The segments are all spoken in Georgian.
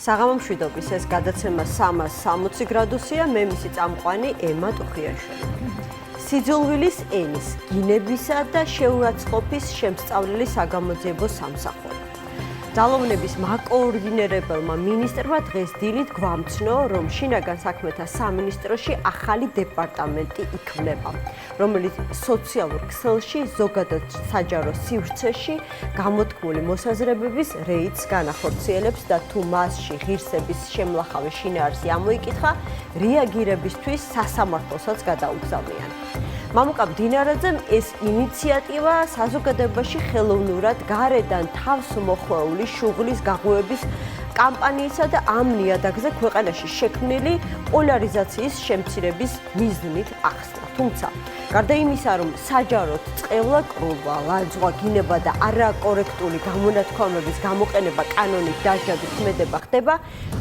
საღამო მშვიდობის ეს გადაცემა 360 გრადუსია, მე მისი წამყვანი ემა ტუხიაშვილი. სიძულვილის ენის, გინებისა და შეურაცხყოფის შემსწავლელი საგამოძიებო სამსახური. ძალოვნების მაკოორდინირებელმა მინისტრმა დღეს დილით გვამცნო, რომ შინაგან საქმეთა სამინისტროში ახალი დეპარტამენტი იქმნება, რომელიც სოციალურ ქსელში, ზოგადად საჯარო სივრცეში გამოთქმული მოსაზრებების რეიდს განახორციელებს და თუ მასში ღირსების შემლახავი შინაარსი ამოიკითხა, რეაგირებისთვის სასამართლოსაც გადაუგზავნიან. მამუკა მდინარაძემ ეს ინიციატივა საზოგადოებაში ხელოვნურად გარედან თავს მოხვეული შუღლის გაღვივების კამპანიისა და ამ ნიადაგზე ქვეყანაში შექმნილი პოლარიზაციის შემცირების მიზნით ახსნა. თუმცა, გარდა იმისა, რომ საჯაროდ წყევლა კრულვა, ლანძღვა, გინება და არაკორექტული გამონათქვამების გამოყენება კანონით დასჯადით ქმედება ხდება,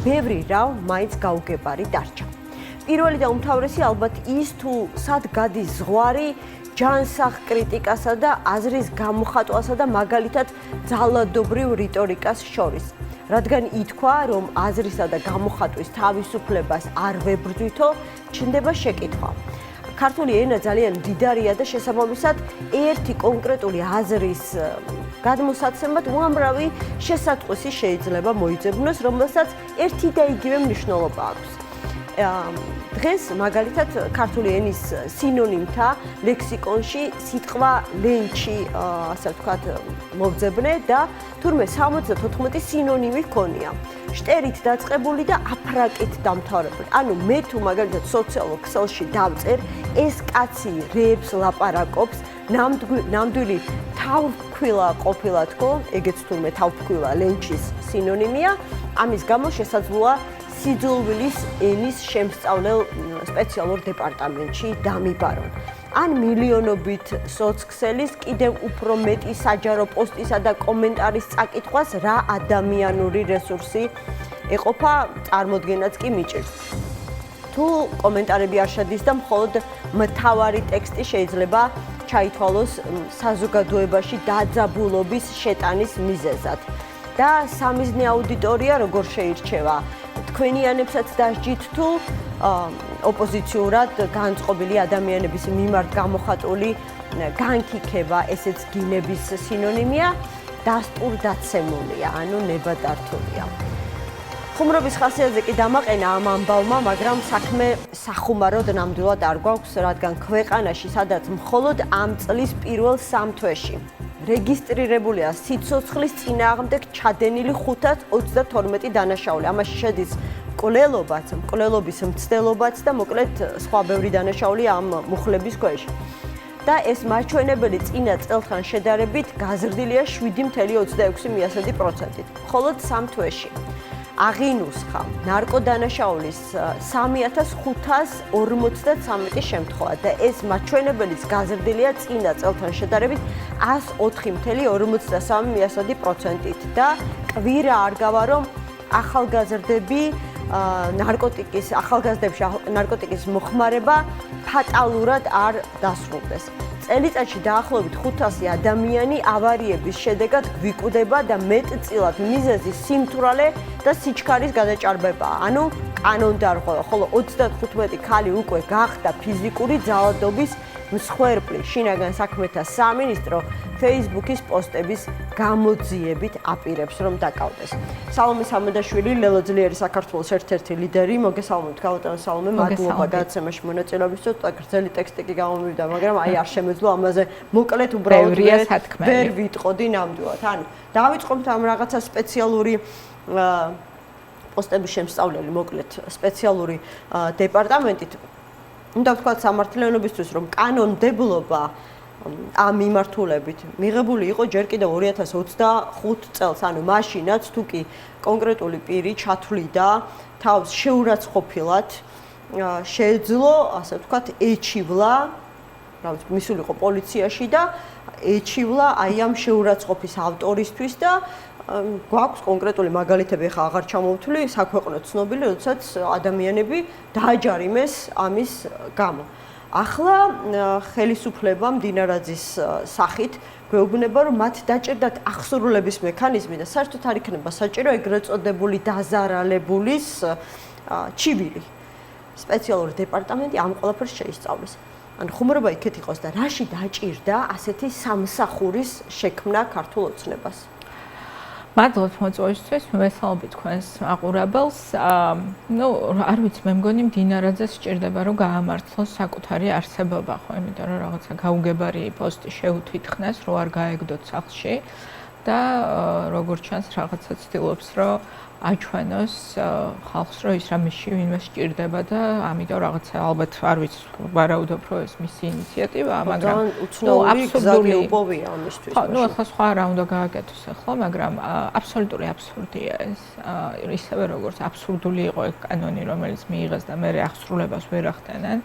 ბევრი რამ მაინც გაუგებარი დარჩა. პირველი და უმთავრესი ალბათ ის, თუ სად გადის ზღვარი ჯანსაღ კრიტიკასა და აზრის გამოხატვასა და მაგალითად ძალადობრივ რიტორიკას შორის. რადგან ითქვა, რომ აზრისა და გამოხატვის თავისუფლებას არ ვებრძვითო, ჩნდება შეკითხვა. ქართული ენა ძალიან მდიდარია და შესაბამისად ერთი კონკრეტული აზრის გადმოსაცემად უამრავი შესატყვისი შეიძლება მოიძებნოს, რომელსაც ერთი და იგივე მნიშვნელობა აქვს. დღეს მაგალითად ქართული ენის სინონიმთა ლექსიკონში სიტყვა ლენჩი, ასე ვთქვათ, მოვძებნე და თურმე 74 სინონიმი ჰქონია. შტერით დაწყებული და აფრაკით დამთავრებული. ანუ მე თუ მაგალითად სოციალურ ქსელში დავწერ, ეს კაცი რეებს ლაპარაკობს, ნამდვილი თავფქვილა ყოფილა თქო, ეგეც თურმე თავფქვილა ლენჩის სინონიმია, ამის გამო შესაძლოა სიძულვილის ენის შემსწავლელ სპეციალურ დეპარტამენტში დამიბარონ. ან მილიონობით სოცქსელის კიდევ უფრო მეტი საჯარო პოსტისა და კომენტარის წაკითხვას რა ადამიანური რესურსი ეყოფა, წარმოდგენაც კი მიჭირს. თუ კომენტარები არ შედის და მხოლოდ მთავარი ტექსტი შეიძლება ჩაითვალოს საზოგადოებაში დაძაბულობის შეტანის მიზეზად. და სამიზნე აუდიტორია როგორ შეირჩევა? თქვენიანებსაც დასჯით თუ ოპოზიციურად განწყობილი ადამიანების მიმართ გამოხატული განკიქება, ესეც გინების სინონიმია, დასტურდაცემულია, ანუ ნებადართულია. ხუმრობის ხასიათზე კი დამაყენა ამ ამბავმა, მაგრამ საქმე სახუმაროდ ნამდვილად არ გვაქვს, რადგან ქვეყანაში, სადაც მხოლოდ ამ წლის პირველ 3 თვეში რეგისტრირებულია სიცოცხლის წინააღმდეგ ჩადენილი 522 დანაშაული. ამაში შედის მკვლელობის მცდელობაც და მოკლედ სხვა ბევრი დანაშაული ამ მუხლების ქვეშ. და ეს მაჩვენებელი წინა წელთან შედარებით გაზრდილია 7.26%-ით, მხოლოდ 3 თვეში. აღინუსხა ნარკოდანაშაულის 3553 შემთხვევა და ეს მაჩვენებელიც გაზრდილია წინა წელთან შედარებით 104.53%-ით და კვირა არ გავა, რომ ახალგაზრდებში ნარკოტიკის მოხმარება ფატალურად არ დასრულდეს. წელიწადში დაახლოებით 500 ადამიანი ავარიების შედეგად გვიკვდება და მეტწილად მიზეზი სიმთვრალე და სიჩქარის გადაჭარბებაა. ანუ კანონდარღვევა, ხოლო 35 ქალი უკვე გახდა ფიზიკური ძალადობის მსხვერპლი. შინაგან საქმეთა სამინისტრო Facebook-ის პოსტების გამოძიებით აპირებს, რომ დაკავდეს. სალომე სამედაშვილი, ლელო ძლიერი საქართველოს ერთ-ერთი ლიდერი, მოგესალმებით, გავუტანო სალომე, მადლობა გადაცემაში მონაწილეობისთვის. გრძელი ტექსტი კი გამომივიდა, მაგრამ აი არ შემეძლო ამაზე მოკლედ უბრალოდ ვერ ვიტყოდი ნამდვილად. ანუ დავიწყოთ ამ რაღაცა სპეციალური პოსტების შემსწავლელი, მოკლედ სპეციალური დეპარტამენტით. უნდა ვთქვათ სამართლიანობისთვის, რომ კანონმდებლობა ამ მიმართულებით მიღებული იყო ჯერ კიდევ 2025 წელს, ანუ მაშინაც თუ კი კონკრეტული პირი ჩათვლიდა თავს შეურაცხყოფილად, შეეძლო, ასე ვთქვათ, ეჩივლა, რაღაც მისული იყო პოლიციაში და ეჩივლა აი ამ შეურაცხყოფის ავტორისთვის და გვაქვს კონკრეტული მაგალითები, ახლა აღარ ჩამოვთვლი, საქვეყნო ცნობილი, როდესაც ადამიანები დააჯარიმეს ამის გამო. ახლა ხელისუფლებამ დინარაძის სახით გვეუბნება, რომ მათ დაჭერდათ აღსრულების მექანიზმი და საერთოდ არ იქნება საჭირო ეგრეთ წოდებული დაზარალებულის ჩივილი. სპეციალური დეპარტამენტი ამ ყველაფერს შეისწავლის. ან ხუმრობა იქეთ იყოს და რაში დაჭირდა ასეთი სამსახურის შექმნა ქართულ ოცნებას? მადლობთ მოწვევისთვის, მესალმებით თქვენს მაყურებელს. არ ვიცი, მე მგონი დინარაძეს სჭირდება რომ გაამართლოს საკუთარი არსებობა, ხო, იმიტომ რომ რაღაცა გაუგებარი პოსტი შეუთვითხნეს, რომ არ გაეგდოთ სახლში და როგორც ჩანს რაღაცა ცდილობს, რომ აჩვენოს ხალხს, რომ ის რამეში ვინმე სჭირდება და ამიტომ რაღაცა ალბათ არ ვიცი, ვარაუდობ, რომ ეს მისი ინიციატივაა, მაგრამ აბსოლუტური უპოვია ამისთვის. ხო, ახლა სხვა რა უნდა გააკეთოს ახლა, მაგრამ აბსოლუტური აბსურდია ეს. ისევე როგორც აბსურდული იყო ეგ კანონი, რომელიც მიიღეს და მე აღსრულებას ვერ ახდენენ,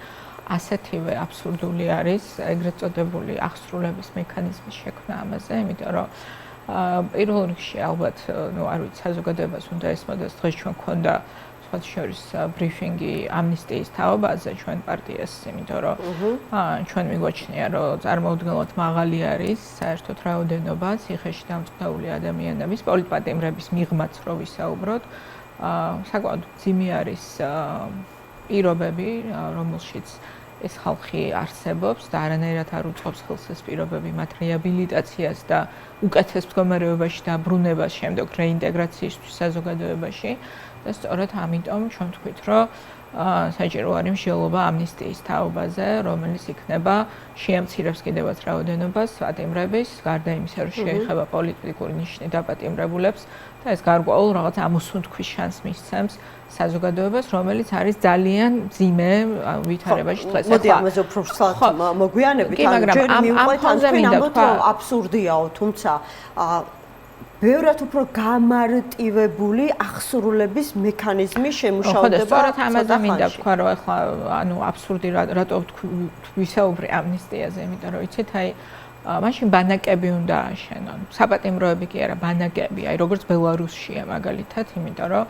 ასეთივე აბსურდული არის ეგრეთ წოდებული აღსრულების მექანიზმის შექმნა ამაზე, იმიტომ რომ პირველ რიგში ალბათ, არ ვიცი, საზოგადოებას უნდა ესმოდეს, დღეს ჩვენ გვქონდა სხვა შორის ბრიფინგი ამნისტიის თაობაზე ჩვენ პარტიას, იმიტომ რომ ჩვენ მიგვაჩნია, რომ წარმოუდგენლად მაღალი არის საერთოდ რაოდენობა ციხეში დამწყდეული ადამიანების პოლიტპატიმრების მიღმაც რო ვისაუბროთ, საკმაოდ ძიმი არის პირობები, რომელშიც ეს ხალხი არსებობს და არანაირად არ უწყობს ხელს ეს პირობები მათ რეაბილიტაციას და უკეთეს მდგომარეობაში დაბრუნებას შემდეგ რეინტეგრაციისთვის საზოგადოებაში და სწორედ ამიტომ ჩვენ ვთქვით, რომ საჭირო არის მსჯელობა ამნისტიის თაობაზე, რომელიც იქნება შეამცირებს კიდევაც რაოდენობას პატიმრების, გარდა იმისა, რომ შეეხება პოლიტიკური ნიშნით დაპატიმრებულებს და ეს გარკვეულ რაღაც ამოსუნთქვის შანსს მისცემს საზოგადოებას, რომელიც არის ძალიან მძიმე ვითარებაში დღეს. მოდი ამაზე უფრო სულად მოგვიანებით, ჯერ მივყვეთ ამ თქვენ ამბობთ, რომ აბსურდიაო, თუმცა ბევრად უფრო გამარტივებული აღსრულების მექანიზმი შემუშავდება. სწორედ ამაზე მინდა ვთქვა, რომ ახლა ანუ აბსურდი რატო ვისაუბრე ამნისტიაზე, იმიტომ რომ იცით, აი მაშინ ბანაკები უნდა ააშენონ. საპატიმროები კი არა, ბანაკები, აი როგორც ბელარუსშია მაგალითად, იმიტომ რომ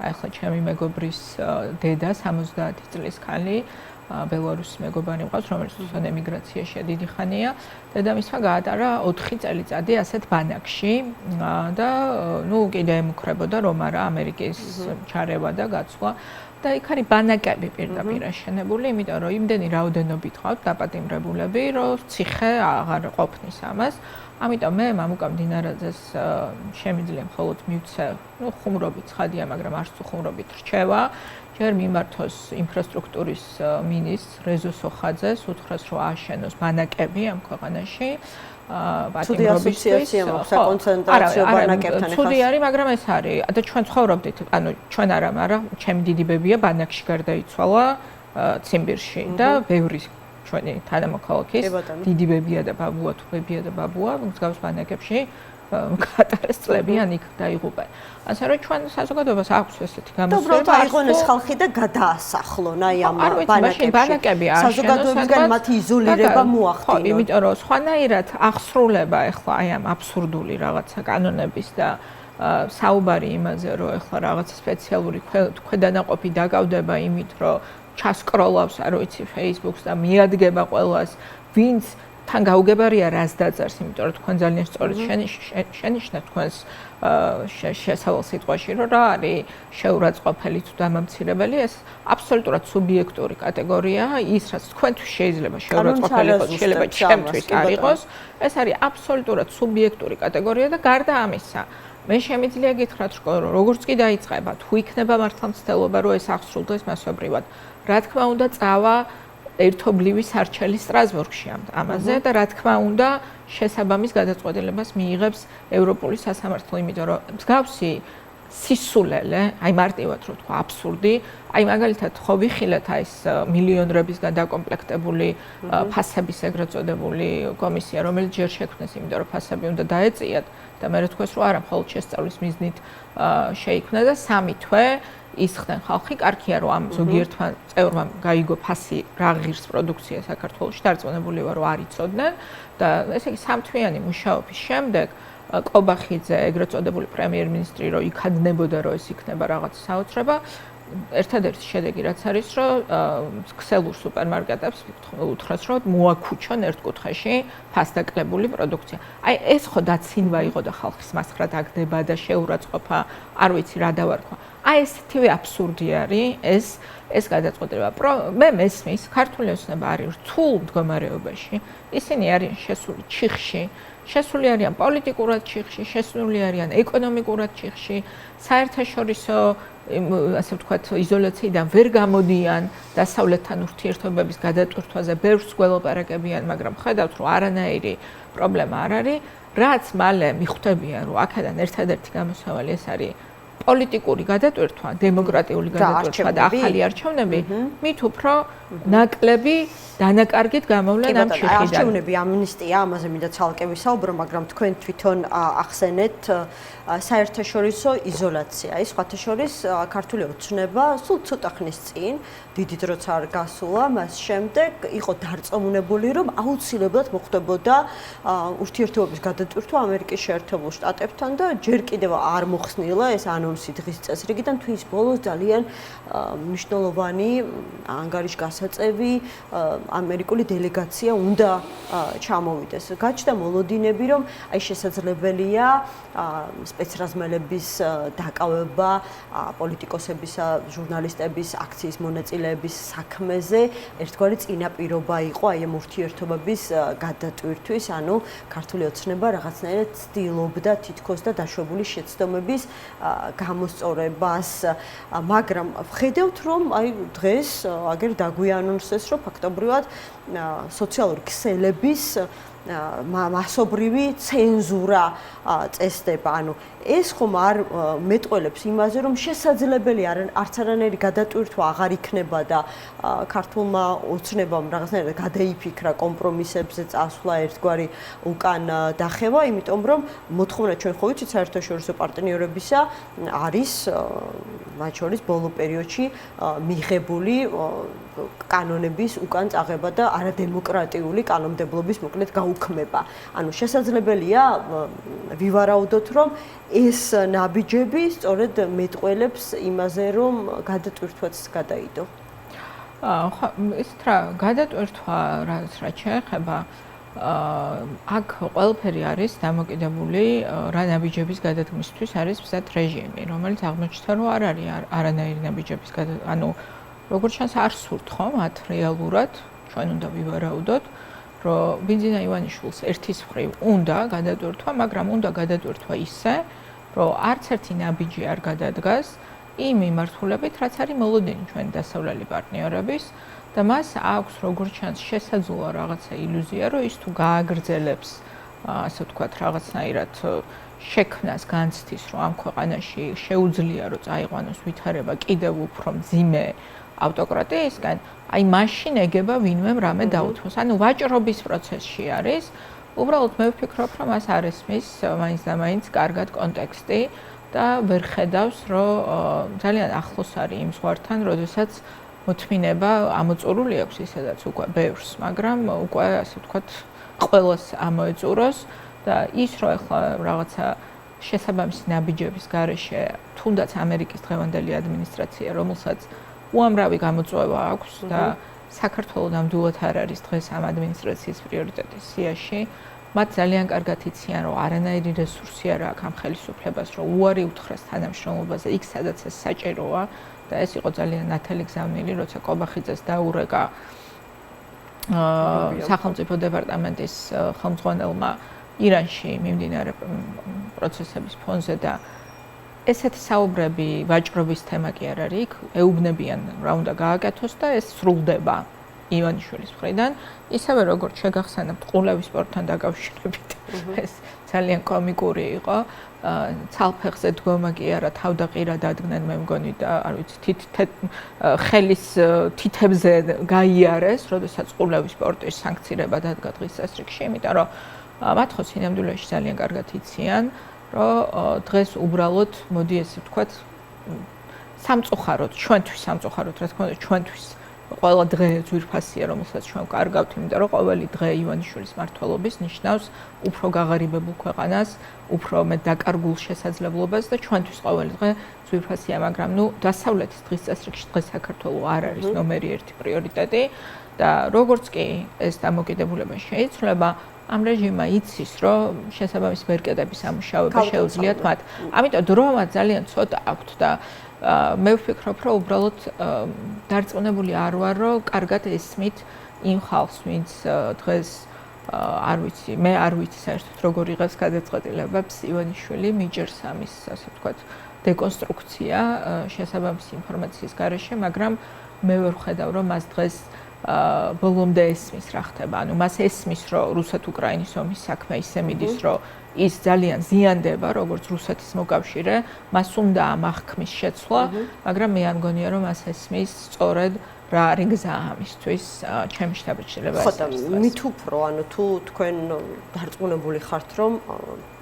აი ახლა ჩემი მეგობრის დედა 70 წლის ქალი ბელარუსის მეგობარი მყავს, რომელიც თვითონ ემიგრაციაშია დიდი ხანია. დედამისმა გაატარა 4 წელიწადი ასეთ ბანაკში და კიდე ემუქრებოდა რომ არა ამერიკის ჩარევა და გაცვლა და იქ არის ბანაკები პირდაპირ აშენებული, იმიტომ რომ იმდენი რაოდენობით ყავთ დაპატიმრებულები, რომ ციხე აღარ ყოფნის ამას. ამიტომ მე მამუკამ დინარაძეს შემიძლია მხოლოდ მივცე, ხუმრობით ცხადია, მაგრამ არც ხუმრობით რჩევა. ჯერ მიმართოს ინფრასტრუქტურის მინისტრ რეზო სოხაძეს, უთხრეს, რომ ააშენოს ბანაკები ამ ქვეყანაში. ცუდი ასოციაცია მაქვს საკონცენტრაციო ბანაკებთან ეხლა. ცუდი არის, მაგრამ ეს არის. და ჩვენ ცხოვრობდით, ანუ ჩვენ არა, მაგრამ ჩემი დიდი ბებია ბანაკში გარდაიცვალა ციმბირში და ბევრი ჩვენი თანამოქალაქის დიდი ბებია და ბაბუა, თუ ბებია და ბაბუა, მსგავს ბანაკებში გაატარეს წლები ან იქ დაიღუპენ. ასე რომ ჩვენ საზოგადოებას აქვს ესეთი გამოსვლები. უბრალოდ აიღონეს ხალხი და გადაასახლონ აი ამ ბანაკები. საზოგადოებისგან მათი იზოლირება მოახდინონ. ხო, იმიტომ რომ სხვანაირად აღსრულება ახლა აი ამ აბსურდული რაღაცა კანონების და საუბარი იმაზე, რომ ახლა რაღაცა სპეციალური ქვედანაყოფი დაკავდება იმით, რომ ჩასკროლავს, არ ვიცი, Facebook-ს და მიადგება ყველას, ვინც თან გაუგებარია რას დაწერს, იმიტომ რომ თქვენ ძალიან სწორად შენიშნეთ თქვენს შესავალ სიტყვაში, რომ რა არის შეურაცხყოფელი თუ დამამცირებელი, ეს აბსოლუტურად სუბიექტური კატეგორიაა, ის რაც თქვენთვის შეიძლება შეურაცხყოფელი იყოს, შეიძლება ჩემთვის არ იყოს, ეს არის აბსოლუტურად სუბიექტური კატეგორია და გარდა ამისა, მე შემიძლია გითხრათ, რომ როგორც კი დაიწყება, თუ იქნება მართლმცდელობა, რომ ეს აღსრულდეს მასობრივად, რა თქმა უნდა, წავა ერთობლივი სარჩელი სტრასბურგში ამაზე და რა თქმა უნდა შესაბამის გადაწყვეტილებას მიიღებს ევროპული სასამართლო, იმიტომ რომ მსგავსი სისულელე, აი მარტივად რო თქვა აბსურდი, აი მაგალითად ხო ვიხილეთ აი ეს მილიონრებისგან დაკომპლექტებული ფასების ეგრეთ წოდებული კომისია, რომელიც ჯერ შექმნეს, იმიტომ რომ ფასები უნდა დაეწიათ და მე რა თქვეს, რომ არა, მხოლოდ შესწავლის მიზნით შეიქმნა და 3 თვე ისხდნენ ხალხი, კარგია რომ ამ ზოგიერთმა წევრმა გაიგო ფასი რა ღირს პროდუქცია საქართველოში, დარწმუნებული ვარ, რომ არ იცოდნენ და ესე იგი 3 თვიანი მუშაობის შემდეგ კობახიძე, ეგრეთ წოდებული პრემიერ-მინისტრი, რომ იქადნებოდა, რომ ეს იქნება რაღაც საოცრება, ერთადერთი შედეგი რაც არის, რომ ქსელურ სუპერმარკეტებს უთხრას, რომ მოაქუჩონ ერთ კუთხეში ფასდაკლებული პროდუქცია. აი ეს ხო დაცინვა იყო და ხალხის მასხრა დაგდება და შეურაცხყოფა, არ ვიცი რა დავარქვა. აი ესეთივე აბსურდი არის ეს გადაწყვეტილება. მე მესმის, ქართული ოცნება არის რთულ მდგომარეობაში. ისინი არიან შესული ჩიხში, შესული არიან პოლიტიკურად ჩიხში, შესული არიან ეკონომიკურად ჩიხში, საერთაშორისო ასე ვთქვათ, იზოლაციიდან ვერ გამოდიან დასავლეთთან ურთიერთობების გადატვირთვაზე, ბევრს გველაპარაკებიან, მაგრამ ხედავთ, რომ არანაირი პრობლემა არ არის, რაც მალე მიხვდებიან, რომ აქედან ერთადერთი გამოსავალი ეს არის პოლიტიკური გადატვირთვა, დემოკრატიული გადატვირთვა და ახალი არჩევნები, მით უფრო ნაკლები დანაკარგით გამოვლენ ამ ჩიხიდან. არჩევნები, ამნისტია, ამაზე მინდა ცალკე ვისაუბრო, მაგრამ თქვენ თვითონ ახსენეთ საერთაშორისო იზოლაცია. ის სხვათა შორის ქართული ოცნება სულ ცოტა ხნის წინ, დიდი დროც არ გასულა, მას შემდეგ იყო დარწმუნებული, რომ აუცილებლად მოხდებოდა ურთიერთობების გადატვირთვა ამერიკის შეერთებულ შტატებთან და ჯერ კიდევ არ მოხსნილა ეს ანონსი დღის წესრიგიდან, თვის ბოლოს ძალიან მნიშვნელოვანი ანგარიშგასაწევი ამერიკული დელეგაცია უნდა ჩამოვიდეს. გაჩნდა მოლოდინები, რომ აი შესაძლებელია სპეცრაზმელების დაკავება პოლიტიკოსებისა, ჟურნალისტების, აქციის მონაწილეების საქმეზე ერთგვარი წინაპირობა იყო აი ამ ურთიერთობების გადატვირთვის, ანუ ქართული ოცნება რაღაცნაირად ცდილობდა თითქოს და დაშვებული შეცდომების გამოსწორებას, მაგრამ ვხედავთ, რომ აი დღეს აგერ დაგვიანონსეს, რომ ფაქტობრივად სოციალური ქსელების მასობრივი ცენზურა წესდება. ანუ ეს ხომ არ მეტყველებს იმაზე, რომ შესაძლებელი არც არანაირი გადატვირთვა აღარ იქნება და ქართულმა ოცნებამ რაღაცნაირად გადაიფიქრა კომპრომისებზე წასვლა ერთგვარი უკან დახევა, იმიტომ რომ მოთხოვნა ჩვენ ხო ვიცით საერთაშორისო პარტნიორებისა არის მათ შორის ბოლო პერიოდში მიღებული კანონების უკან წაღება და არადემოკრატიული კანონმდებლობის მოკლედ გაუქმება. ანუ შესაძლებელია ვივარაუდოთ, რომ ეს ნაბიჯები სწორედ მეტყველებს იმაზე, რომ გადატვირთვაც გადაიდო. ხო, ეს რა გადატვირთვა რაც შეეხება აქ ყველაფერი არის დამოკიდებული რა ნაბიჯების გადადგმისთვის არის მზად რეჟიმი, რომელიც აღმოჩნდა, რომ არ არის არანაირი ნაბიჯების ანუ როგორც ჩანს არ სურთ ხომ მათ რეალურად ჩვენ უნდა ვივარაუდოთ, რომ ბენზინა ივანიშვილს ერთის მხრივ უნდა გადატვირთვა, მაგრამ უნდა გადატვირთვა ისე, რომ არც ერთი ნაბიჯი არ გადადგას იმ მიმართულებით, რაც არის მოლოდინი ჩვენი დასავლელი პარტნიორების და მას აქვს როგორც ჩანს შესაძლოა რაღაცა ილუზია, რომ ის თუ გააგრძელებს ასე ვთქვათ რაღაცნაირად შექმნას განცდის, რომ ამ ქვეყანაში შეუძლია რომ წაიყვანოს ვითარება კიდევ უფრო მძიმე ავტოკრატიისგან, აი მაშინ ეგება ვინმე რამე დაუთმოს. ანუ ვაჭრობის პროცესში არის. უბრალოდ მე ვფიქრობ, რომ მას არ ესმის მაინც და მაინც კარგად კონტექსტი და ვერ ხედავს, რომ ძალიან ახლოს არის იმ ზღვართან, როდესაც მოთმინება ამოწურული აქვს ისედაც უკვე ბევრს, მაგრამ უკვე ასე ვთქვათ, ყველას ამოეწუროს და ის რომ ახლა რაღაცა შესაბამისი ნაბიჯების გარეშე, თუნდაც ამერიკის დღევანდელი ადმინისტრაცია, რომელსაც უამრავი გამოწვევა აქვს და საქართველოს ნამდვილად არ არის დღეს ამ ადმინისტრაციის პრიორიტეტის სიაში. მათ ძალიან კარგად იციან, რომ არანაირი რესურსი არ აქვს ამ ხელისუფლებას, რომ უარი უთხრას თანამშრომლობაზე იქ, სადაც ეს საჭიროა და ეს იყო ძალიან ნათელი გზავნილი, როცა კობახიძეს დაურეკა სახელმწიფო დეპარტამენტის ხელმძღვანელმა ირანში მიმდინარე პროცესების ფონზე და ესეთი საუბრები ვაჭრობის თემა კი არ არის, ეუბნებიან რა უნდა გააკეთოს და ეს სრულდება ივანიშვილის მხრიდან, ისევე როგორც შეგახსენებთ ყულევის სპორტთან დაკავშირებით. ეს ძალიან კომიკური იყო. ცალფეხზე დგომა კი არა, თავდაყირა დადგნენ, მე მგონი და არ ვიცი, ხელის თითებზე გაიარეს, როდესაც ყულევის სპორტის სანქცირება დადგა დღის წესრიგში, იმიტომ რომ მათ ხო სინამდვილეში ძალიან კარგად იციან, რომ დღეს უბრალოდ მოდი ესე ვთქვათ, სამწუხაროდ, ჩვენთვის სამწუხაროდ, რა თქმა უნდა, ჩვენთვის ყველა დღე ძვირფასია, რომელსაც ჩვენ ვკარგავთ, იმიტომ რომ ყოველი დღე ივანიშვილის მმართველობის ნიშნავს უფრო გაღარიბებულ ქვეყანას, უფრო მეტ დაკარგულ შესაძლებლობას და ჩვენთვის ყოველი დღე ძვირფასია, მაგრამ დასავლეთის დღის წესრიგში დღეს საქართველოს არ არის ნომერი 1 პრიორიტეტი და როგორც კი ეს დამოკიდებულება შეიცვლება, ამ რეჟიმმა იცის, რომ შესაბამის მერკედების ამუშავება შეუძლიათ მათ. ამიტომ დრომა ძალიან ცოტა აქვთ და მე ვფიქრობ, რომ უბრალოდ დარწმუნებული არ ვარ, რომ კარგად ესმით იმ ხალხს, ვინც დღეს არ ვიცი, მე არ ვიცი საერთოდ როგორ იღებს გადაწყვეტილებებს ივანიშვილი მიჯერს ამის, ასე ვთქვათ, დეკონსტრუქცია შესაბამის ინფორმაციის გარეშე, მაგრამ მე ვერ ვხედავ, რომ მას დღეს ბოლომდე ესმის რა ხდება. ანუ მას ესმის, რომ რუსეთ-უკრაინის ომის საქმე ისე მიდის, რომ ის ძალიან ზიანდება, როგორც რუსეთის მოკავშირე, მას უნდა ამ აღქმის შეცვლა, მაგრამ მე არ მგონია, რომ მას ესმის სწორედ რა არის გზა ამისთვის, ჩემი შთაბეჭდილება ეს არის. ხო, მით უფრო, ანუ თუ თქვენ დარწმუნებული ხართ, რომ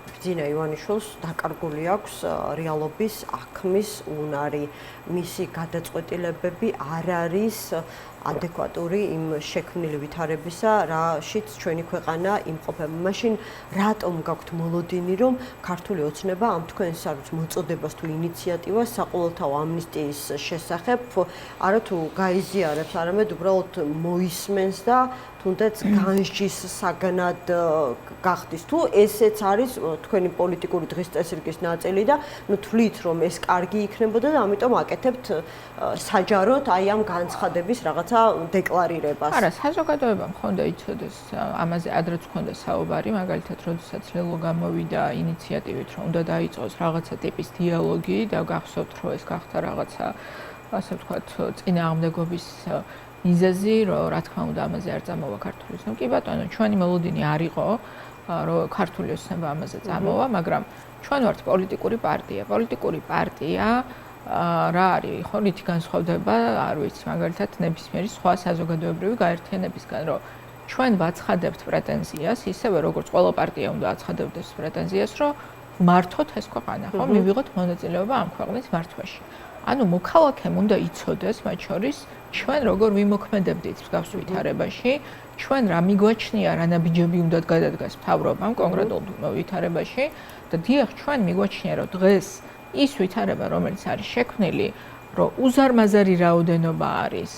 ბრძინა ივანიშვილს დაკარგული აქვს რეალობის აღქმის უნარი, მისი გადაწყვეტილებები არ არის ადეკვატური იმ შექმნილი ვითარებისა, რაშიც ჩვენი ქვეყანა იმყოფება. მაშინ რატომ გაქვთ მოლოდინი, რომ ქართული ოცნება ამ თქვენს არც მოწოდებას თუ ინიციატივას საყოველთაო ამნისტიის შესახებ არა თუ გაიზიარებს, არამედ უბრალოდ მოისმენს და თუნდაც განსჯის საგანად გახდის. თუ ესეც არის თქვენი პოლიტიკური დღის წესრიგის ნაწილი და თვლით, რომ ეს კარგი იქნებოდა და ამიტომ აკეთებთ საჯაროდ აი ამ განცხადების რაღაცა დეკლარირებას. არა, საზოგადოებამ ხონდა იცოდეს, ამაზე ადრეც ხონდა საუბარი, მაგალითად, როდესაც ლელო გამოვიდა ინიციატივით, რომ უნდა დაიწყოს რაღაცა ტიპის დიალოგი და გახსოვთ, რომ ეს გახდა რაღაცა, ასე ვთქვათ, წინააღმდეგობის მიზეზი, რომ რა თქმა უნდა ამაზე არ წამოვა ქართული ოცნება. კი ბატონო, ჩვენი მოლოდინი არ იყო, რომ ქართული ოცნება ამაზე წამოვა, მაგრამ ჩვენ ვართ პოლიტიკური პარტია. პოლიტიკური პარტია რა არის, ხო, რითი განსხვავდება, არ ვიცი, მაგალითად, ნებისმიერი სხვა საზოგადოებრივი გაერთიანებისგან, რომ ჩვენ ვაცხადებთ პრეტენზიას, ისევე როგორც ყველა პარტია უნდა აცხადებდეს პრეტენზიას, რომ მართოთ ეს ქვეყანა, ხო, მივიღოთ მონაწილეობა ამ ქვეყნის მართვაში. ანუ მოქალაქემ უნდა იცოდეს, მათ შორის, ჩვენ როგორ ვიმოქმედებდით მსგავს ვითარებაში, ჩვენ რა მიგვაჩნია, რა ნაბიჯები უნდა გადადგას მთავრობამ კონკრეტულ ვითარებაში და დიახ, ჩვენ მიგვაჩნია, რომ დღეს ის ვითარება, რომელიც არის შექმნილი, რომ უზარმაზარი რაოდენობა არის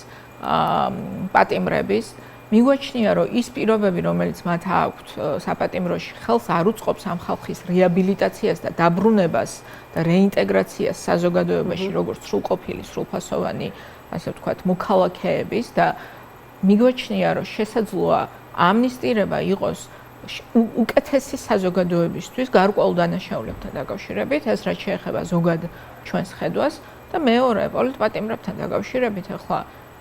პატიმრების, მიგვაჩნია, რომ ის პირობები, რომელიც მათ აქვთ საპატიმროში, ხელს არ უწყობს ამ ხალხის რეაბილიტაციას და დაბრუნებას და რეინტეგრაციას საზოგადოებაში, როგორც სრულყოფილი, სრულფასოვანი, ასე ვთქვათ, მოქალაქეების და მიგვაჩნია, რომ შესაძლოა ამნისტირება იყოს უკეთესი საზოგადოებისთვის გარკვეულ დანაშაულებთან დაკავშირებით, ეს რაც შეეხება ზოგად ჩვენს ხედვას და მეორე პოლიტპატიმრებთან დაკავშირებით, ახლა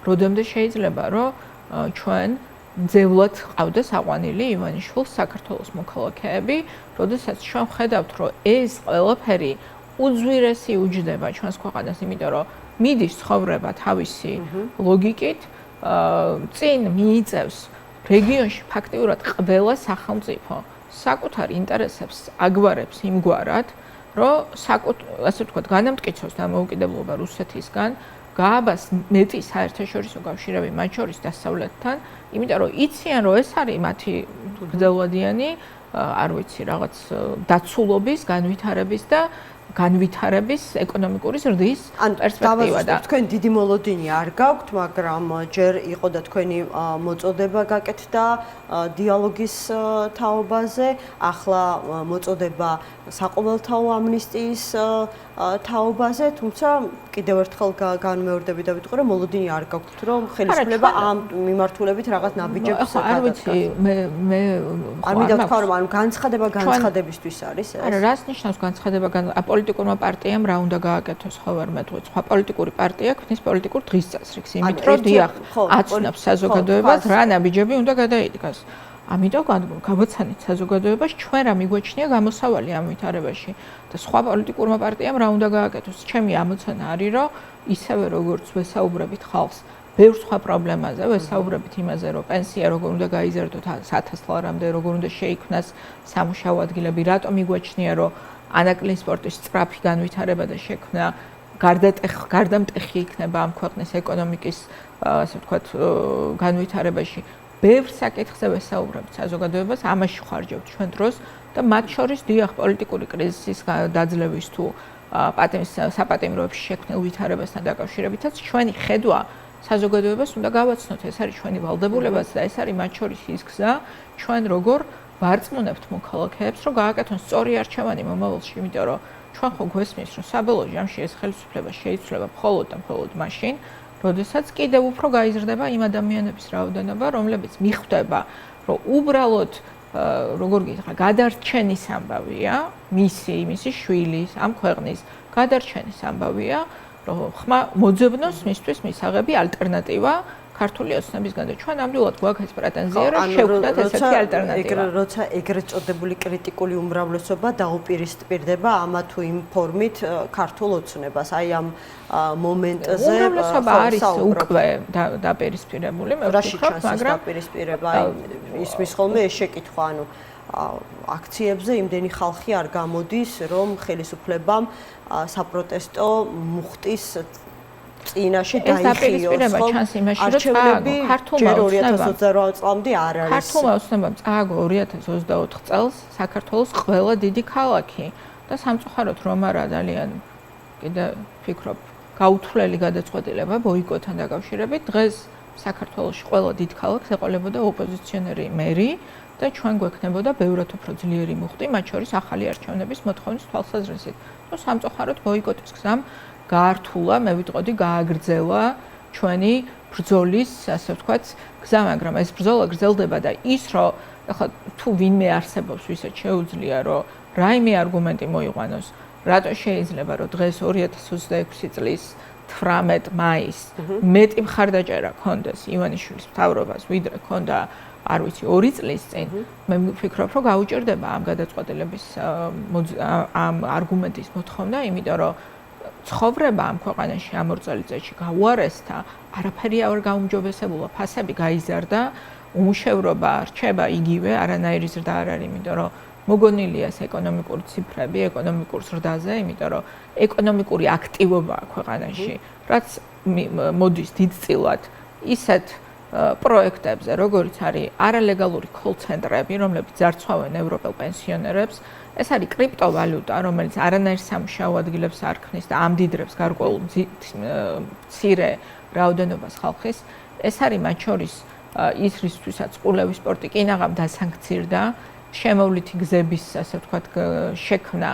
როდემდე შეიძლება, რომ ჩვენ ძევლად ყავდეს აყვანილი ივანიშვილს საქართველოს მოქალაქეები, როდესაც ჩვენ ხედავთ, რომ ეს ყველაფერი უძვირესი უჯდება ჩვენს ქვეყანას, იმიტომ რომ მიდის ცხოვრება თავისი ლოგიკით, წინ მიიწევს რეგიონში ფაქტიურად ყველა სახელმწიფო საკუთარ ინტერესებს აგვარებს იმგვარად, რომ ასე ვთქვათ, განამტკიცოს დამოუკიდებლობა რუსეთისგან, გააბას მეტი საერთაშორისო კავშირები მათ შორის დასავლეთთან, იმიტომ რომ იციან, რომ ეს არის მათი გრძელვადიანი, არ ვიცი, რაღაც დაცულობის, განვითარების ეკონომიკური ზრდის პერსპექტივა და თქვენ დიდი მოლოდინი არ გაქვთ, მაგრამ ჯერ იყო და თქვენი მოწოდება გაკეთდა დიალოგის თაობაზე, ახლა მოწოდება საყოველთაო ამნისტიის თაობაზე, თუმცა კიდევ ერთხელ განმეორდები და ვიტყვი, რომ მოლოდინი არ გაქვთ, რომ ხელისუფლება ამ მიმართულებით რაღაც ნაბიჯებს არ ვიცი, მე არ მინდა თქვა, რომ ანუ განცხადება განცხადებისთვის არის ეს. არა, რას ნიშნავს განცხადება პოლიტიკურმა პარტიამ რა უნდა გააკეთოს, ხო ვერ მეტყვი. სხვა პოლიტიკური პარტია ქმნის პოლიტიკურ დღის წესრიგს, იმით რომ დიახ, აცნობს საზოგადოებას რა ნაბიჯები უნდა გადაიდგას. ამიტომ გამოცანით საზოგადოებას ჩვენ რა მიგვაჩნია გამოსავალი ამ ვითარებაში და სხვა პოლიტიკურმა პარტიამ რა უნდა გააკეთოს. ჩემი ამოცანა არის, რომ ისევე როგორც ვესაუბრებით ხალხს ბევრ სხვა პრობლემაზე, ვესაუბრებით იმაზე, რომ პენსია როგორ უნდა გაიზარდოთ 1000 ლარამდე, როგორ უნდა შეიქმნას სამუშაო ადგილები, რატომ მიგვაჩნია, რომ ანაკლინ სპორტის სწრაფი განვითარება და შექმნა გარდამტეხი იქნება ამ ქვეყნის ეკონომიკის, ასე ვთქვათ, განვითარებაში. ბევრ საკითხზე ვესაუბრებთ საზოგადოებას, ამაში ხარჯავთ ჩვენ დროს და მათ შორის დიახ პოლიტიკური კრიზისის დაძლევის თუ საპატიმროებში შექმნილ ვითარებასთან დაკავშირებითაც ჩვენი ხედვა საზოგადოებას უნდა გავაცნოთ, ეს არის ჩვენი ვალდებულებაც და ეს არის მათ შორის ის გზა, ჩვენ როგორ ვარწმუნებთ მოქალაქეებს, რომ გააკეთონ სწორი არჩევანი მომავალში, იმიტომ რომ ჩვენ ხო გვესმის, რომ საბოლოო ჯამში ეს ხელისუფლება შეიცვლება მხოლოდ და მხოლოდ მაშინ, როდესაც კიდევ უფრო გაიზრდება იმ ადამიანების რაოდენობა, რომლებიც მიხვდება, რომ უბრალოდ როგორ გითხრა, გადარჩენის ამბავია, მისი შვილის, ამ ქვეყნის გადარჩენის ამბავია, რომ ხმა მოძებნოს მისთვის მისაღები ალტერნატივა ქართული ოცნებისგან და ჩვენ ნამდვილად გვაქვს ეს პრეტენზია, რომ შევხვდათ ესეთი ალტერნატივა. როცა ეგრეთ წოდებული კრიტიკული უმრავლესობა დაუპირისპირდება ამა თუ იმ ფორმით ქართულ ოცნებას, აი ამ მომენტზე უმრავლესობა არის უკვე დაპირისპირებული, მე ვფიქრობ, მაგრამ დაპირისპირება ისმის ხოლმე ეს შეკითხვა, ანუ აქციებზე იმდენი ხალხი არ გამოდის, რომ ხელისუფლებამ საპროტესტო მუხტის წინაშე დაიხიოს არჩევნები ჯერ 2028 წლამდე არ არის. ქართულმა ოცნებამ წააგო 2024 წელს საქართველოს ყველა დიდი ქალაქი და სამწუხაროდ რომ არა ძალიან კიდე ვფიქრობ გაუთვლელი გადაწყვეტილება ბოიკოტთან დაკავშირებით დღეს საქართველოში ყველა დიდ ქალაქს ეყოლებოდა ოპოზიციონერი მერი და ჩვენ გვექნებოდა ბევრად უფრო ძლიერი მუხტი, მათ შორის ახალი არჩევნების მოთხოვნის თვალსაზრისით. და სამწუხაროდ ბოიკოტის გზამ გაართულა, მე ვიტყოდი, გააგრძელა ჩვენი ბრძოლის, ასე ვთქვათ, გზა, მაგრამ ეს ბრძოლა გრძელდება და ის, რომ ახლა თუ ვინმე არსებობს, ვისაც შეუძლია, რომ რაიმე არგუმენტი მოიყვანოს, რატო შეიძლება, რომ დღეს 2026 წლის 18 მაისს მეტი მხარდაჭერა ქონდეს ივანიშვილის მთავრობას, ვიდრე ქონდა არ ვიცი 2 წლის წინ, მე ვფიქრობ, რომ გაუჭირდება ამ გადაწყვეტილების ამ არგუმენტის მოთხოვნა, იმიტომ რომ ცხოვრება ამ ქვეყანაში ამ 2 წელიწადში გაუარესდა, არაფერი არ გაუმჯობესებულა, ფასები გაიზარდა, უმუშევრობა რჩება იგივე, არანაირი ზრდა არ არის, იმიტომ რომ მოგონილია ეს ეკონომიკური ციფრები, ეკონომიკურ ზრდაზე, იმიტომ რომ ეკონომიკური აქტივობაა ქვეყანაში, რაც მოდის დიდწილად ისეთ პროექტებზე, როგორც არის არალეგალური კოლ-ცენტრები, რომლებიც ძარცვავენ ევროპელ პენსიონერებს, ეს არის კრიპტოვალუტა, რომელიც არანაირ სამუშაო ადგილებს არ ქმნის და ამდიდრებს გარკვეულ მცირე რაოდენობას ხალხის. ეს არის მათ შორის ის რისთვისაც ყურლევის სპორტი კინაღამ დასანქცირდა, შემოვლითი გზების, ასე ვთქვათ, შექმნა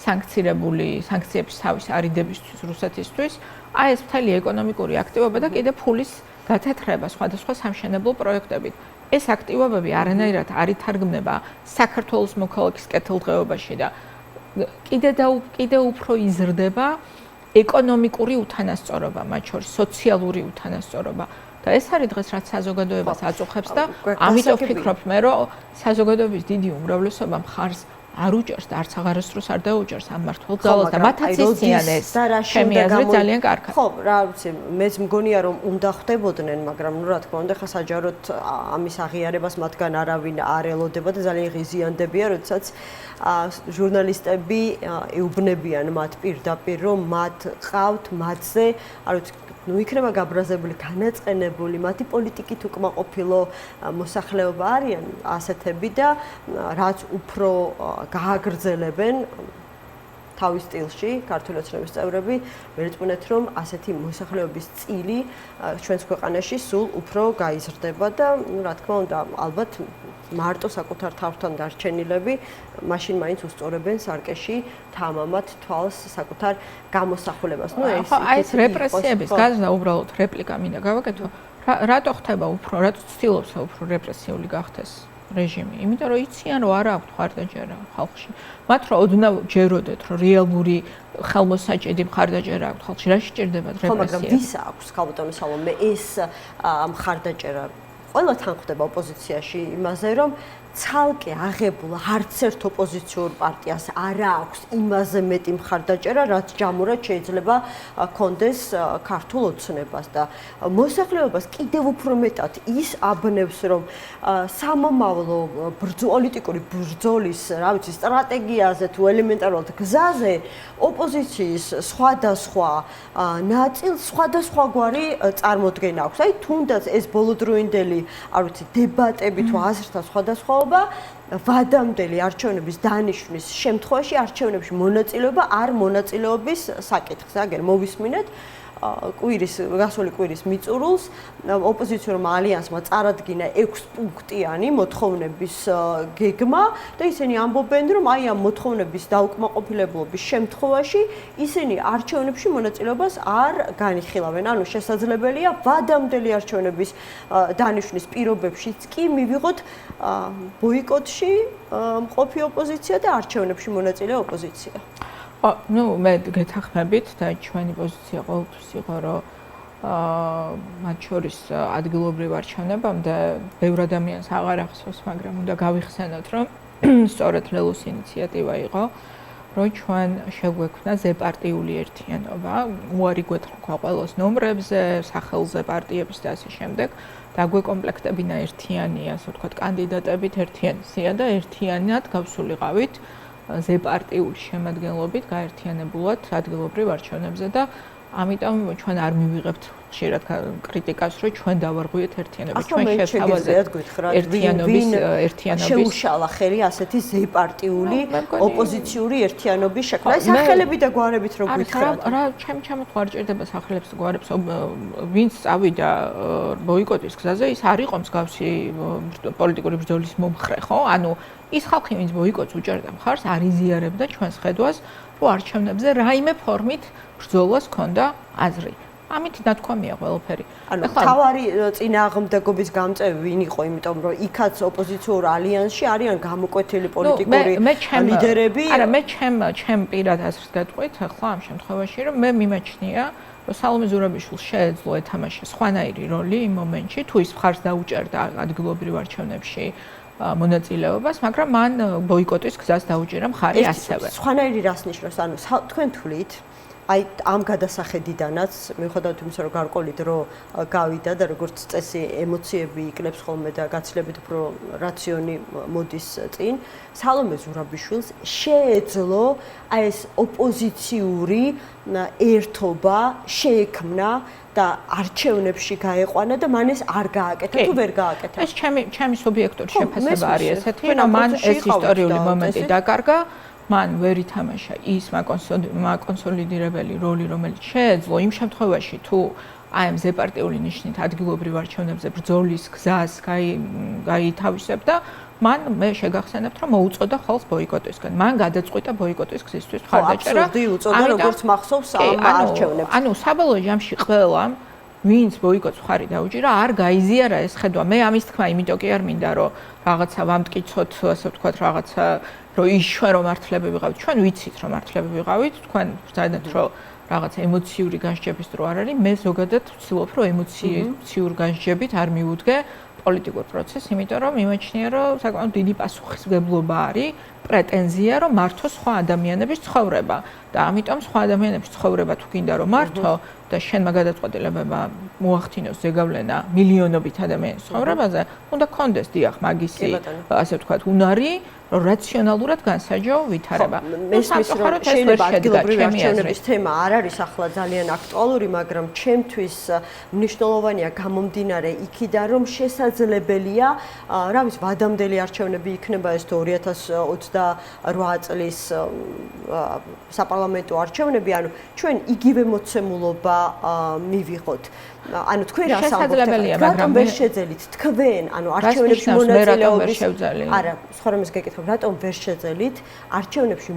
სანქციების თავის არიდებისთვის რუსეთისთვის, აი ეს მთელი ეკონომიკური აქტივობა და კიდე ფულის გათეთრება სხვადასხვა სამშენებლო პროექტებით. ეს აქტივობები არანაირად არ ითარგმნება საქართველოს მოქალაქის კეთილდღეობაში და კიდე უფრო იზრდება ეკონომიკური უთანასწორობა, მათ შორის სოციალური უთანასწორობა. და ეს არის დღეს რაც საზოგადოებას აწუხებს და ამიტომ ვფიქრობ მე, რომ საზოგადოების დიდი უმრავლესობა მხარს არ უჭერს და არც აღარასდროს არ დაუჭერს ამ მართლ ძალას და მათაც იციან ეს. ჩემი აზრით ძალიან კარგად. ხო, რა ვიცი, მეც მგონია რომ უნდა ხდებოდნენ, მაგრამ ნუ რა თქმა უნდა, ხა საჯაროდ ამის აღიარებას მათგან არავინ არ ელოდება და ძალიან ღიზიანდებია, როდესაც ჟურნალისტები ეუბნებიან მათ პირდაპირ, რომ მათ ყავთ მათზე, არ ვიცი, ნუ იქნება გაბრაზებული, განაწყენებული, მათი პოლიტიკით უკმაყოფილო მოსახლეობა არიან ასეთები და რაც უფრო გააგრძელებენ თავის სტილში ქართული ოცნების წევრები, ვერწმუნეთ, რომ ასეთი მოსახლეობის წილი ჩვენს ქვეყანაში სულ უფრო გაიზრდება და რა თქმა უნდა, ალბათ მარტო საკუთარ თავთან დარჩენილები მაშინ მაინც უსწორებენ სარკეში თამამად თვალს საკუთარ გამოსახულებას. ნუ ეს რეპრესიების გაზრდა უბრალოდ რეპლიკა მინდა გავაკეთო. რატო ხდება უფრო, რატო ცდილობს უფრო რეპრესიული გახდეს რეჟიმი? იმიტომ რომ იციან რომ არ აქვთ მხარდაჭერა ხალხში. მათ რომ ოდნავ ჯეროდეთ რომ რეალური ხელმოსაჭედი მხარდაჭერა აქვთ ხალხში, რა შეჭირდებათ რეპრესია? ხო, მაგრამ ვის აქვს ქალბატონო სალომე ეს მხარდაჭერა? ყველა თან ხდება ოპოზიციაში იმაზე, რომ ცალკე აღებულ არც ერთ ოპოზიციურ პარტიას არა აქვს იმაზე მეტი მხარდაჭერა, რაც ჯამურად შეიძლება კონდეს ქართულ ოცნებას და მოსახლეობას კიდევ უფრო მეტად ის აბნევს, რომ სამომავლო პოლიტიკური ბრძოლის, რა ვიცი, სტრატეგიაზე თუ ელემენტარულად გზაზე ოპოზიციის სხვადასხვა ნაწილს სხვადასხვაგვარი წარმოდგენა აქვს. აი თუნდაც ეს ბოლოდროინდელი, არ ვიცი, დებატები თუ აზრთა სხვადასხვაობა ვადამდელი არჩევნების დანიშვნის შემთხვევაში არჩევნებში მონაწილეობა არ მონაწილეობის საკითხს. აგერ მოვისმინეთ გასული კვირის მიწურულს ოპოზიციურმა ალიანსმა წარადგინა 6 პუნქტიანი მოთხოვნების გეგმა და ისინი ამბობენ, რომ აი ამ მოთხოვნების დაუკმაყოფილებლობის შემთხვევაში ისინი არჩევნებში მონაწილეობას არ განიხილავენ. ანუ შესაძლებელია ვადამდელი არჩევნების დანიშვნის პირობებშიც კი მივიღოთ ბოიკოტში მყოფი ოპოზიცია და არჩევნებში მონაწილე ოპოზიცია. ну მე გეთახმებით და ჩვენი პოზიცია ყოველთვის იყო რომ მათ შორის ადგილობრივ არჩევნებამდე ბევრ ადამიანს აღარ ახსოვს, მაგრამ უნდა გავიხსენოთ, რომ სწორედ ლელოს ინიციატივა იყო, რომ ჩვენ შეგვექმნა ზეპარტიული ერთიანობა, უარი გვეთხოვა ყველას ნომრებზე, სახელზე პარტიების და ასე შემდეგ, დაგვეკომპლექტებინა ერთიანი, ასე ვთქვათ, კანდიდატებით ერთიანი სია და ერთიანად გავსულიყავით ზეპარტიული შემადგენლობით გაერთიანებულად ადგილობრივ არჩევნებზე და ამიტომ ჩვენ არ მივიღებთ ხშირად კრიტიკას, რომ ჩვენ დავარღვიეთ ერთიანობა. ჩვენ შევთავაზეთ ერთიანობის შეუშალა ხელი ასეთი ზეპარტიული ოპოზიციური ერთიანობის შექმნა. აი სახელები და გვარებით რო გითხრათ. რა ჩემთ არ ჭირდება სახელებს გვარებს, ვინც წავიდა ბოიკოტის გზაზე, ის არ იყო მსგავსი პოლიტიკური ბრძოლის მომხრე, ხო? ანუ ის ხალხი, ვინც ბოიკოტს უჭერდა მხარს, არ იზიარებდა ჩვენს ხედვას, რომ არჩევნებზე რაიმე ფორმით ბრძოლას ჰქონდა აზრი. ამით ნათქვამია ყველაფერი. ანუ თავარი წინააღმდეგობის გამწევი ვინ იყო, იმიტომ რომ იქაც ოპოზიციურ ალიანსში არიან გამოკვეთილი პოლიტიკური ლიდერები. არა, მე ჩემ პირად აზრს გეტყვით ახლა ამ შემთხვევაში, რომ მე მიმაჩნია, რომ სალომე ზურაბიშვილს შეეძლო ეთამაშა სხვანაირი როლი იმ მომენტში, თუ ის მხარს დაუჭერდა ადგილობრივ არჩევნებში მონაწილეობას, მაგრამ მან ბოიკოტის გზას დაუჭირა მხარი ასევე. სხვანაირი რას ნიშნავს? ანუ თქვენ თვლით აი ამ გადასახედიდანაც მიუხედავად იმისა, რომ გარკვეული დრო გავიდა და როგორც წესი ემოციები იკლებს ხოლმე და გაცილებით უფრო რაციონი მოდის წინ, სალომე ზურაბიშვილს შეეძლო აი ეს ოპოზიციური ერთობა შეექმნა და არჩევნებში გაეყვანა და მან ეს არ გააკეთა თუ ვერ გააკეთა. ეს ჩემი სუბიექტური შეფასება არის ესეთი, რომ მან ეს ისტორიული მომენტი დაკარგა. მან ვერ ითამაშა ის მაკონსოლიდირებელი როლი, რომელიც შეეძლო იმ შემთხვევაში, თუ აი ამ ზეპარტიული ნიშნით ადგილობრივ არჩევნებზე ბრძოლის გზას გაითავისებდა, მან მე შეგახსენებთ, რომ მოუწოდა ხალხს ბოიკოტისგან. მან გადაწყვიტა ბოიკოტის გზისთვის მხარდაჭერა. აბსურდი უწოდა, როგორც მახსოვს ამ არჩევნებს. ანუ საბოლოო ჯამში ყველამ ვინც ბოიკოტს მხარი დაუჭირა, არ გაიზიარა ეს ხედვა. მე ამის თქმა იმიტომ კი არ მინდა, რომ რაღაცა ვამტკიცოთ, ასე ვთქვათ, რაღაცა რომ ის ჩვენ რომ მართლები ვიყავით, ჩვენ ვიცით რომ მართლები ვიყავით, თქვენ ვცადეთ რომ რაღაც ემოციური განსჯების დრო არ არის, მე ზოგადად ვცდილობ რომ ემოციურ განსჯებით არ მივუდგე პოლიტიკურ პროცესს, იმიტომ რომ მიმაჩნია რომ საკმაოდ დიდი პასუხისმგებლობა არის, პრეტენზია რომ მართო სხვა ადამიანების ცხოვრება და ამიტომ სხვა ადამიანების ცხოვრება თუ გინდა რომ მართო და შენმა გადაწყვეტილებებმა მოახდინოს ზეგავლენა მილიონობით ადამიანის ცხოვრებაზე, უნდა გქონდეს დიახ მაგისი, ასე ვთქვათ, უნარი, რომ რაციონალურად განსაჯო ვითარება. მესმის რომ შეიძლება ადგილობრივი არჩევნების თემა არ არის ახლა ძალიან აქტუალური, მაგრამ ჩემთვის მნიშვნელოვანია გამომდინარე იქიდან, რომ შესაძლებელია, რა ვიცი, ვადამდელი არჩევნები იქნება ეს თუ 2028 წლის საპარლამენტო არჩევნები, ანუ ჩვენ იგივე მოცემულობა მივიღოთ. ანუ თქვენ რას ამბობთ? რატომ ვერ შეძელით თქვენ, ანუ არჩევნებში მონაწილეობის არა, სხვა რამეს გეკითხებ, რატომ ვერ შეძელით არჩევნებში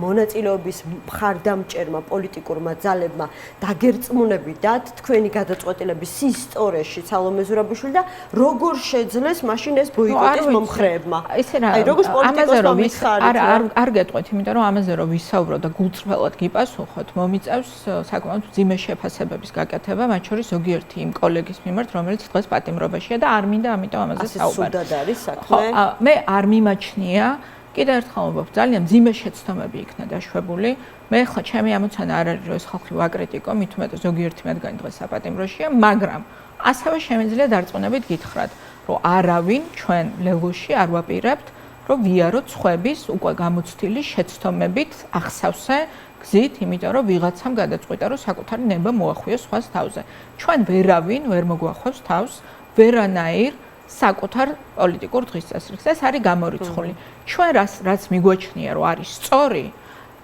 მონაწილეობის მხარდამჭერმა პოლიტიკურმა ძალებმა დაგერწმუნებიდათ თქვენი გადაწყვეტილების სისტორეში სალომე ზურაბიშვილი და როგორ შეძლეს მაშინ ეს ბოიკოტის მომხრეებმა? აი როგორც პოლიტიკოსმა მითხარით. არ გეტყვით, იმიტომ რომ ამაზე რომ ვისაუბრო და გულწრფელად გიპასუხოთ, მომიწევს საკმაოდ მძიმე შეფასებების გაკეთება. გაშფოთება, მათ შორის ზოგიერთი იმ კოლეგის მიმართ, რომელიც დღეს პატიმრობაშია და არ მინდა ამიტომ ამაზე საუბარი. სუდად არის საქმე. მე არ მიმაჩნია, კიდევ ერთხელ ვამბობ, ძალიან მძიმე შეცდომები იქნა დაშვებული. მე ხა ჩემი ამოცანა არ არის, რომ ეს ხალხი ვაკრიტიკო, მით უმეტეს ზოგიერთი მათგანი დღეს საპატიმროშია, მაგრამ ასევე შემიძლია დარწმუნებით გითხრათ, რომ არავინ ჩვენ ლელოში არ ვაპირებთ, რომ ვიაროთ სხვების უკვე გამოცდილი შეცდომებით ახსავსე გზით, იმიტომ რომ ვიღაცამ გადაწყვიტა, რომ საკუთარი ნება მოახვიოს სხვას თავზე. ჩვენ ვერავინ ვერ მოგვახვევს თავს, ვერანაირ საკუთარ პოლიტიკურ დღესასრიგს. ეს არის გამორიცხული. ჩვენ რაც მიგვაჩნია, რომ არის სწორი,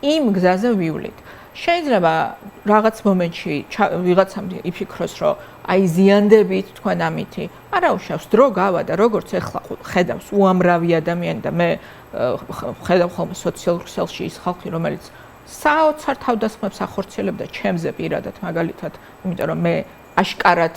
იმ გზაზე ვივლით. შეიძლება რაღაც მომენტში ვიღაცამ იფიქროს, რომ აი ზიანდებით თქვენ ამითი. არა უშავს დრო გავა და როგორც ეხლა ხედავს უამრავი ადამიანი და მე ხედავ ხოლმე სოციალურ ქსელში ის ხალხი, რომელიც საოცარ თავდასხმებს ახორციელებდა ჩემზე პირადად მაგალითად, იმიტომ რომ მე აშკარად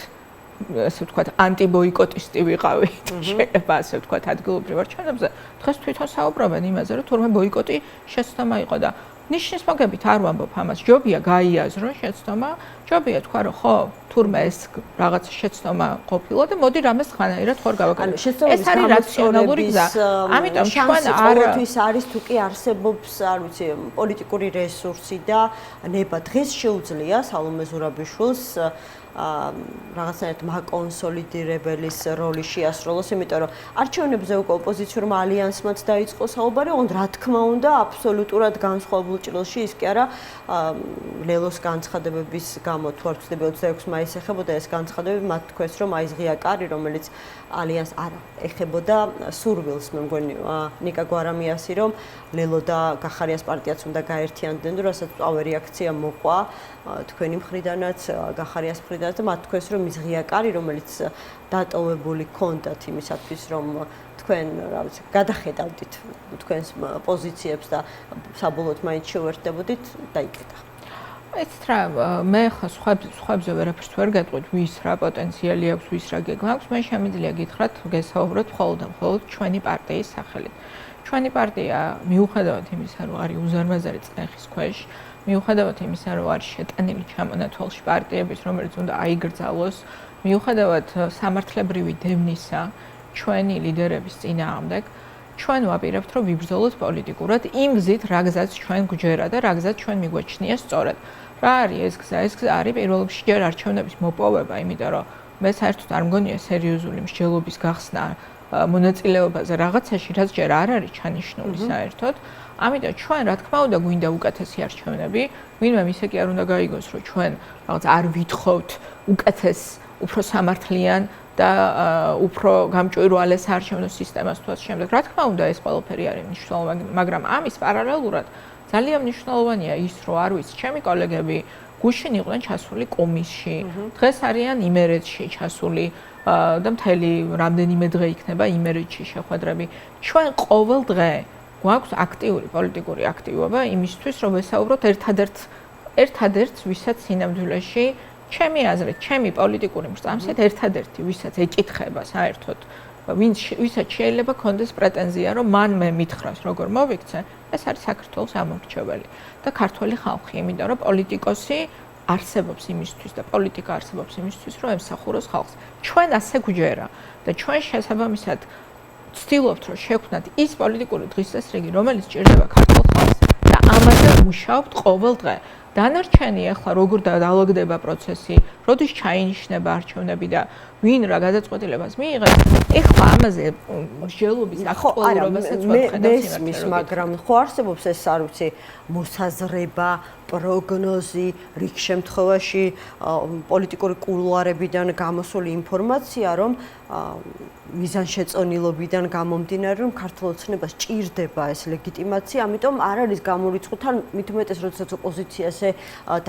ასე ვთქვათ, ანტიბოიკოტისტი ვიყავი. შეიძლება ასე ვთქვათ, ადგილობრივ არჩევნებზე. დღეს თვითონ საუბრობენ იმაზე, რომ თურმე ბოიკოტი შეცდომა იყო და ნიშნის მოგებით არ ვამბობ ამას. ჯობია გაიაზრო შეცდომა, ჯობია თქვა, რომ ხო, თურმე ეს რაღაც შეცდომა ყოფილა და მოდი რამეს ხანაირად ხوار გავაკეთოთ. ეს არის რაციონალური გზა. ამიტომ ჩვენ ყოველთვის არის თუ კი არსებობს, არ ვიცი, პოლიტიკური რესურსი და ნება დღეს შეუძლია სალომე ზურაბიშვილს რაღაცნაირად მაკონსოლიდირებელის როლი შეასრულოს, იმიტომ რომ არჩევნებზე უკვე ოპოზიციურმა ალიანსმაც დაიწყო საუბარი, ოღონდ რა თქმა უნდა, აბსოლუტურად განსხვავებულ ჭრილში ის კი არა ლელოს განცხადებების გამო თუ არ ვცდები 26 მაისს ეხებოდა ეს განცხადებები, მათ თქვეს, რომ აი ღია კარი, რომელიც ალიანს არ ეხებოდა სურვილს, მე მგონი ნიკა გვარამიასი, რომ ლელო და გახარიას პარტიაც უნდა გაერთიანდნენ, რასაც წავე რეაქცია მოყვა თქვენი მხრიდანაც, გახარიას მხრიდანაც და მათ თქვეს, რომ ის ღია კარი, რომელიც დატოვებული ქონდათ იმისათვის, რომ თქვენ, რა ვიცი, გადახედავდით თქვენს პოზიციებს და საბოლოოდ მაინც შევერთდებოდით, დაიკეტა. ეს რა, მე ხა სხვებზე ვერაფერს ვერ გეტყვით, ვის რა პოტენციალი აქვს, ვის რა გეგმა აქვს, მე შემიძლია გითხრათ, გესაუბროთ მხოლოდ და მხოლოდ ჩვენი პარტიის სახელით. ჩვენი პარტია მიუხედავად იმისა, რომ არის უზარმაზარი წნეხის ქვეშ, მიუხედავად იმისა, რომ არის შეტანილი ჩამონათვალში პარტიების, რომელიც უნდა აიგრძალოს, მიუხედავად სამართლებრივი დევნისა ჩვენი ლიდერების წინააღმდეგ, ჩვენ ვაპირებთ, რომ ვიბრძოლოთ პოლიტიკურად იმ გზით, რა გზაც ჩვენ გვჯერა და რა გზაც ჩვენ მიგვაჩნია სწორად. რა არის ეს გზა? ეს გზა არის პირველ რიგში ჯერ არჩევნების მოპოვება, იმიტომ რომ მე საერთოდ არ მგონია სერიოზული მსჯელობის გახსნა მონაწილეობაზე რაღაცაში, რაც ჯერ არ არის ჩანიშნული საერთოდ. ამიტომ ჩვენ რა თქმა უნდა გვინდა უკეთესი არჩევნები, ვინმე ისე კი არ უნდა გაიგოს, რომ ჩვენ რაღაც არ ვითხოვთ უკეთეს, უფრო სამართლიან და უფრო გამჭვირვალეს არჩევნო სისტემას თუ ასე შემდეგ. რა თქმა უნდა ეს ყველაფერი არის მნიშვნელოვანი, მაგრამ ამის პარალელურად ძალიან მნიშვნელოვანია ის, რომ არ ვიცი, ჩემი კოლეგები გუშინ იყვნენ ჩასული კომისში, დღეს არიან იმერეთში ჩასული და მთელი რამდენიმე დღე იქნება იმერეთში შეხვედრები. ჩვენ ყოველ დღე გვაქვს აქტიური პოლიტიკური აქტივობა იმისთვის, რომ ვესაუბროთ ერთადერთს, ვისაც სინამდვილეში ჩემი აზრით, ჩემი პოლიტიკური მრწამსით ერთადერთი, ვისაც ეკითხება საერთოდ, ვისაც შეიძლება კონდეს პრეტენზია, რომ მან მე მითხრას, როგორ მოვიქცე, ეს არის საქართველოს ამომრჩეველი და ქართველი ხალხი, იმიტომ რომ პოლიტიკოსი არსებობს იმისთვის და პოლიტიკა არსებობს იმისთვის, რომ ემსახუროს ხალხს. ჩვენ ასე გვჯერა და ჩვენ შესაბამისად ვცდილობთ, რომ შევქმნათ ის პოლიტიკური დღესასრიგი, რომელიც ჭირდება ქართულ ხალხს და ამაზე ვმუშაობთ ყოველ დღე. დანარჩენი ახლა როგორ დაალაგდება პროცესი, როდის ჩაინიშნება არჩევნები და ვინ რა გადაწყვეტილებას მიიღებს, ეხლა ამაზე მსჯელობის აქტუალურობასაც ვხედავთ, მაგრამ ხო არსებობს ეს, არ ვიცი, მოსაზრება, პროგნოზი, რიგ შემთხვევაში პოლიტიკური კულუარებიდან გამოსული ინფორმაცია, რომ მიზანშეწონილობიდან გამომდინარე, რომ ქართულ ოცნებას ჭირდება ეს ლეგიტიმაცია, ამიტომ არ არის გამორიცხული, თან მით უმეტეს, როდესაც ოპოზიციაზე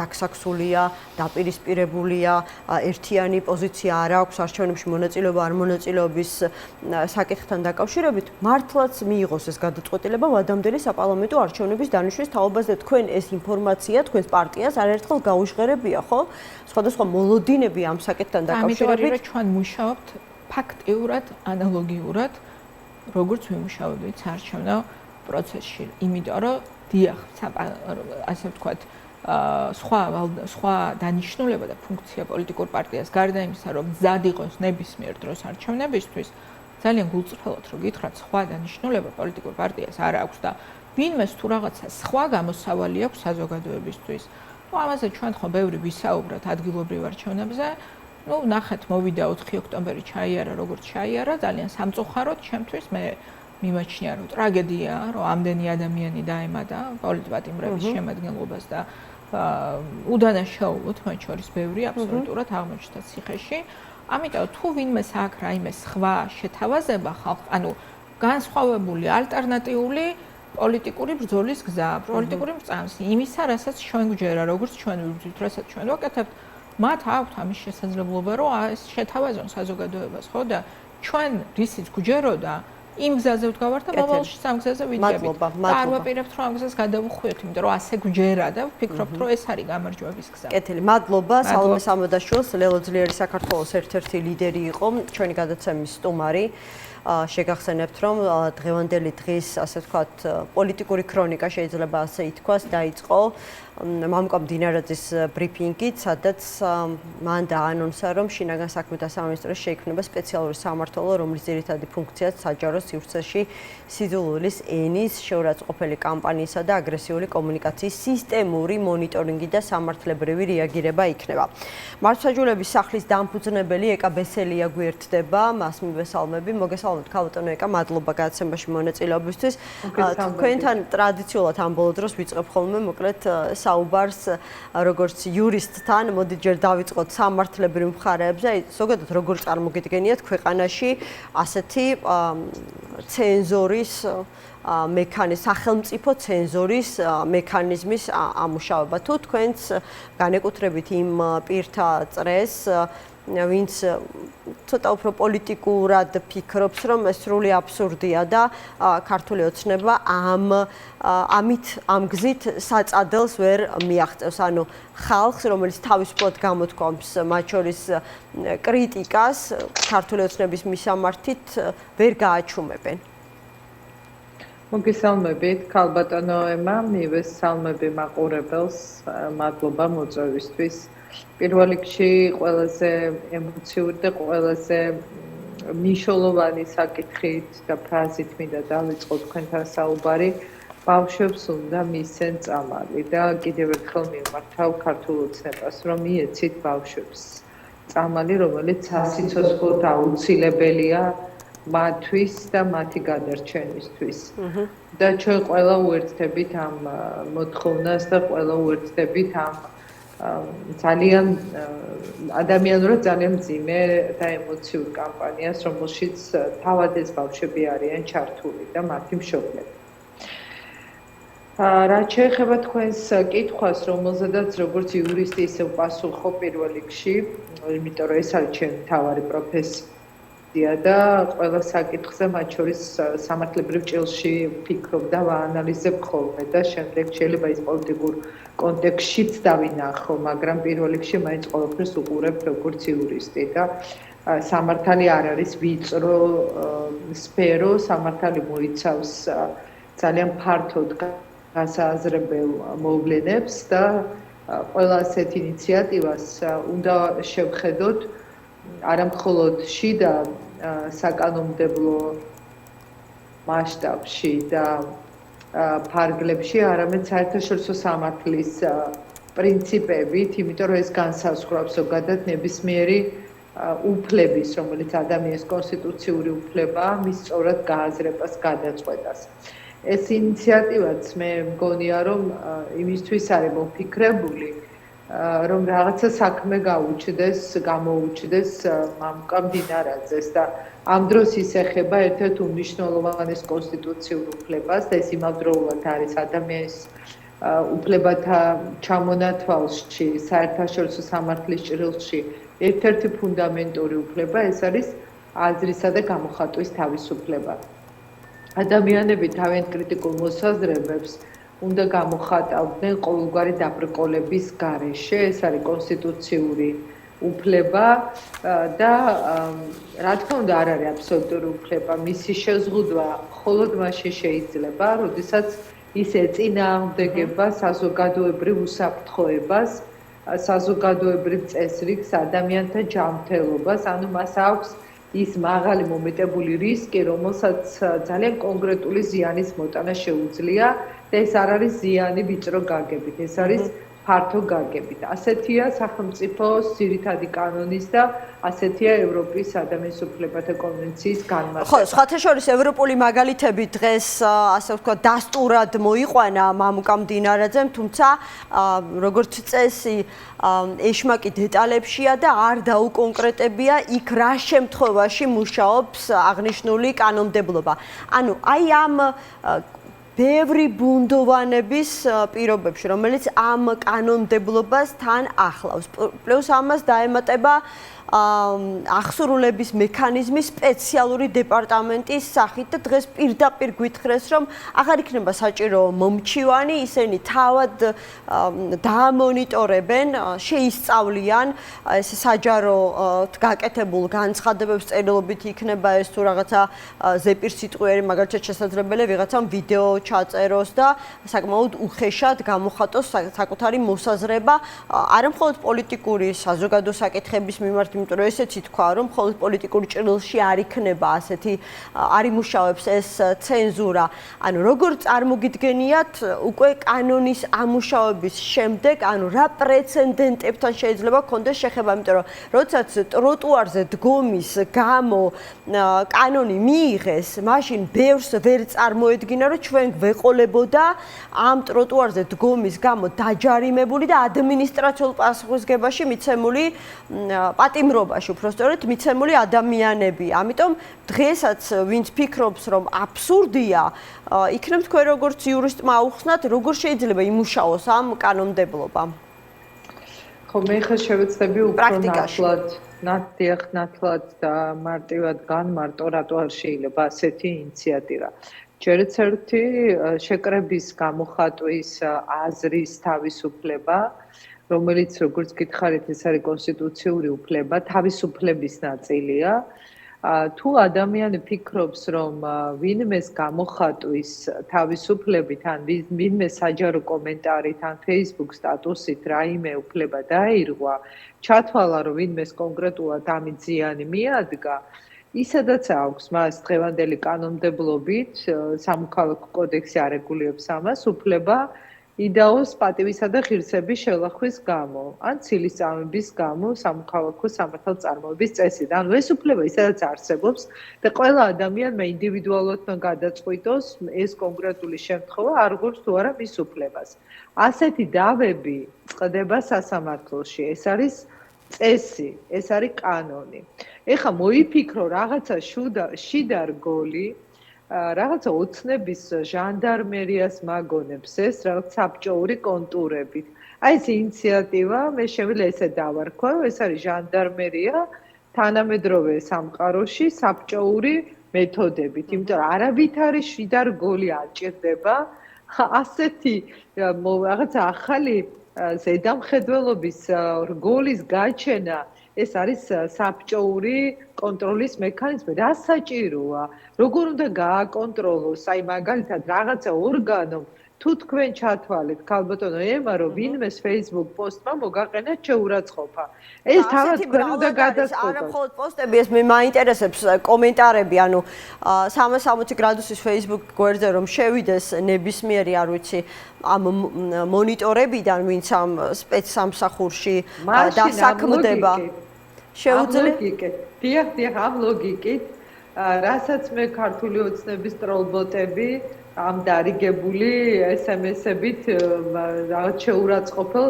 დაქსაქსულია, დაპირისპირებულია, ერთიანი პოზიცია არ აქვს არჩევნებში მონაწილეობა არ მონაწილეობის საკითხთან დაკავშირებით, მართლაც მიიღოს ეს გადაწყვეტილება ვადამდელი საპარლამენტო არჩევნების დანიშვნის თაობაზე. თქვენ ეს ინფორმაცია თქვენს პარტიას არაერთხელ გაუჟღერებია, ხო? სხვადასხვა მოლოდინები ამ საკითხთან დაკავშირებით. ამიტომ ჩვენ მუშაობთ ფაქტიურად, ანალოგიურად, როგორც ვიმუშავებდით საარჩევნო პროცესში. იმიტომ რომ დიახ, ასე ვთქვათ, სხვა დანიშნულება და ფუნქცია პოლიტიკურ პარტიას გარდა იმისა, რომ მზად იყოს ნებისმიერ დროს არჩევნებისთვის, ძალიან გულწრფელად რო გითხრათ, სხვა დანიშნულება პოლიტიკურ პარტიას არ აქვს და ვინმეს თუ რაღაცა სხვა გამოსავალი აქვს საზოგადოებისთვის. ამაზე ჩვენ ხო ბევრი ვისაუბროთ ადგილობრივ არჩევნებზე. ნახეთ, მოვიდა 4 ოქტომბერი ჩაიარა, როგორც ჩაიარა, ძალიან სამწუხაროდ ჩემთვის მე მიმაჩნია, რომ ტრაგედიაა, რომ ამდენი ადამიანი დაემატა პოლიტპატიმრების შემადგენლობას და უდანაშაულოდ, მათ შორის ბევრი აბსოლუტურად აღმოჩნდა ციხეში. ამიტომ თუ ვინმეს აქვს რაიმე სხვა შეთავაზება ხალხ, ანუ განსხვავებული ალტერნატიული პოლიტიკური ბრძოლის გზა, პოლიტიკური მრწამსი, იმისა, რასაც ჩვენ გვჯერა, როგორც ჩვენ ვიბრძვით, რასაც ჩვენ ვაკეთებთ, მათ აქვთ ამის შესაძლებლობა, რომ ეს შეთავაზონ საზოგადოებას, ხო და ჩვენ რისიც გვჯეროდა, იმ გზაზე ვდგავართ და მომავალში სამ გზაზე ვიდგებით. არ ვაპირებთ, რომ ამ გზას გადავუხვიოთ, იმიტომ რომ ასე გვჯერა და ვფიქრობთ, რომ ეს არის გამარჯვების გზა. კეთილი, მადლობა. სალომე სამოდაშვილს, ლელო ძლიერი საქართველოს ერთ-ერთი ლიდერი იყო, ჩვენი გადაცემის სტუმარი. შეგახსენებთ, რომ დღევანდელი დღის, ასე ვთქვათ, პოლიტიკური ქრონიკა შეიძლება ასე ითქვას, დაიწყო მამუკა მდინარაძის ბრიფინგით, სადაც მან დაანონსა, რომ შინაგან საქმეთა სამინისტროს შეიქმნება სპეციალური სამმართველო, რომლის ძირითადი ფუნქციაც საჯარო სივრცეში სიძულვილის ენის შეურაცხყოფელი კამპანიისა და აგრესიული კომუნიკაციის სისტემური მონიტორინგი და სამართლებრივი რეაგირება იქნება. მართლმსაჯულების სახლის დამფუძნებელი ეკა ბესელია გვერდდება, მას მივესალმები. მოგესალმებით, ქალბატონო ეკა, მადლობა გადაცემაში მონაწილეობისთვის. თქვენთან ტრადიციულად ამ ბოლო დროს ვიწყებ ხოლმე მოკლედ საუბარს როგორც იურისტთან, მოდით ჯერ დავიწყოთ სამართლებრივ მხარეებზე, ზოგადად როგორ წარმოგიდგენიათ ქვეყანაში ასეთი ცენზორის მექანიზმი, სახელმწიფო ცენზორის მექანიზმის ამუშავება. თუ თქვენც განეკუთვნებით იმ პირთა წრეს, ვინც ცოტა უფრო პოლიტიკურად ფიქრობს, რომ ეს სრული აბსურდია და ქართული ოცნება ამ გზით საწადელს ვერ მიაღწევს. ანუ ხალხს, რომელიც თავისუფლად გამოთქვამს მათ შორის კრიტიკას ქართული ოცნების მისამართით, ვერ გააჩუმებენ. მოგესალმებით, ქალბატონო ემა, მივესალმები მაყურებელს, მადლობა მოწვევისთვის. პირველ რიგში ყველაზე ემოციური და ყველაზე მნიშვნელოვანი საკითხით და ფრაზით მინდა დავიწყო თქვენთან საუბარი. ბავშვებს უნდა მისცენ წამალი და კიდევ ერთხელ მიმართავ ქართულ ოცნებას, რომ მიეცით ბავშვებს წამალი, რომელიც სასიცოცხლოდ აუცილებელია მათთვის და მათი გადარჩენისთვის. და ჩვენ ყველა უერთდებით ამ მოთხოვნას და ყველა უერთდებით ამ ძალიან ადამიანურად ძალიან მძიმე და ემოციურ კამპანიას, რომელშიც თავად ეს ბავშვები არიან ჩართული და მათი მშობლები. რაც შეეხება თქვენს კითხვას, რომელზედაც როგორც იურისტი ისე ვპასუხობ პირველ რიგში, იმიტომ რომ ეს არის ჩემი მთავარი პროფესია და ყველა საკითხზე, მათ შორის სამართლებრივ ჭილში ვფიქრობ და ვაანალიზებ ხოლმე და შემდეგ შეიძლება ის პოლიტიკურ კონტექსტშიც დავინახო, მაგრამ პირველ რიგში მაინც ყოველთვის უყურებ როგორც იურისტი და სამართალი არ არის ვიწრო სფერო, სამართალი მოიცავს ძალიან ფართოდ გასაზრებელ მოვლენებს და ყველა ასეთ ინიციატივას უნდა შევხედოთ არა მხოლოდ შიდა საკანონმდებლო მასშტაბში და ფარგლებში, არამედ საერთაშორისო სამართლის პრინციპებით, იმიტომ რომ ეს განსაზღვრავს ზოგადად ნებისმიერი უფლების, რომელიც ადამიანის კონსტიტუციური უფლებაა, მის სწორად გააზრებას, გადაწყვეტას. ეს ინიციატივაც მე მგონია, რომ იმისთვის არის მოფიქრებული, რომ რაღაცა საქმე გამოუჩდეს მამუკა მდინარაძეს და ამ დროს ის ეხება ერთ-ერთ უმნიშვნელოვანეს კონსტიტუციურ უფლებას და ეს იმავდროულად არის ადამიანის უფლებათა ჩამონათვალში, საერთაშორისო სამართლის ჭრილში ერთ-ერთი ფუნდამენტური უფლება, ეს არის აზრისა და გამოხატვის თავისუფლება. ადამიანები თავიანთ კრიტიკულ მოსაზრებებს უნდა გამოხატავდნენ ყოველგვარი დაბრკოლების გარეშე, ეს არის კონსტიტუციური უფლება და რა თქმა უნდა არ არის აბსოლუტური უფლება, მისი შეზღუდვა მხოლოდ მაშინ შეიძლება, როდესაც ის ეწინააღმდეგება საზოგადოებრივ უსაფრთხოებას, საზოგადოებრივ წესრიგს, ადამიანთა ჯანმრთელობას, ანუ მას აქვს ის მაღალი მომეტებული რისკი, რომელსაც ძალიან კონკრეტული ზიანის მოტანა შეუძლია და ეს არ არის ზიანი ვიწრო გაგებით, ეს არის ფართო გაგებით. ასეთია სახელმწიფოს ძირითადი კანონის და ასეთია ევროპის ადამიანის უფლებათა კონვენციის განმარტება. ხო, სხვათა შორის ევროპული მაგალითები დღეს ასე ვთქვათ დასტურად მოიყვანა მამუკა მდინარაძემ, თუმცა როგორც წესი ეშმაკი დეტალებშია და არ დაუკონკრეტებია იქ რა შემთხვევაში მუშაობს აღნიშნული კანონმდებლობა. ანუ აი ამ ბევრი ბუნდოვანების პირობებში, რომელიც ამ კანონმდებლობას თან ახლავს. პლუს ამას დაემატება აღსრულების მექანიზმის სპეციალური დეპარტამენტის სახით და დღეს პირდაპირ გვითხრეს, რომ აღარ იქნება საჭირო მომჩივანი, ისინი თავად დაამონიტორებენ, შეისწავლიან ეს საჯარო გაკეთებულ განცხადებებს, წერილობით იქნება ეს თუ რაღაცა ზეპირსიტყვიერი, მაგალითად შესაძლებელია ვიღაცამ ვიდეო ჩაწეროს და საკმაოდ უხეშად გამოხატოს საკუთარი მოსაზრება, არა მხოლოდ პოლიტიკური, საზოგადო საკითხების მიმართ, იმიტომ რომ ესეც ითქვა, რომ მხოლოდ პოლიტიკურ ჭრილში არ იქნება ასეთი არ იმუშავებს ეს ცენზურა. ანუ როგორ წარმოგიდგენიათ უკვე კანონის ამუშავების შემდეგ, ანუ რა პრეცედენტებთან შეიძლება გქონდეს შეხება, იმიტომ რომ როდესაც ტროტუარზე დგომის გამო კანონი მიიღეს, მაშინ ბევრს ვერ წარმოედგინა, რომ ჩვენ გვეყოლებოდა ამ ტროტუარზე დგომის გამო დაჯარიმებული და ადმინისტრაციულ პასუხისგებაში მიცემული პატიმრობაში, უბრალოდ მიცემული ადამიანები. ამიტომ დღესაც ვინც ფიქრობს, რომ აბსურდია, იქნებ თქვენ როგორც იურისტმა აუხსნათ, როგორ შეიძლება იმუშაოს ამ კანონმდებლობა. ხო, მე ხა შევეცდები უფრო ნათლად და მარტივად განმარტო, რატო არ შეიძლება ასეთი ინიციატივა. ჯერაც ერთი შეკრების გამოხატვის აზრის თავისუფლება, რომელიც როგორც გითხარით, ეს არის კონსტიტუციური უფლება, თავისუფლების ნაწილია. თუ ადამიანი ფიქრობს, რომ ვინმეს გამოხატვის თავისუფლებით, ან ვინმე საჯარო კომენტარით, ან Facebook სტატუსით რაიმე უფლება დაირღვა, ჩათვალა, რომ ვინმეს კონკრეტულად ამით ზიანი მიადგა, ისედაც აქვს მას დღევანდელი კანონმდებლობით, სამოქალაქო კოდექსი არეგულირებს ამას, უფლება იდაოს პატივისა და ღირსების შელახვის გამო, ან ცილისწამების გამო სამოქალაქო სამართალწარმოების წესით. ანუ ეს უფლება ისედაც არსებობს და ყველა ადამიანმა ინდივიდუალურად უნდა გადაწყვიტოს ეს კონკრეტული შემთხვევა არ გვაქვს თუ არა მის უფლებას. ასეთი დავები წყდება სასამართლოში. ეს არის წესი, ეს არის კანონი. ეხლა მოიფიქრო რაღაცა შიდა რგოლი, რაღაცა ოცნების ჟანდარმერიას მაგონებს ეს რაღაც საბჭოური კონტურებით. აი ეს ინიციატივა, მე შემიძლია ესე დავარქვა, ეს არის ჟანდარმერია თანამედროვე სამყაროში საბჭოური მეთოდებით, იმიტომ რომ არავითარი შიდა რგოლი არ ჭირდება, ასეთი რაღაცა ახალი ზედამხედველობის რგოლის გაჩენა ეს არის საბჭოური კონტროლის მექანიზმი, რა საჭიროა? როგორ უნდა გააკონტროლოს, აი მაგალითად რაღაცა ორგანომ, თუ თქვენ ჩათვალეთ, ქალბატონო ემა, რომ ვინმეს Facebook პოსტმა მოგაყენა შეურაცხყოფა. ეს თავად თქვენ უნდა გადაწყვეტოთ. არა მხოლოდ პოსტები, ეს მე მაინტერესებს კომენტარები, ანუ 360 გრადუსის Facebook გვერდზე რომ შევიდეს ნებისმიერი, არ ვიცი, ამ მონიტორებიდან, ვინც ამ სპეცსამსახურში დასაქმდება. შეუძლია. დიახ, ამ ლოგიკით, რასაც მე ქართული ოცნების ტროლბოტები ამ დარიგებული SMS-ებით რაღაც შეურაცხყოფელ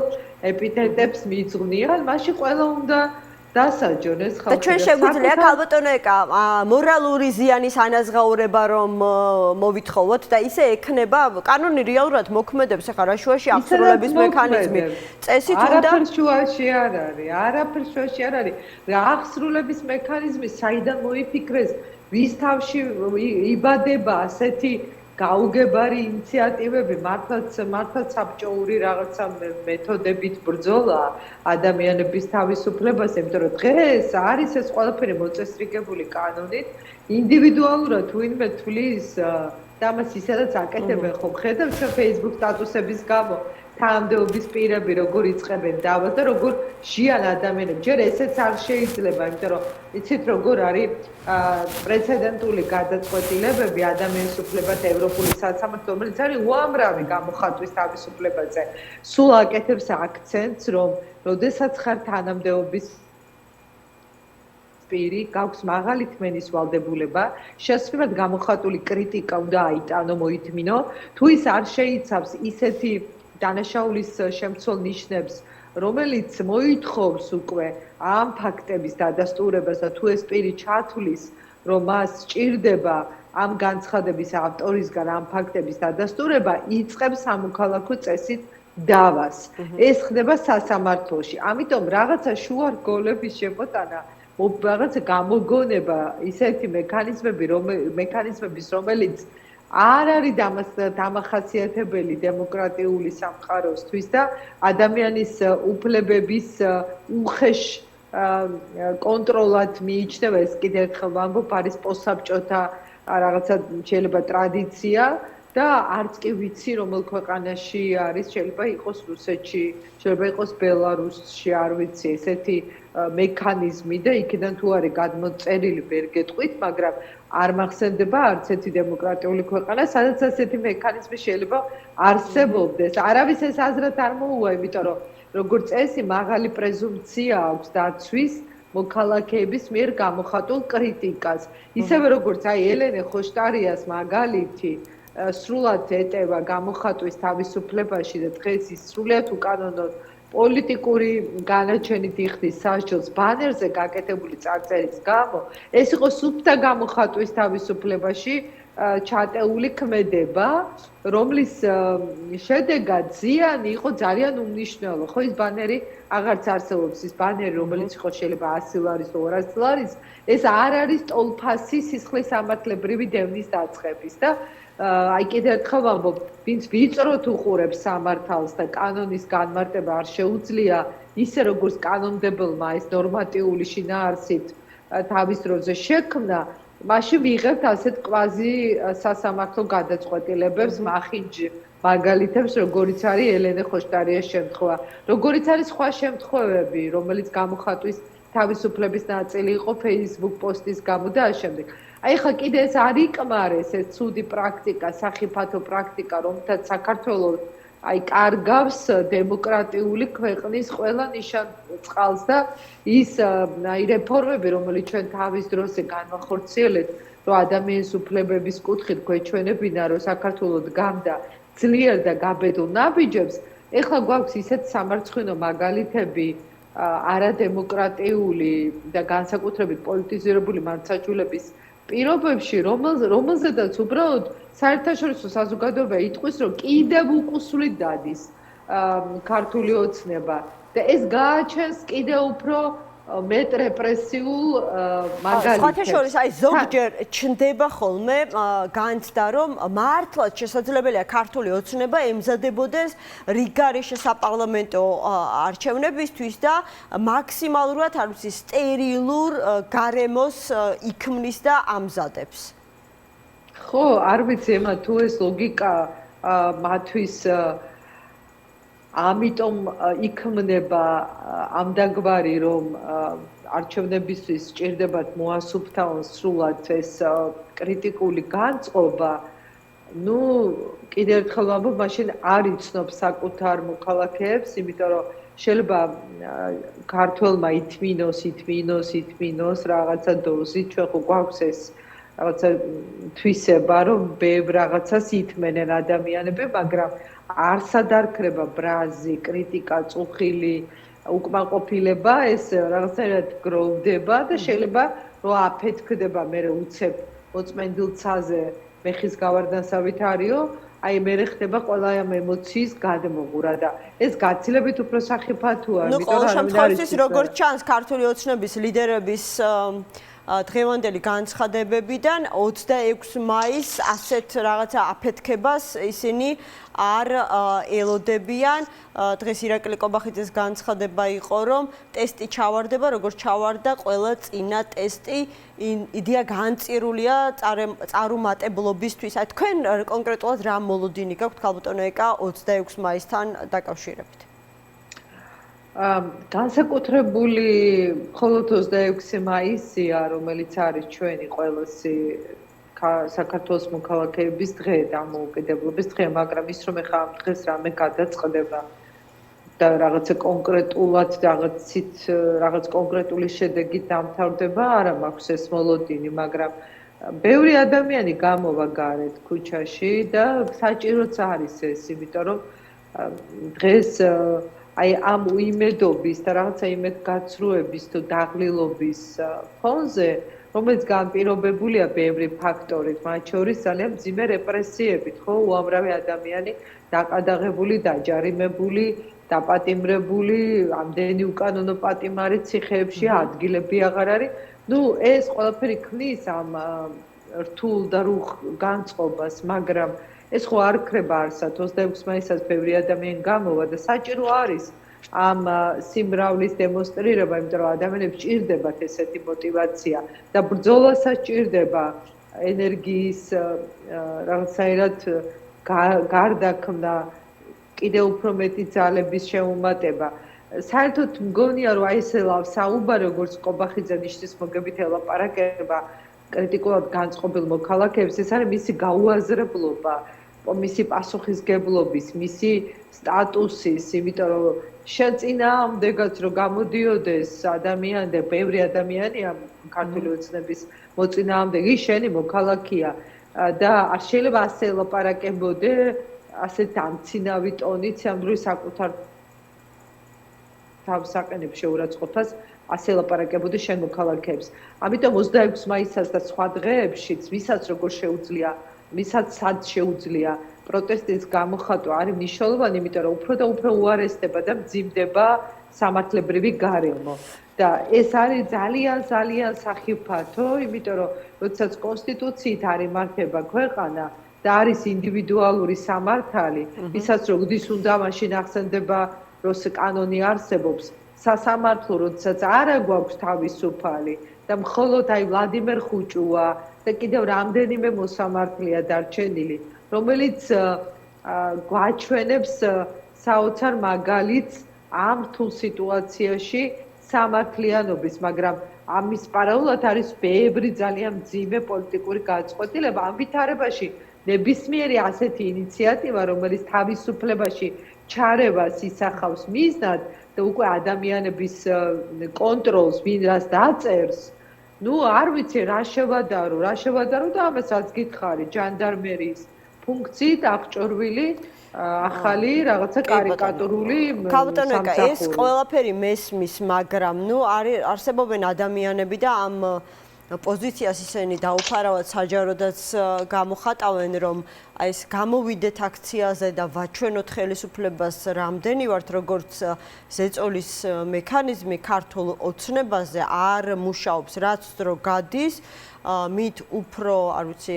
ეპიტეტებს მიძღვნიან, მაშინ ყველა უნდა დასაჯონ ეს ხალხი. და ჩვენ შეგვიძლია ქალბატონო ეკა მორალური ზიანის ანაზღაურება რომ მოვითხოვოთ და ისე ექნება კანონი რეალურად მოქმედებს ახლა რა შუაში აღსრულების მექანიზმი წესით უნდა არაფერ შუაში არ არის რა აღსრულების მექანიზმი საიდან მოიფიქრეს ვის თავში იბადება ასეთი გაუგებარი ინიციატივები მართლაც საბჭოური რაღაცა მეთოდებით ბრძოლა ადამიანების თავისუფლებას, იმიტომ რომ დღეს არის ეს ყველაფერი მოწესრიგებული კანონით, ინდივიდუალურად ვინმე თვლის და ამას ისედაც აკეთებენ ხო ხედავ ჩვენ Facebook სტატუსების გამო თანამდებობის პირები როგორ იწყებენ დავას და როგორ ჟიან ადამიანებს ჯერ ესეც არ შეიძლება იმიტომ რომ იცით როგორ არის პრეცედენტული გადაწყვეტილებები ადამიანის უფლებათა ევროპული სასამართლო რომელიც არის უამრავი გამოხატვის თავისუფლებაზე სულ აკეთებს აქცენტს რომ როდესაც ხარ თანამდებობის პირი გაქვს მაღალი თმენის ვალდებულება, შესაძლებლად გამოხატული კრიტიკა უნდა აიტანო, მოითმინო, თუ ის არ შეიცავს ისეთი დანაშაულის შემცველ ნიშნებს, რომელიც მოითხოვს უკვე ამ ფაქტების დადასტურებას და თუ ეს პირი ჩათვლის, რომ მას სჭირდება ამ განცხადების ავტორისგან ამ ფაქტების დადასტურება, იწყებს სამოქალაქო წესით დავას. ეს ხდება სასამართლოში. ამიტომ რაღაცა შუარგოლების შემოტანა რაღაცა გამოგონება ისეთი მექანიზმების რომელიც არ არის დამახასიათებელი დემოკრატიული სამყაროსთვის და ადამიანის უფლებების უხეშ კონტროლად მიიჩნევა ეს კიდევ ერთხელ ვამბობ არის პოსტსაბჭოთა რაღაცა შეიძლება ტრადიცია და არც კი ვიცი რომელ ქვეყანაში არის შეიძლება იყოს რუსეთში შეიძლება იყოს ბელარუსში არ ვიცი ესეთი მექანიზმი და იქიდან თუ არის გადმოწერილი ვერ გეტყვით მაგრამ არ მახსენდება არც ერთი დემოკრატიული ქვეყანა სადაც ასეთი მექანიზმი შეიძლება არსებობდეს არავის ეს აზრად არ მოუვა იმიტომ რომ როგორც წესი მაღალი პრეზუმპცია აქვს დაცვის მოქალაქეების მიერ გამოხატულ კრიტიკას ისევე როგორც აი ელენე ხოშტარიას მაგალითი სრულად ეტევა გამოხატვის თავისუფლებაში და დღეს ის სრულად უკანონოდ პოლიტიკური განაჩენით იხდის სასჯელს ბანერზე გაკეთებული წარწერის გამო ეს იყო სუფთა გამოხატვის თავისუფლებაში ჩატეული ქმედება რომლის შედეგად ზიანი იყო ძალიან უმნიშვნელო ხო ის ბანერი აღარც არსებობს ის ბანერი რომელიც იყო შეიძლება 100 ლარის 200 ლარის ეს არ არის ტოლფასი სისხლის სამართლებრივი დევნის დაწყების და აი კიდევ ერთხელ ვამბობ, ვინც ვიწროთ უყურებს სამართალს და კანონის განმარტება არ შეუძლია, ისე როგორც კანონმდებელმა ეს ნორმატიული შინაარსით თავის დროზე შექმნა, მაშინ ვიღებთ ასეთ კვაზი სასამართლო გადაწყვეტილებებს, მახინჯ მაგალითებს, როგორიც არის ელენე ხოშტარიას შემთხვევა, როგორიც არის სხვა შემთხვევები, რომელიც გამოხატვის თავისუფლების ნაწილი იყო Facebook პოსტის გამო და ამავდროულად აი ხა კიდე ეს არ იკმარეს ეს ცუდი პრაქტიკა, სახიფათო პრაქტიკა, რომელთაც საქართველოს აი კარგავს დემოკრატიული ქვეყნის ყველა ნიშანწყალს და ის აი რეფორმები, რომელიც ჩვენ თავის დროზე განვახორციელებთ, რომ ადამიანის უფლებების კუთხით გვეჩვენებინა, რომ საქართველოს გამდა ძლიერ და გაბედულ ნაბიჯებს, ეხლა გვაქვს ისეთ სამარცხვინო მაგალითები არადემოკრატიული და განსაკუთრებით პოლიტიზირებული მართლმსაჯულების პირობებში, რომელზედაც უბრალოდ საერთაშორისო საზოგადოება იტყვის, რომ კიდევ უკუსვლით დადის ქართული ოცნება და ეს გააჩენს კიდევ უფრო მეტ რეპრესიულ მაგალითებს. სხვათა შორის აი ზოგჯერ ჩნდება ხოლმე განცდა, რომ მართლაც შესაძლებელია ქართული ოცნება ემზადებოდეს რიგარიშ საპარლამენტო არჩევნებისთვის და მაქსიმალურად არ ვიცი სტერილურ გარემოს იქმნის და ამზადებს. ხო, არ ვიცი ემა თუ ეს ლოგიკა მათთვის ამიტომ იქმნება ამდაგვარი რომ არჩევნებისთვის სჭირდებათ მოასუფთავონ სრულად ეს კრიტიკული განწყობა ну კიდევ ერთხელ ვამბობ მაშინ არ იცნობ საკუთარ მოქალაქეებს იმიტომ რომ შეიძლება ქართველმა ითმინოს რაღაცა დოზით ჩვენ ხო გვაქვს ეს რაღაცა თვისება რომ ბევრ რაღაცას ითმენენ ადამიანები მაგრამ არსად არ ქრება ბრაზი, კრიტიკა, წუხილი, უკმაყოფილება, ეს რაღაცნაირად გროვდება და შეიძლება რომ აფეთქდება მე უცებ მოწმენდილ ცაზე მეხის გავარდნასავით არისო, აი მე ხდება ყველა ამ ემოციის გადმოღურა და ეს გაცილებით უფრო სახიფათოა, იმიტომ რომ ყოველ შემთხვევაში როგორც ჩანს ქართული ოცნების ლიდერების დღევანდელი განცხადებებიდან 26 მაისს ასეთ რაღაცა აფეთქებას ისინი არ ელოდებიან. დღეს ირაკლი კობახიძეს განცხადება იყო, რომ ტესტი ჩავარდება, როგორც ჩავარდა ყველა წინა ტესტი. იდეა განწირულია წარუმატებლობისთვის. აი თქვენ კონკრეტულად რა მოლოდინი გაქვთ ქალბატონო ეკა 26 მაისთან დაკავშირებით? განსაკუთრებული მხოლოდ 26 მაისია, რომელიც არის ჩვენი ყველასი საქართველოს მოქალაქეების დღე, დამოუკიდებლობის დღე, მაგრამ ის რომ ეხლა ამ დღეს რამე გადაწყდება და რაღაცა კონკრეტულად რაღაც კონკრეტული შედეგი დამთავრდება, არა მაქვს ეს მოლოდინი, მაგრამ ბევრი ადამიანი გამოვა გარეთ ქუჩაში და საჭიროც არის ეს, იმიტომ რომ დღეს აი ამ უიმედობის და რაღაცა იმედგაცრუების თუ დაღლილობის ფონზე, რომელიც განპირობებულია ბევრი ფაქტორით, მათ შორის ძალიან მძიმე რეპრესიებით, ხო, უამრავი ადამიანი დაყადაღებული, დაჯარიმებული, დაპატიმრებული, ამდენი უკანონო პატიმარი ციხეებში, ადგილები აღარ არის. ნუ ეს ყველაფერი ქმნის ამ რთულ და რუხ განწყობას, მაგრამ ეს ხო არ ქრება არსად 26 მაისს ბევრი ადამიანი გამოვა და საჭირო არის ამ სიმრავლის დემონსტრირება, იმიტომ რომ ადამიანებს ჭირდებათ ესეთი мотиваცია და ბრძოლასაც ჭირდება ენერგიის რაღაცაირად გარდაქმნა, კიდევ უფრო მეტი ძალების შეუმატება. საერთოდ მგონია რომ აი ესე საუბარი როგორც კობახიძე ნიშნის მოგებით ელაპარაკება კრიტიკულად განწყობილ მოქალაქეებს, ეს არის მისი გაუაზრებლობა, მისი პასუხისგებლობის, მისი სტატუსის, იმიტომ რომ შენ წინააღმდეგაც რომ გამოდიოდეს ადამიანი და ბევრი ადამიანია ქართული ოცნების მოწინააღმდეგე, შენი მოქალაქეა და არ შეიძლება ასე ელაპარაკებოდე, ასეთ ამცინავი ტონით, ამ დროს საკუთარ თავს აყენებს შეურაცხყოფას, ასე ელაპარაკებოდე შენ მოქალაქეებს. ამიტომ 26 მაისსაც და სხვა დღეებშიც, ვისაც როგორ შეუძლია მისაც სად შეუძლია პროტესტის გამოხატვა არის მნიშვნელოვანი, იმიტომ რომ უფრო და უფრო უარესდება და მძიმდება სამართლებრივი გარემო. და ეს არის ძალიან ძალიან სახიფათო, იმიტომ რომ როდესაც კონსტიტუციით არ იმართება ქვეყანა და არის ინდივიდუალური სამართალი, ვისაც როდის უნდა მაშინ ახსენდება, რომ კანონი არსებობს, სასამართლო როდესაც არ გვაქვს თავისუფალი და მხოლოდ აი ვლადიმერ ხუჭუა და კიდევ რამდენიმე მოსამართლეა დარჩენილი, რომელიც გვაჩვენებს საოცარ მაგალითს ამ რთულ სიტუაციაში სამართლიანობის, მაგრამ ამის პარალელურად არის ბევრი ძალიან მძიმე პოლიტიკური გაწყვეტილება. ამ ვითარებაში ნებისმიერი ასეთი ინიციატივა, რომელიც თავისუფლებაში ჩარევას ისახავს მიზნად და უკვე ადამიანების კონტროლს ვინ რას დაწერს, ნუ არ ვიცი რა შევადარო და ამას რაც გითხარი, ჯანდარმერიის ფუნქციით აღჭურვილი ახალი რაღაცა კარიკატურული ქალბატონო ეკა, ეს ყველაფერი მესმის, მაგრამ ნუ არსებობენ ადამიანები და ამ პოზიციას ისინი დაუფარავად საჯაროდაც გამოხატავენ, რომ აი ეს გამოვიდეთ აქციაზე და ვაჩვენოთ ხელისუფლებას რამდენი ვართ, როგორც ზეწოლის მექანიზმი ქართულ ოცნებაზე არ მუშაობს, რაც დრო გადის, მით უფრო, არ ვიცი,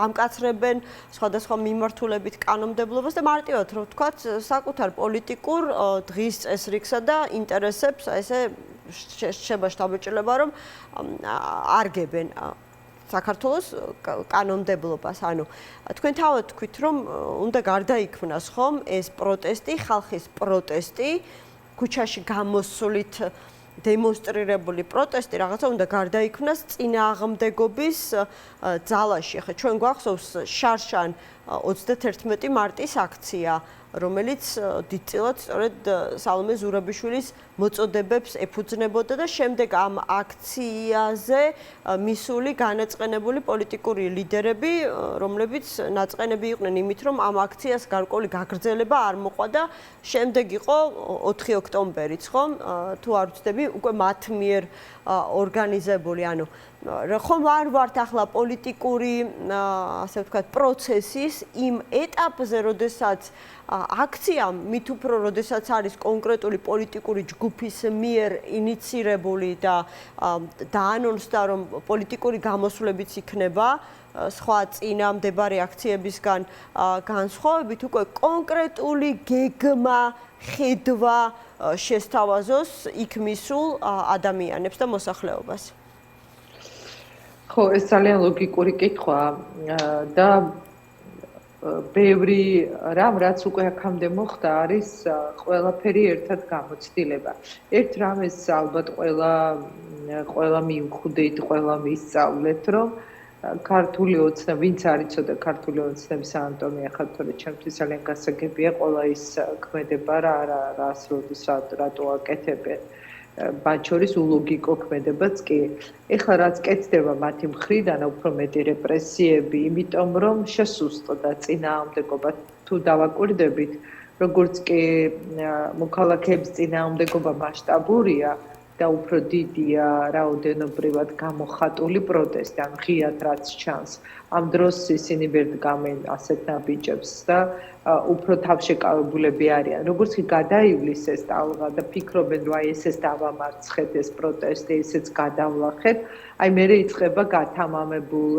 ამკაცრებენ სხვადასხვა მიმართულებით კანონმდებლობას და მარტივად რო ვთქვათ, საკუთარ პოლიტიკურ დღის წესრიგსა და ინტერესებს ესე შეება შთაბეჭდილება, რომ არგებენ საქართველოს კანონმდებლობას. ანუ თქვენ თავად თქვით, რომ უნდა გარდაიქმნას ხომ ეს პროტესტი, ხალხის პროტესტი, ქუჩაში გამოსვლით დემონსტრირებული პროტესტი რაღაცა უნდა გარდაიქმნას წინააღმდეგობის ძალაში. ახლა ჩვენ გვახსოვს შარშან 31 მარტის აქცია, რომელიც დიდწილად სწორედ სალომე ზურაბიშვილის მოწოდებებს ეფუძნებოდა და შემდეგ ამ აქციაზე მისული განაწყენებული პოლიტიკური ლიდერები, რომლებიც ნაწყენები იყვნენ იმით, რომ ამ აქციას გარკვეული გაგრძელება არ მოყვა და შემდეგ იყო 4 ოქტომბერიც, ხომ? თუ არ ვცდები, უკვე მათ მიერ ორგანიზებული, ანუ ხომ არ ვართ ახლა პოლიტიკური, ასე ვთქვათ, პროცესის იმ ეტაპზე, როდესაც აქცია მით უფრო, როდესაც არის კონკრეტული პოლიტიკური ჯგუფის მიერ ინიცირებული და დაანონსდა, რომ პოლიტიკური გამოსვლებიც იქნება, სხვა წინამდებარე აქციებისგან განსხვავებით, უკვე კონკრეტული გეგმა, ხედვა შესთავაზოს იქ მისულ ადამიანებს და მოსახლეობას. ხო, ეს ძალიან ლოგიკური კითხვაა და ბევრი რამ, რაც უკვე აქამდე მოხდა, არის ყველაფერი ერთად გამოცდილება. ერთ რამეს ალბათ ყველა მივხვდით, ყველა მისწავლეთ, რომ ქართული ოცნება, ვინც არ იცოდა ქართული ოცნების ანატომია, ხათორე ჩემთვის ძალიან გასაგებია ყველა ის ქმედება რას რატო აკეთებენ. მათ შორის ულოგიკო ქმედებაც კი. ეხლა რაც კეთდება მათი მხრიდან, უფრო მეტი რეპრესიები, იმიტომ რომ შესუსტდა წინააღმდეგობა. თუ დავაკვირდებით, როგორც კი მოქალაქეების წინააღმდეგობა მასშტაბურია და უფრო დიდია რაოდენობრივად გამოხატული პროტესტი, ან ღიად რაც ჩანს. ამ დროს ისინი ვერ დგამენ ასეთ ნაბიჯებს და უფრო თავშეკავებულები არიან. როგორც კი გადაივლის ეს ტალღა და ფიქრობენ, რომ აი ესეც დავამარცხეთ ეს პროტესტი, ესეც გადავლახეთ, აი მერე იწყება გათამამებულ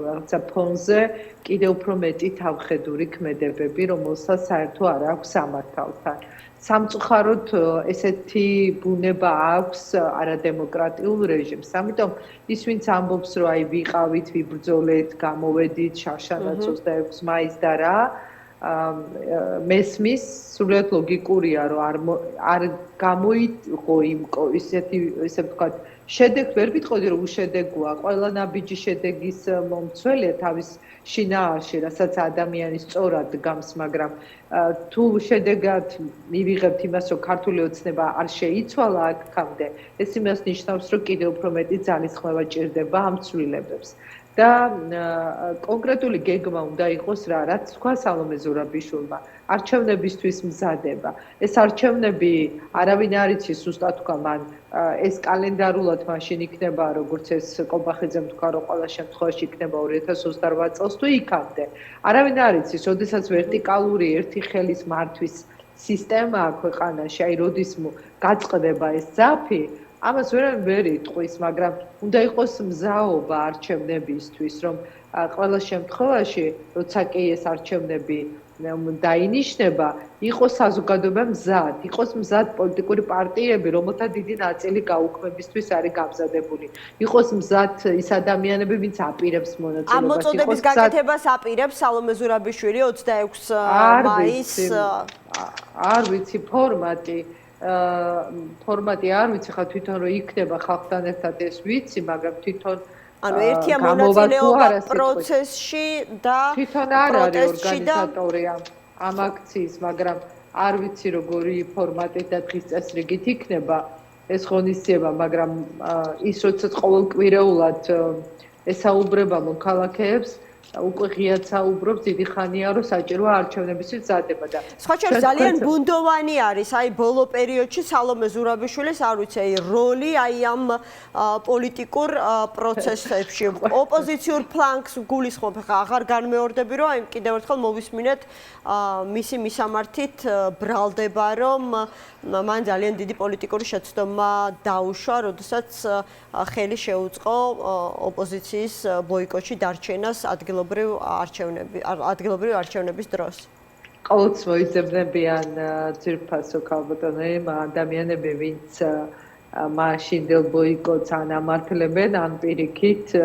რაღაცა ფონზე კიდევ უფრო მეტი თავხედური ქმედებები, რომელსაც საერთო არ აქვს სამართალთან. სამწუხაროდ ესეთი ბუნება აქვს არადემოკრატიულ რეჟიმს. ამიტომ ის ვინც ამბობს, რომ აი ვიყავით, ვიბრძოლეთ, გამოვედით შარშანაც 26 მაისს და რა, მესმის სრულიად ლოგიკურია, რომ არ გამოიყო იმ ისე ვთქვათ, შედეგს ვერ ვიტყოდი, რომ უშედეგოა. ყველა ნაბიჯი შედეგის მომცველია თავის შინაარსში, რასაც ადამიანი სწორად დგამს, მაგრამ თუ შედეგად მივიღებთ იმას, რომ ქართული ოცნება არ შეიცვალა აქამდე, ეს იმას ნიშნავს, რომ კიდევ უფრო მეტი ძალისხმევა ჭირდება ამ ცვლილებებს. და კონკრეტული გეგმა უნდა იყოს რაც თქვა სალომე ზურაბიშვილმა, არჩევნებისთვის მზადება. ეს არჩევნები არავინ არ იცის ზუსტად თქვა მან ეს კალენდარულად მაშინ იქნება, როგორც ეს კობახიძემ თქვა, რომ ყველა შემთხვევაში იქნება 2028 წელს თუ იქამდე. არავინ არ იცის, როდესაც ვერტიკალური ერთი ხელის მართვის სისტემაა ქვეყანაში, აი როდის გაწყდება ეს ძაფი, ამას ვერ იტყვის, მაგრამ უნდა იყოს მზაობა არჩევნებისთვის, რომ ყველა შემთხვევაში, როცა კი ეს არჩევნები დაინიშნება, იყოს საზოგადოება მზად, იყოს მზად პოლიტიკური პარტიები, რომელთა დიდი ნაწილი გაუქმებისთვის არის გამზადებული. იყოს მზად ის ადამიანები, ვინც აპირებს მონაწილეობას. ამ მოწოდების გაკეთებას აპირებს სალომე ზურაბიშვილი 26 მაისს. არ ვიცი ფორმატი არ ვიცი, ხა თვითონ რომ იქნება ხალხთან ერთად ეს ვიცი, მაგრამ თვითონ ანუ ერთია მონაწილეობა პროცესში და თვითონ არ არის ორგანიზატორი ამ აქციის, მაგრამ არ ვიცი როგორი ფორმატით და დღის წესრიგით იქნება ეს ღონისძიება, მაგრამ ის როდესაც ყოველკვირეულად ესაუბრება მოქალაქეებს, უკვე ღიად საუბრობს დიდი ხანია, რომ საჭიროა არჩევნებისთვის მზადება და სხვა შორის ძალიან ბუნდოვანი არის აი ბოლო პერიოდში სალომე ზურაბიშვილის, არ ვიცი, აი როლი აი ამ პოლიტიკურ პროცესებში. ოპოზიციურ ფლანგს გულისხმობ, ხა აღარ განმეორდები, რომ აი კიდევ ერთხელ მოვისმინეთ მისი მისამართით ბრალდება, რომ მან ძალიან დიდი პოლიტიკური შეცდომა დაუშვა, როდესაც ხელი შეუწყო ოპოზიციის ბოიკოტში დარჩენას ადგილობრივი არჩევნების დროს. ყოველთვის მოიძებნებიან ძირფასო ქალბატონები ადამიანები, ვინც მაშინდელ ბოიკოტს ანამართლებენ, ან პირიქით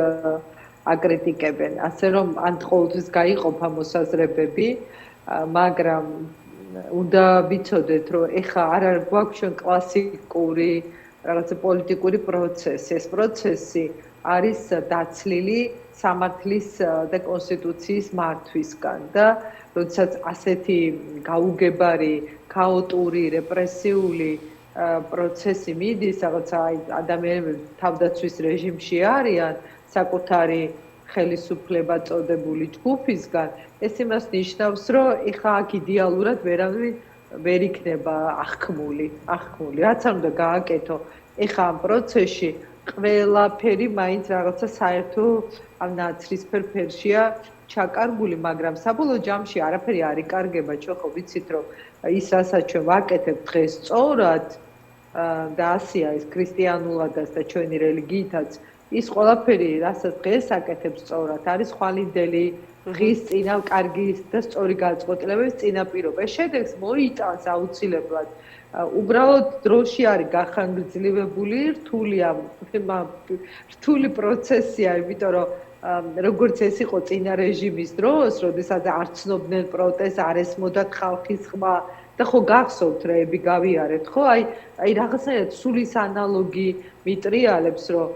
აკრიტიკებენ. ასე რომ ან ყოველთვის გაიყოფა მოსაზრებები, მაგრამ უნდა ვიცოდეთ, რომ ეხა არ გვაქვს ჩვენ კლასიკური რაღაცა პოლიტიკური პროცესი. ეს პროცესი არის დაცლილი სამართლის და კონსტიტუციის მართვისგან და როდესაც ასეთი გაუგებარი, ქაოტური, რეპრესიული პროცესი მიდის, რაღაცა ადამიანები თავდაცვის რეჟიმში არიან, საკუთარი ხელისუფლება წოდებული ჯგუფისგან, ეს იმას ნიშნავს, რომ ეხა აქ იდეალურად ვერავინ ვერ იქნება აღქმული. რაც არ უნდა გააკეთო ეხა ამ პროცესში, ყველაფერი მაინც რაღაცა საერთო ამ ნაცრისფერ ფერშია ჩაკარგული, მაგრამ საბოლოო ჯამში არაფერი არ იკარგება, ჩვენ ხო ვიცით, რომ ის რასაც ჩვენ ვაკეთებთ დღეს სწორად და ასია ის ქრისტიანულადაც და ჩვენი რელიგიითაც, ის ყველაფერი, რასაც დღეს აკეთებს სწორად, არის ხვალინდელი დღის წინა კარგი და სწორი განწყობილების წინაპირობა. შედეგს მოიტანს აუცილებლად. უბრალოდ დროში არის გახანგრძლივებული, რთული პროცესია, იმიტომ რომ როგორც ეს იყო წინა რეჟიმის დროს, როდესაც არ ცნობდნენ პროტესტს, არ ესმოდათ ხალხის ხმა და ხო გახსოვთ რები გავიარეთ, ხო? აი რაღაცნაირად სულის ანალოგი მიტრიალებს, რომ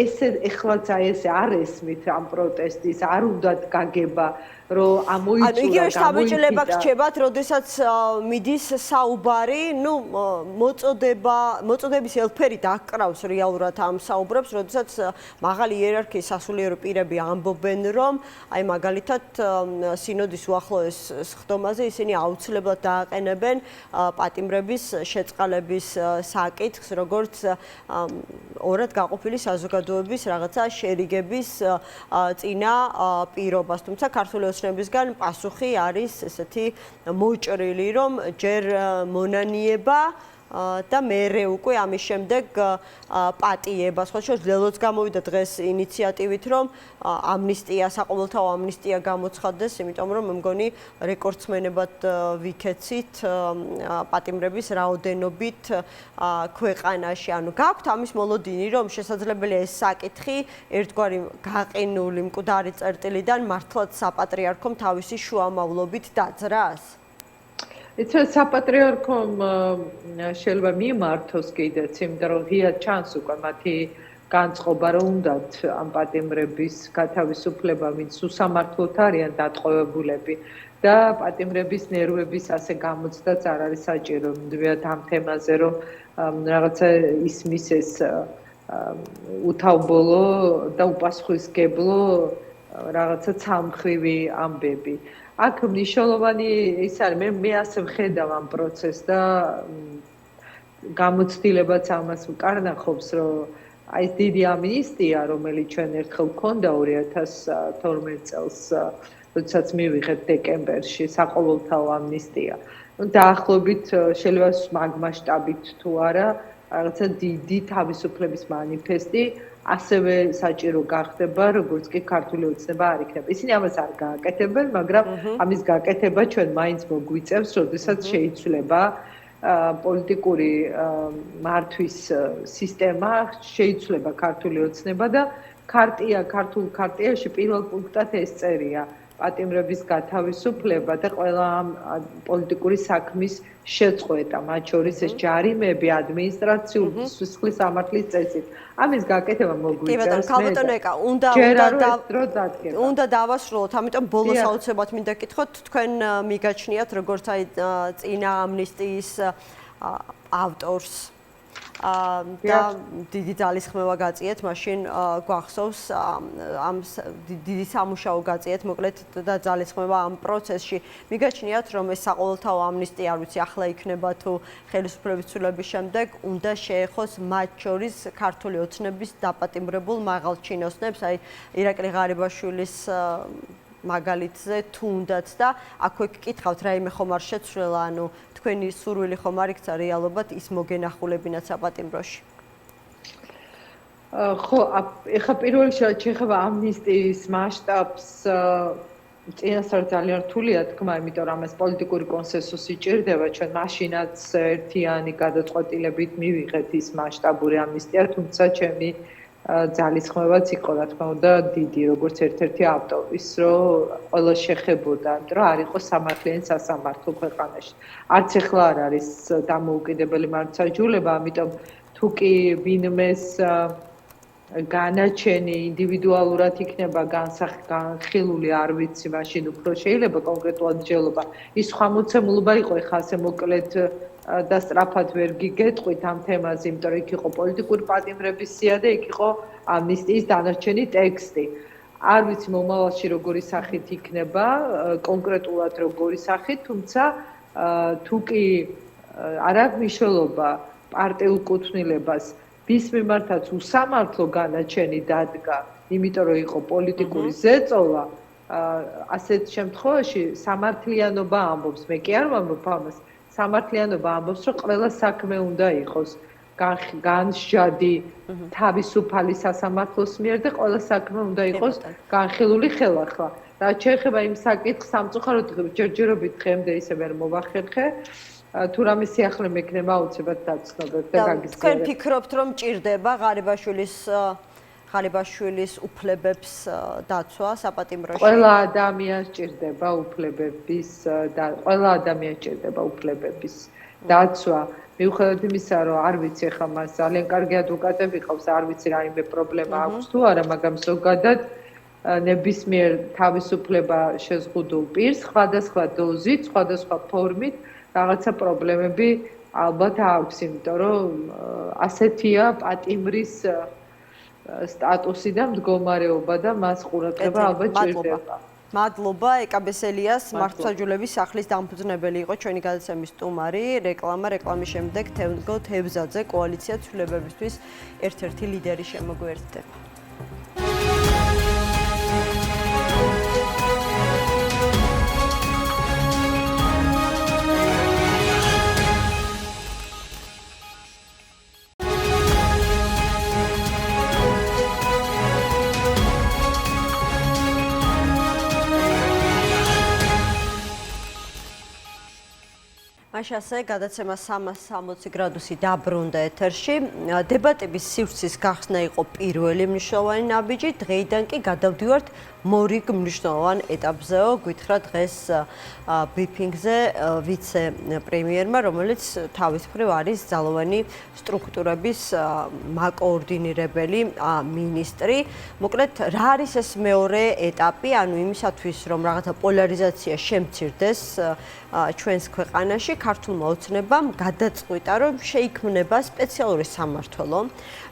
ესე ეხლაც აი ესე არ ესმით ამ პროტესტის, არ უნდათ გაგება, რომ ამოიწურა, იგივე შთაბეჭდილება გრჩებათ, როდესაც მიდის საუბარი, მოწოდების ელფერი დაკრავს რეალურად ამ საუბრებს, როდესაც მაღალი იერარქიის სასულიერო პირები ამბობენ, რომ აი მაგალითად სინოდის უახლოეს სხდომაზე ისინი აუცილებლად დააყენებენ პატიმრების შეწყალების საკითხს, როგორც ორად გაყოფილი საზოგადოების რაღაცა შერიგების წინა პირობას, თუმცა ქართული ოცნებისგან პასუხი არის ესეთი მოჭრილი, რომ ჯერ მონანიება და მერე უკვე ამის შემდეგ პატიება. სხვა შორის ლელოც გამოვიდა დღეს ინიციატივით, რომ ამნისტია, საყოველთაო ამნისტია გამოცხადდეს, იმიტომ რომ მე მგონი რეკორდსმენებად ვიქეცით პატიმრების რაოდენობით ქვეყანაში. ანუ გაქვთ ამის მოლოდინი, რომ შესაძლებელია ეს საკითხი ერთგვარი გაყინული მკვდარი წერტილიდან მართლაც საპატრიარქომ თავისი შუამავლობით დაძრას? იცით, საპატრიარქომ შეიძლება მიმართოს კიდეც, იმიტომ რომ ღიად ჩანს უკვე მათი განწყობა, რომ უნდათ ამ პატიმრების გათავისუფლება, ვინც უსამართლოდ არიან დატყვევებულები და პატიმრების ნერვების ასე გამოცდაც არ არის საჭირო. მივდივართ ამ თემაზე, რომ რაღაცა ისმის ეს უთავბოლო და უპასუხისმგებლო რაღაცა ცალმხრივი ამბები. აქ მნიშვნელოვანი ის არის, მე ასე ვხედავ ამ პროცესს და გამოცდილებაც ამას უკარნახობს, რომ აი ეს დიდი ამნისტია, რომელიც ჩვენ ერთხელ გქონდა 2012 წელს, როდესაც მივიღეთ დეკემბერში საყოველთაო ამნისტია. დაახლოებით შეიძლება მაგ მასშტაბით თუ არა, რაღაცა დიდი თავისუფლების მანიფესტი ასევე საჭირო გახდება, როგორც კი ქართული ოცნება არ იქნება. ისინი ამას არ გააკეთებენ, მაგრამ ამის გაკეთება ჩვენ მაინც მოგვიწევს, როდესაც შეიცვლება პოლიტიკური მართვის სისტემა, შეიცვლება ქართული ოცნება და ქართულ ქარტიაში პირველ პუნქტად ეს წერია. პატიმრების გათავისუფლება და ყველა ამ პოლიტიკური საქმის შეწყვეტა, მათ შორის ეს ჯარიმები, ადმინისტრაციული სისხლის სამართლის წესით. ამის გაკეთება მოგვიწევს. უნდა დავასრულოთ, ამიტომ ბოლოს აუცილებლად მინდა გითხოთ, თქვენ მიგაჩნიათ როგორც აი წინა ამნისტიის ავტორს და დიდი ძალისხმევა გაწიეთ, მაშინ გვახსოვს ამ დიდი სამუშაო გაწიეთ, მოკლედ და ძალისხმევა ამ პროცესში. მიგაჩნიათ, რომ ეს საყოველთაო ამნისტია, არ ვიცი, ახლა იქნება თუ ხელისუფლების ცვლილების შემდეგ, უნდა შეეხოს მათ შორის ქართული ოცნების დაპატიმრებულ მაღალჩინოსნებს, აი ირაკლი ღარიბაშვილის მაგალითზე თუნდაც და აქვე გკითხავთ, რაიმე ხომ არ შეცვლილა, ანუ თქვენი სურვილი ხომ არ იქცა რეალობად ის მოგენახულებინათ საპატიმროში? ხო, ეხლა პირველ რიგში შეეხება ამნისტიის მასშტაბს, წინასწარ ძალიან რთულია თქმა, იმიტომ რომ ამას პოლიტიკური კონსენსუსი ჭირდება, ჩვენ მაშინაც ერთიანი გადაწყვეტილებით მივიღეთ ის მასშტაბური ამნისტია, თუმცა ჩემი ძალისხმევაც იყო, რა თქმა უნდა, დიდი, როგორც ერთ-ერთი ავტორის, რომ ყველა შეხებოდა, იმიტომ რომ არ იყო სამართლიანი სასამართლო ქვეყანაში. არც ახლა არ არის დამოუკიდებელი მართლმსაჯულება, ამიტომ თუ კი ვინმეს განაჩენი ინდივიდუალურად იქნება განხილული, არ ვიცი, მაშინ უფრო შეიძლება კონკრეტულად მსჯელობა. ის სხვა მოცემულობა იყო, ეხლა ასე მოკლედ და სწრაფად ვერ გიგეთყვით ამ თემაზე, იმიტომ რომ იქ იყო პოლიტიკური პატიმრების სია და იქ იყო ამნისტიის დანარჩენი ტექსტი. არ ვიცი მომავალში როგორი სახით იქნება, კონკრეტულად როგორი სახით, თუმცა თუ კი არ აქვს მნიშვნელობა პარტიულ კუთვნილებას ვის მიმართაც უსამართლო განაჩენი დადგა, იმიტომ რომ იყო პოლიტიკური ზეწოლა, ასეთ შემთხვევაში სამართლიანობა ამბობს, მე კი არ ვამბობ ამას, სამართლიანობა ამბობს, რომ ყველა საქმე უნდა იყოს განსჯადი თავისუფალი სასამართლოს მიერ და ყველა საქმე უნდა იყოს განხილული ხელახლა. რაც შეეხება იმ საკითხს, სამწუხაროდ ჯერჯერობით დღემდე ისე ვერ მოვახერხე, თუ რამე სიახლე მექნება აუცილებლად დაცნობებ და გაგიზიარებ. თქვენ ფიქრობთ, რომ ჭირდება ღარიბაშვილის უფლებებს დაცვა საპატიმროში? ყველა ადამიანს ჭირდება უფლებების და ყველა ადამიანს ჭირდება უფლებების დაცვა. მიუხედავად იმისა, რომ არ ვიცი ხა მას ძალიან კარგი ადვოკატები ყავს, არ ვიცი რაიმე პრობლემა აქვს თუ არა, მაგრამ ზოგადად ნებისმიერ თავისუფლება შეზღუდულ პირს სხვადასხვა დოზით, სხვადასხვა ფორმით რაღაცა პრობლემები ალბათ აქვს, იმიტომ რომ ასეთია პატიმრის სტატუსი და მდგომარეობა და მას ყურადღება ალბათ ჭირდება. მადლობა, ეკაბესელიას მართლმსაჯულების სახლის დამფუძნებელი იყო ჩვენი გადაცემის სტუმარი, რეკლამის შემდეგ თემგო თევზაძე კოალიცია ცვლილებებისთვის ერთ-ერთი ლიდერი შემოგვიერთდება. მაშასე გადაცემა 360 გრადუსი დაბრუნდა ეთერში. დებატების სივრცის გახსნა იყო პირველი მნიშვნელოვანი ნაბიჯი, დღეიდან კი გადავდივართ მორიგ მნიშვნელოვან ეტაპზეო. გითხრა დღეს ბრიფინგზე ვიცე-პრემიერმა, რომელიც თავის მხრივ არის ძალოვანი სტრუქტურების მაკოორდინირებელი მინისტრი. მოკლედ, რა არის ეს მეორე ეტაპი, ანუ იმისათვის, რომ რაღაცა პოლარიზაცია შემცირდეს ჩვენს ქვეყანაში, ქართულმა ოცნებამ გადაწყვიტა, რომ შეიქმნება სპეციალური სამმართველო,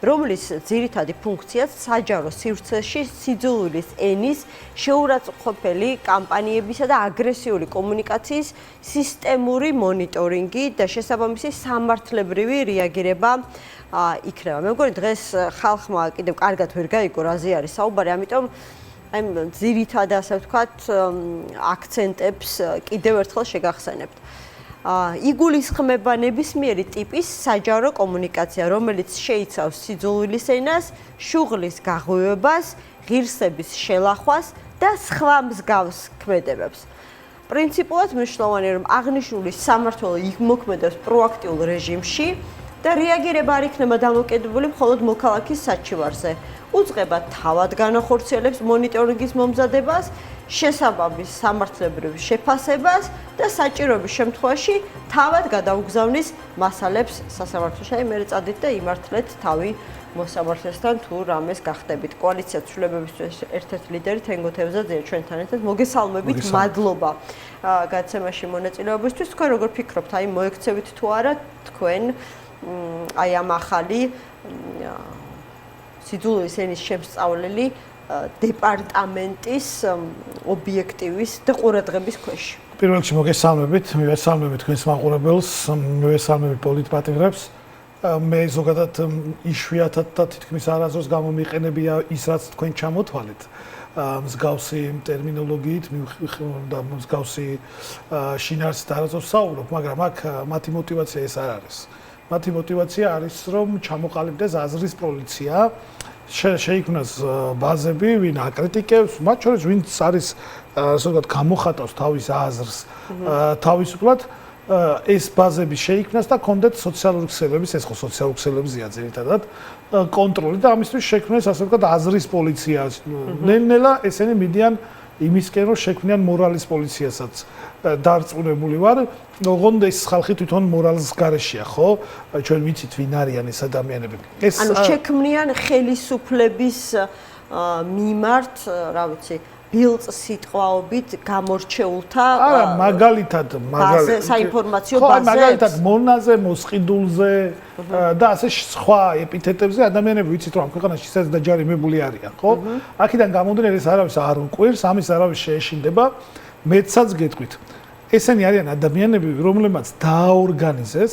რომლის ძირითადი ფუნქციაც საჯარო სივრცეში სიძულვილის ენის შეურაცხყოფელი კამპანიებისა და აგრესიული კომუნიკაციის სისტემური მონიტორინგი და შესაბამისი სამართლებრივი რეაგირება იქნება. მე მგონი დღეს ხალხმა კიდევ კარგად ვერ გაიგო რაზე არის საუბარი, ამიტომ აი ძირითადად ასე ვთქვათ აქცენტებს კიდევ ერთხელ შეგახსენებთ. იგულისხმება ნებისმიერი ტიპის საჯარო კომუნიკაცია, რომელიც შეიცავს სიძულვილის ენას, შუღლის გაღვივებას, ღირსების შელახვას და სხვა მსგავს ქმედებებს. პრინციპულად მნიშვნელოვანია, რომ აღნიშნული სამმართველო იმოქმედებს პროაქტიულ რეჟიმში და რეაგირება არ იქნება დამოკიდებული მხოლოდ მოქალაქის საჩივარზე. უწყება თავად განახორციელებს მონიტორინგის მომზადებას, შესაბამის სამართლებრივ შეფასებას და საჭიროების შემთხვევაში თავად გადაუგზავნის მასალებს სასამართლოში. აი მე წადით და იმართლეთ თავი მოსამართლესთან თუ რამეს გახდებით. კოალიცია ცვლილებებისთვის ერთ-ერთი ლიდერი თენგო თევზაძეა ჩვენთან ერთად. მოგესალმებით, მადლობა გადაცემაში მონაწილეობისთვის. თქვენ როგორ ფიქრობთ, აი მოექცევით თუ არა თქვენ აი ამ ახალი სიძულვილის ენის შემსწავლელი დეპარტამენტის ობიექტივის და ყურადღების ქვეშ. პირველ რიგში მოგესალმებით, მივესალმებით თქვენს მაყურებელს, მივესალმებით პოლიტპატიმრებს. მე ზოგადად იშვიათად და თითქმის არასდროს გამომიყენებია ის, რაც თქვენ ჩამოთვალეთ. მსგავსი ტერმინოლოგიით და მსგავსი შინაარსით არასდროს საუბრობ, მაგრამ აქ მათი мотиваცია ეს არ არის. მათი мотиваცია არის, რომ ჩამოყალიბდეს აზრის პოლიცია, შეიქმნას ბაზები, ვინ აკრიტიკებს, მათ შორის ვინც არის ზოგადად გამოხატავს თავის აზრს, თავისუფლად ეს ბაზები შეიქმნას და კონდეთ სოციალური ქსელების, ეს ხო სოციალური ქსელებზეა ძირითადად კონტროლი და ამისთვის შექმნეს ასე ვთქვათ აზრის პოლიცია. ნელ-ნელა ესენი მიდიან იმისკენ რომ შექმნიან მორალის პოლიციასაც დარწმუნებული ვარ, ოღონდ ეს ხალხი თვითონ მორალს გარეშეა, ხო? ჩვენ ვიცით ვინ არიან ეს ადამიანები. ანუ შექმნიან ხელისუფლების მიმართ, რა ვიცი, ბილწ სიტყვაობით გამორჩეულთა არა, მაგალითად საინფორმაციო ბაზებს. ხო, მაგალითად მონაზე, მოსყიდულზე და ასე სხვა ეპითეტებზე ადამიანები ვიცით რომ ამ ქვეყანაში ისედაც დაჯარიმებული არიან, ხო? აქედან გამომდინარე ეს არავის არ უყვირს, ამის არავის შეეშინდება. მეცაც გეტყვით. ესენი არიან ადამიანები, რომლებმაც დააორგანიზეს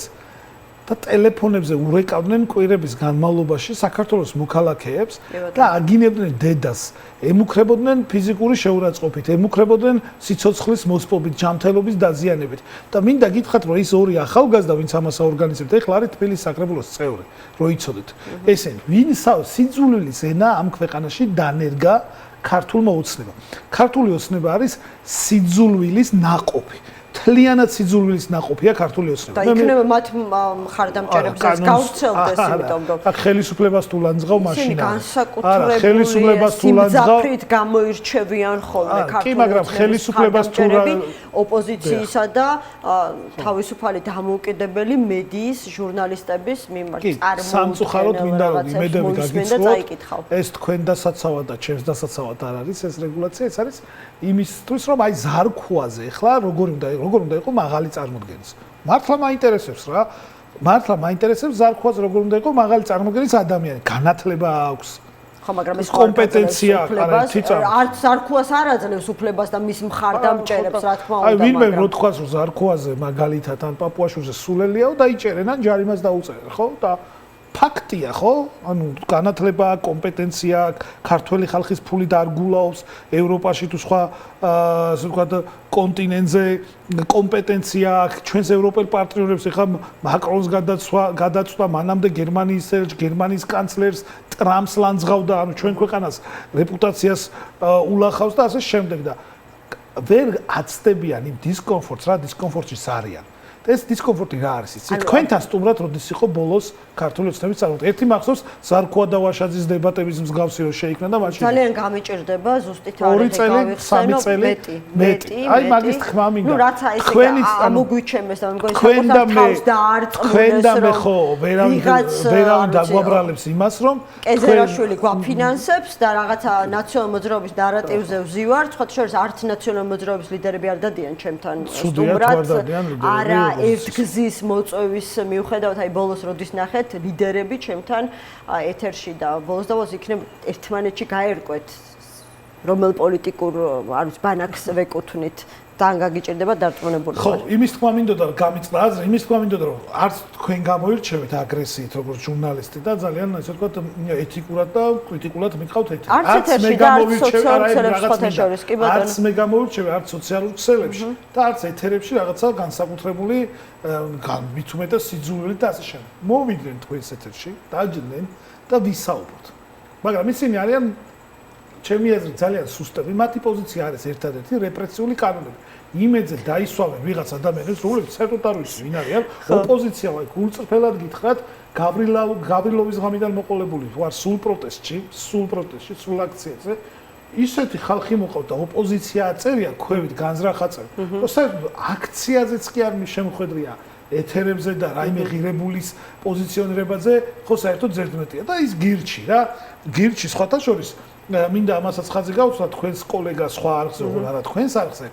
და ტელეფონებზე ურეკავდნენ კვირების განმავლობაში საქართველოს მოქალაქეებს და აგინებდნენ დედას, ემუქრებოდნენ ფიზიკური შეურაცხყოფით, ემუქრებოდნენ სიცოცხლის მოსპობით, ჯანმრთელობის დაზიანებით. და მინდა გითხრათ, რომ ის ორი ახალგაზრდა, ვინც ამას აორგანიზებდა, ეხლა არის თბილისის საკრებულოს წევრი, რო იცოდეთ. ესენი, ვინ სიძულვილის ენა ამ ქვეყანაში დანერგა ქართულმა ოცნებამ. ქართული ოცნება არის სიძულვილის ნაყოფი. თლიანად სიძულვილის ნაყოფია ქართული ოცნება. და იქნება მათ მხარდამჭერებს გავრცელდეს, იმიტომ რომ აქ ხელისუფლებას თუ ლანძღავ მაშინ ისინი განსაკუთრებული სიმძაფრით გამოირჩევიან ხოლმე ქართული კი, მაგრამ ხელისუფლებას თუ ოპოზიციისა და თავისუფალი დამოუკიდებელი მედიის ჟურნალისტების მიმართ სამწუხაროდ მინდა რომ იმედები გაგიცნოთ. ეს თქვენ დასაცავად და ჩემს დასაცავად არ არის ეს რეგულაცია, ეს არის იმისთვის რომ აი ზარქუაზე ახლა როგორ უნდა იყო მაღალი წარმოდგენის. მართლა მაინტერესებს რა. მართლა მაინტერესებს ზარქუაზე როგორ უნდა იყო მაღალი წარმოდგენის ადამიანი. განათლება აქვს. ხო, მაგრამ ეს კომპეტენცია არც ზარქუას არ აძლევს უფლებას და მის მხარდამჭერებს, რა თქმა უნდა. აი ვინმე რო თქვას რომ ზარქუაზე მაგალითად ან პაპუაშვილზე სულელიაო დაიჭერენ ან ჯარიმას დაუწერენ, ხო? და ფაქტია, ხო? ანუ განათლება, კომპეტენცია, ქართველი ხალხის ფული დარგულაობს ევროპაში თუ სხვა ასე ვთქვათ კონტინენტზე კომპეტენცია აქვს. ჩვენს ევროპელ პარტნიორებს ეხლა მაკრონს გადაწვა, მანამდე გერმანიის ელჩს, გერმანიის კანცლერს, ტრამპს ლანძღავდა, ანუ ჩვენ ქვეყანას რეპუტაციას ულახავს და ასე შემდეგ და ვერ აცდებიან იმ დისკომფორტს, რა დისკომფორტში არიან. ეს დისკომფორტი რა არის იცით? თქვენთან სტუმრად როდის იყო ბოლოს ქართული ოცნების წარმოდგენა? ერთი მახსოვს ზარქუა და ვაშაძის დებატების მსგავსი რო შეიქმნა და მაშინ ძალიან გამიჭირდება ზუსტი თარიღი გავიხსენო მეტი. აი მაგის თქმა მინდა. ნუ რაც ესე ამოგვიჩემეს და მეგონი საკუთარ თავს დაარწმუნეს რომ ვერავინ დაგვაბრალებს იმას რომ კეზერაშვილი გვაფინანსებს და რაღაცა ნაციონალურ მოძრაობის ნარატივზე ვზივართ, სხვა შორის არც ნაციონალურ მოძრაობის ლიდერები არ დადიან ჩემთან სტუმრად. არა ერთგზის მოწვევის მიუხედავად, აი ბოლოს როდის ნახეთ ლიდერები ჩემთან ეთერში და ბოლოს იქნებ ერთმანეთში გაერკვეთ რომელ პოლიტიკურ არის ბანაკს ვეკუთვნით თან გაგიჭირდება დარწმუნებული. ხო, იმის თქმა მინდოდა რომ გამიწყდა აზრი, იმის თქმა მინდოდა რომ არც თქვენ გამოირჩევით აგრესიით როგორც ჟურნალისტი და ძალიან ასე ვთქვათ ეთიკურად და კრიტიკულად მიყავთ ეთიკა. არც მე გამოვირჩევი არც მე გამოვირჩევი არც სოციალურ ქსელებში და არც ეთერებში რაღაცა განსაკუთრებული მით უმეტეს სიძულვით და ასე შემდეგ. მოვიდნენ თქვენს ეთერში, დაჯდნენ და ვისაუბროთ. მაგრამ ისინი არიან ჩემი აზრით ძალიან სუსტები. მათი პოზიცია არის ერთადერთი რეპრესიული კანონები. იმედზე დაისვამენ ვიღაც ადამიანებს, რომლებიც საერთოდ არ ვიცი ვინ არიან, ოპოზიცია ვარ, გულწრფელად გითხრათ, გაბრილოვის ღამიდან მოყოლებული ვარ სულ პროტესტში, სულ აქციაზე. ისეთი ხალხი მოყავდა, ოპოზიცია აწერია, ქვევით განზრახაწევ. რომ საერთოდ აქციაზეც კი არ შემოხვედრია ეთერებზე და რაიმე ღირებულის პოზიციონირებაზე, ხო საერთოდ ზერდმეტია და ის გირჩი რა, გირჩი სხვათა შორის მინდა ამასაც ხაზი გავუსვა თქვენს კოლეგას სხვა არხზე, არა თქვენს არხზე.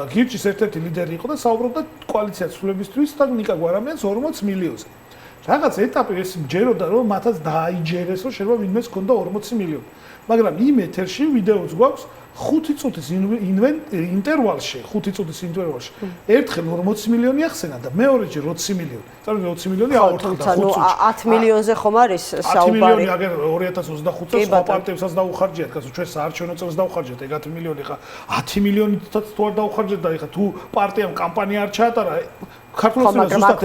გირჩის ერთ-ერთი ლიდერი იყო და საუბრობდა კოალიციას სრულებისთვის და ნიკა გვარამიანს 40 მილიონზე. რაღაც ეტაპი ეს მჯეროდა რომ მათაც დააიჯერეს რომ შეიძლება ვინმეს ჰქონდა 40 მილიონი. მაგრამ იმ ეთერში ვიდეოც გვაქვს 5 წუთის ინტერვალში ერთხელ 40 მილიონი ახსენა და მეორეჯერ 20 მილიონი. წარმოიდგინე 20 მილიონი აორთქლდა 5 წუთში. 10 მილიონზე ხომ არის საუბარი? 10 მილიონი აგერ 2025 წელს სხვა პარტიებსაც დაუხარჯიათ, კაცო, ჩვენ საარჩევნო წელს დაუხარჯეთ 10 მილიონი, ხა 10 მილიონითაც თუ არ დაუხარჯეთ და ხა თუ პარტიამ კამპანია არ ჩაატარა ქართულს ზუსტად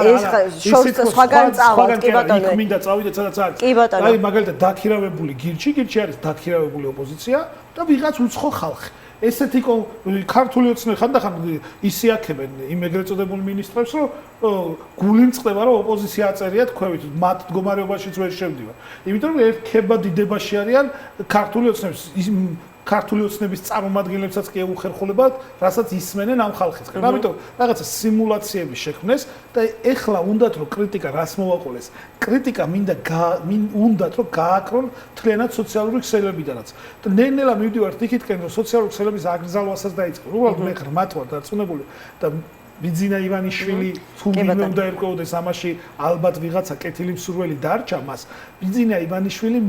ეს შორს სხვაგან წავალ, კი ბატონო. იქ მინდა წავიდეთ სადაც არის. აი მაგალითად დაქირავებული გირჩი არის დაქირავებული ოპოზიცია და ვიღაც უცხო ხალხი. ესეთი ქართული ოცნება ხანდახან ისე აქებენ იმ ეგრეთ წოდებული მინისტრებს, რომ გული მწყდება, რომ ოპოზიცია აწერიათ ქვევით, მათ მდგომარეობაშიც ვერ შევდივარ. იმიტომ რომ ერთხება დიდებაში არიან ქართული ოცნების ქართული ოცნების წარმომადგენლებსაც კი ეუხერხულებათ, რასაც ისმენენ ამ ხალხისგან. ამიტომ რაღაცა სიმულაციები შექმნეს და ეხლა უნდათ რომ კრიტიკა რას მოვაყოლეს. კრიტიკა უნდათ რომ გააკრონ თლიანად სოციალური ქსელებიდანაც. და ნელ-ნელა მივდივართ იქითკენ რომ სოციალური ქსელების აგრძალვასაც დაიწყო. უბრალოდ მე ღრმად ვარ დარწმუნებული და ბიძინა ივანიშვილი თუ ვინმე უნდა ერკვეოდეს ამაში ალბათ ვიღაცა კეთილი მსურველი დარჩა მას. ბიძინა ივანიშვილი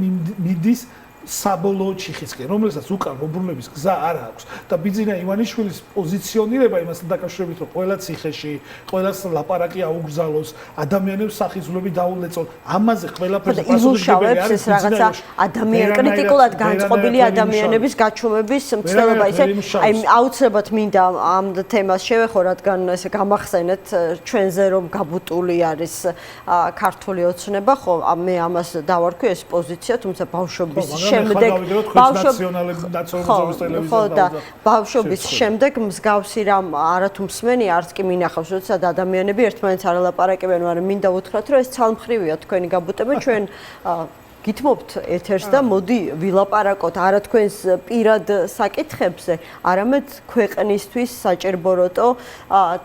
მიდის საბოლოო ჩიხისკენ, რომელსაც უკან მობრუნების გზა არ აქვს და ბიძინა ივანიშვილის პოზიციონირება იმასთან დაკავშირებით, რომ ყველა ციხეში, ყველას ლაპარაკი აუგზავნოს, ადამიანებს სახიზულები დაულეწონ, ამაზე ყველაფერზე პასუხისმგებელი არის რაღაცა ადამიან კრიტიკულად განწყობილი ადამიანების გაჩვენების მცდელობა. ისე აი აუცილებლად მინდა ამ თემას შევეხო, რადგან ესე გამახსენეთ ჩვენზე რომ გაბუტული არის ქართული ოცნება, ხო, მე ამას დავარქვი ეს პოზიცია, თუმცა ბავშვობის შემდეგ ბავშვობის შემდეგ მსგავსი რამ არათუ მსმენი არც კი მინახავს, როდესაც ადამიანები ერთმანეთს არ ელაპარაკებენ, მაგრამ მინდა უთხრათ, რომ ეს ცალმხრივია თქვენი გაბუტება, ჩვენ გითმობთ ეთერს და მოდი ვილაპარაკოთ არა თქვენს პირად საკითხებზე, არამედ ქვეყნისთვის საჭიროებო